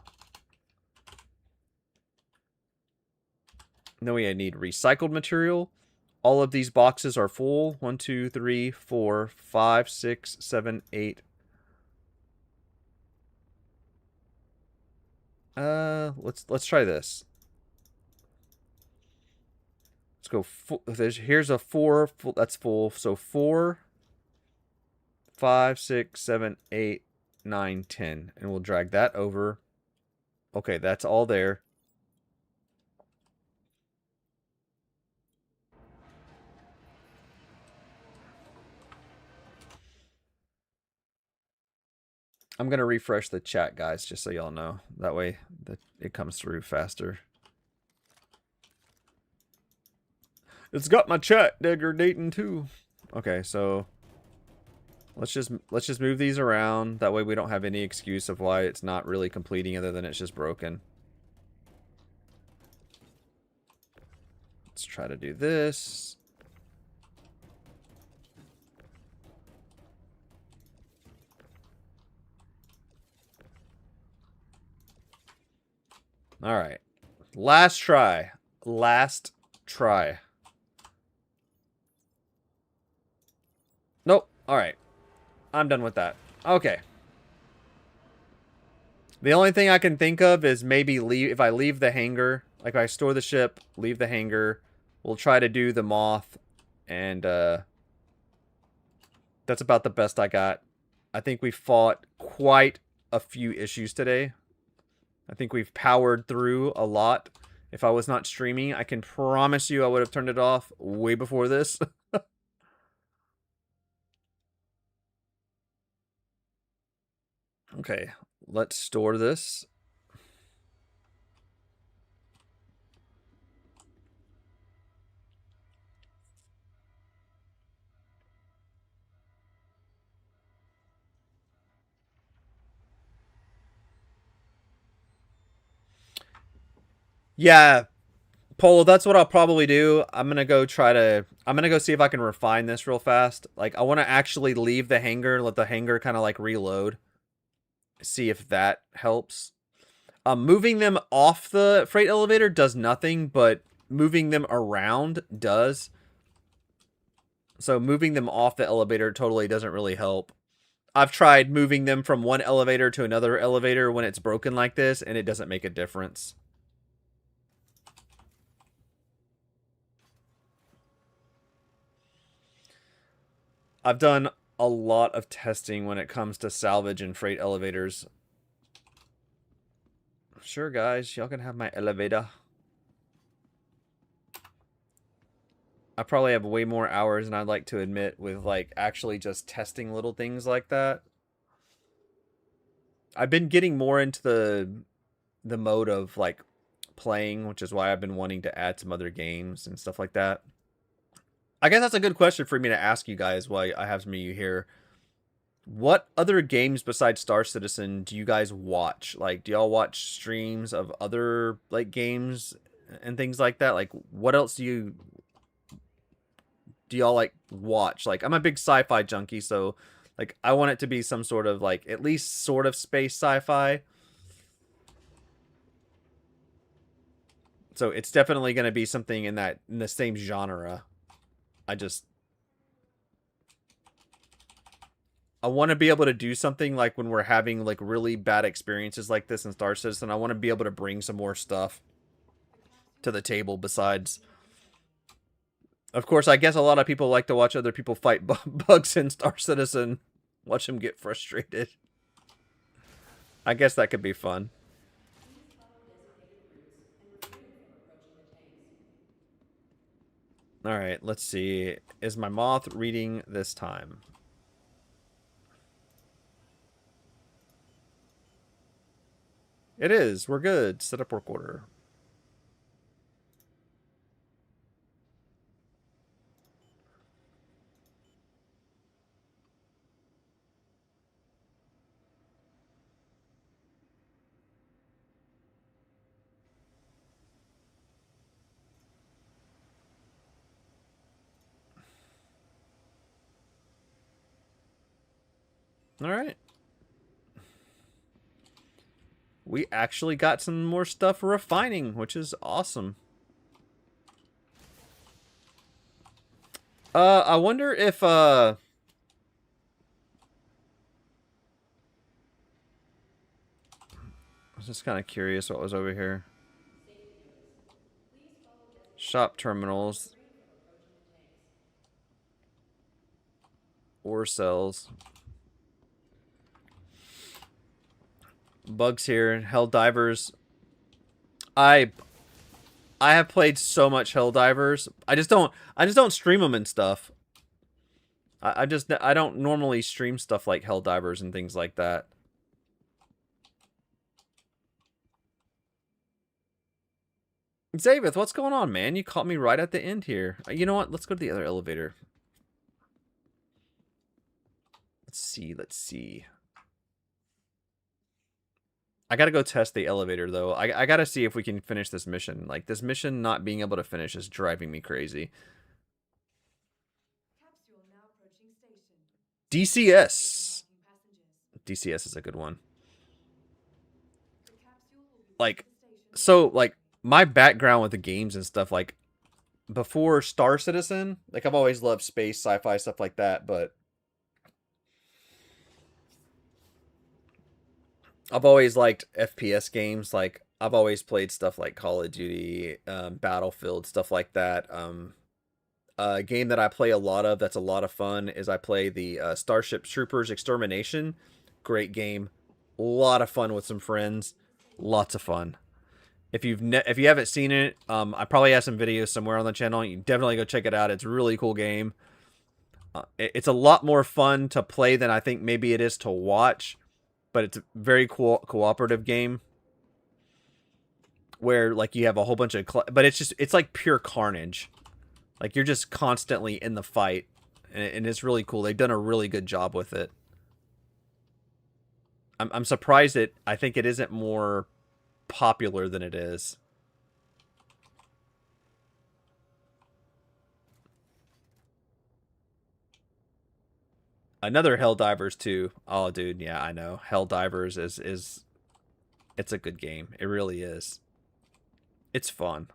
Then we need recycled material. All of these boxes are full. 1, 2, 3, 4, 5, 6, 7, 8. Let's try this. Let's go. Here's a 4. That's full. So 4, 5, 6, 7, 8, 9, 10. And we'll drag that over. Okay, that's all there. I'm going to refresh the chat, guys, just so y'all know. That way it comes through faster. It's got my chat degrading too. Okay, so let's just move these around. That way we don't have any excuse of why it's not really completing other than it's just broken. Let's try to do this. All right. Last try. Last try. Nope. All right. I'm done with that. Okay. The only thing I can think of is maybe if I leave the hangar, like if I store the ship, leave the hangar, we'll try to do the moth, and that's about the best I got. I think we fought quite a few issues today. I think we've powered through a lot. If I was not streaming, I can promise you I would have turned it off way before this. Okay, let's store this. Yeah, Polo, that's what I'll probably do. I'm gonna go see if I can refine this real fast. Like, I want to actually leave the hangar, let the hangar kind of like reload. See if that helps. Moving them off the freight elevator does nothing, but moving them around does. So moving them off the elevator totally doesn't really help. I've tried moving them from one elevator to another elevator when it's broken like this, and it doesn't make a difference. I've done a lot of testing when it comes to salvage and freight elevators. Sure, guys, y'all can have my elevator. I probably have way more hours than I'd like to admit with, like, actually just testing little things like that. I've been getting more into the mode of, like, playing, which is why I've been wanting to add some other games and stuff like that. I guess that's a good question for me to ask you guys while I have some of you here. What other games besides Star Citizen do you guys watch? Like, do y'all watch streams of other, like, games and things like that? Like, what else do y'all, like, watch? Like, I'm a big sci-fi junkie, so, like, I want it to be some sort of, like, at least sort of space sci-fi. So, it's definitely going to be something in the same genre. I want to be able to do something like when we're having like really bad experiences like this in Star Citizen. I want to be able to bring some more stuff to the table besides. Of course, I guess a lot of people like to watch other people fight bugs in Star Citizen. Watch them get frustrated. I guess that could be fun. Please follow designated routes and refrain from approaching the tanks. Alright, let's see. Is my moth reading this time? It is. We're good. Set up work order. Alright. We actually got some more stuff refining, which is awesome. I wonder if, I was just kind of curious what was over here. Shop terminals. Ore cells. Bugs here. Helldivers. I have played so much Helldivers. I just don't stream them and stuff. I don't normally stream stuff like Helldivers and things like that. Zavith, what's going on, man? You caught me right at the end here. You know what? Let's go to the other elevator. Let's see. I gotta go test the elevator, though. I gotta see if we can finish this mission. Like, this mission not being able to finish is driving me crazy. Capsule now approaching station. DCS. DCS is a good one. The capsule will be Like, to the station. so, like, my background with the games and stuff, like, before Star Citizen, like, I've always loved space, sci-fi, stuff like that, but I've always liked FPS games. Like, I've always played stuff like Call of Duty, Battlefield, stuff like that. A game that I play a lot of that's a lot of fun is I play the Starship Troopers Extermination. Great game. A lot of fun with some friends. Lots of fun. If you haven't seen it, I probably have some videos somewhere on the channel. You definitely go check it out. It's a really cool game. It's a lot more fun to play than I think maybe it is to watch. But it's a very cool cooperative game where, like, you have a whole bunch of... but it's like pure carnage. Like, you're just constantly in the fight. And it's really cool. They've done a really good job with it. I'm surprised I think it isn't more popular than it is. Another Helldivers too. Oh, dude, yeah, I know. Helldivers is it's a good game. It really is. It's fun.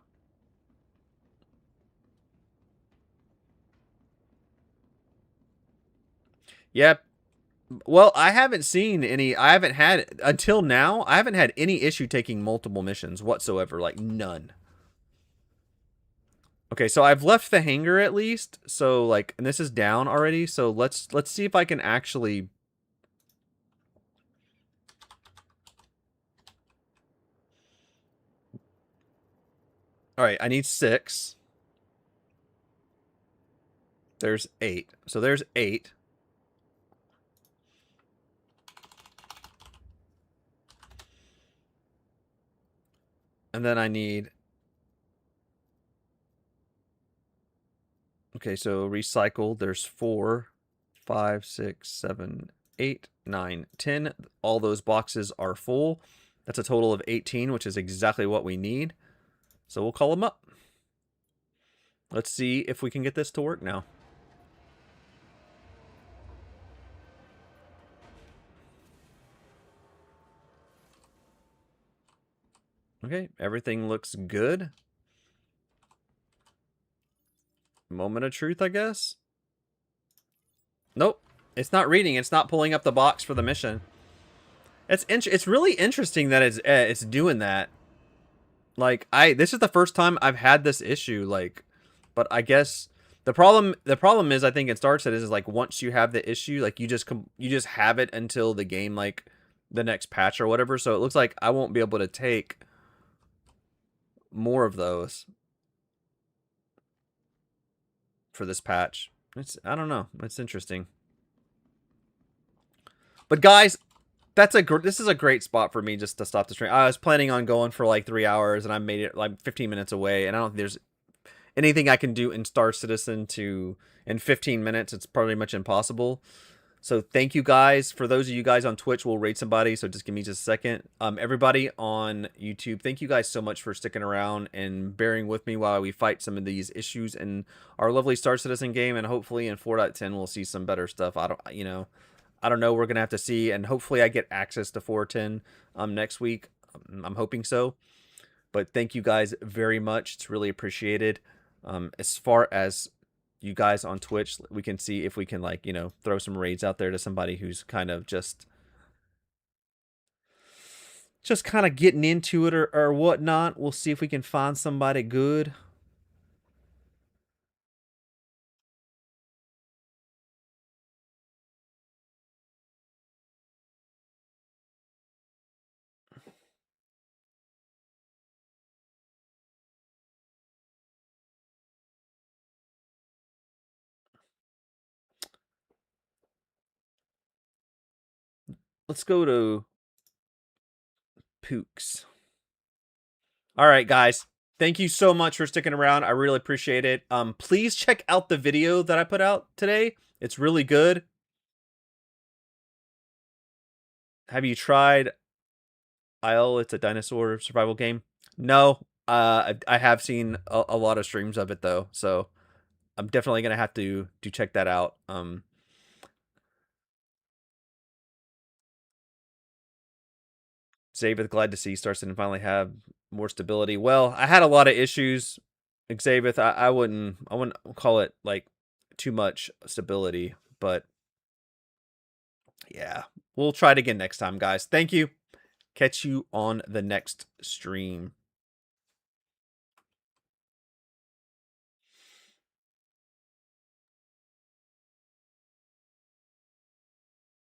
Yep. Well, I haven't seen any. I haven't had until now. I haven't had any issue taking multiple missions whatsoever. Like, none. Okay, so I've left the hangar at least. So, like, and this is down already. So let's see if I can actually... Alright, I need 6. There's 8. So there's 8. And then I need... Okay, so recycled, there's 4, 5, 6, 7, 8, 9, 10. All those boxes are full. That's a total of 18, which is exactly what we need. So we'll call them up. Let's see if we can get this to work now. Okay, everything looks good. Moment of truth, I guess. Nope, it's not reading. It's not pulling up the box for the mission. It's really interesting that it's doing that. Like this is the first time I've had this issue. Like, but I guess the problem is I think in Star Citizen is like once you have the issue, like you just have it until the game like the next patch or whatever. So it looks like I won't be able to take more of those for this patch. I don't know. It's interesting. But guys, this is a great spot for me just to stop the stream. I was planning on going for like 3 hours and I made it like 15 minutes away, and I don't think there's anything I can do in Star Citizen in 15 minutes. It's pretty much impossible. So thank you guys. For those of you guys on Twitch, we'll raid somebody, so just give me just a second. Everybody on YouTube, thank you guys so much for sticking around and bearing with me while we fight some of these issues in our lovely Star Citizen game, and hopefully in 4.10 we'll see some better stuff. I don't know. We're going to have to see, and hopefully I get access to 4.10 next week. I'm hoping so. But thank you guys very much. It's really appreciated. As far as you guys on Twitch, we can see if we can, like, throw some raids out there to somebody who's kind of just kind of getting into it or whatnot. We'll see if we can find somebody good. Let's go to Pooks. All right, guys. Thank you so much for sticking around. I really appreciate it. Please check out the video that I put out today. It's really good. Have you tried Isle? It's a dinosaur survival game. No, I have seen a lot of streams of it though, so I'm definitely gonna have to check that out. Xavier, glad to see Star Citizen finally have more stability. Well, I had a lot of issues, Xavier. I wouldn't call it like too much stability, but yeah, we'll try it again next time, guys. Thank you. Catch you on the next stream.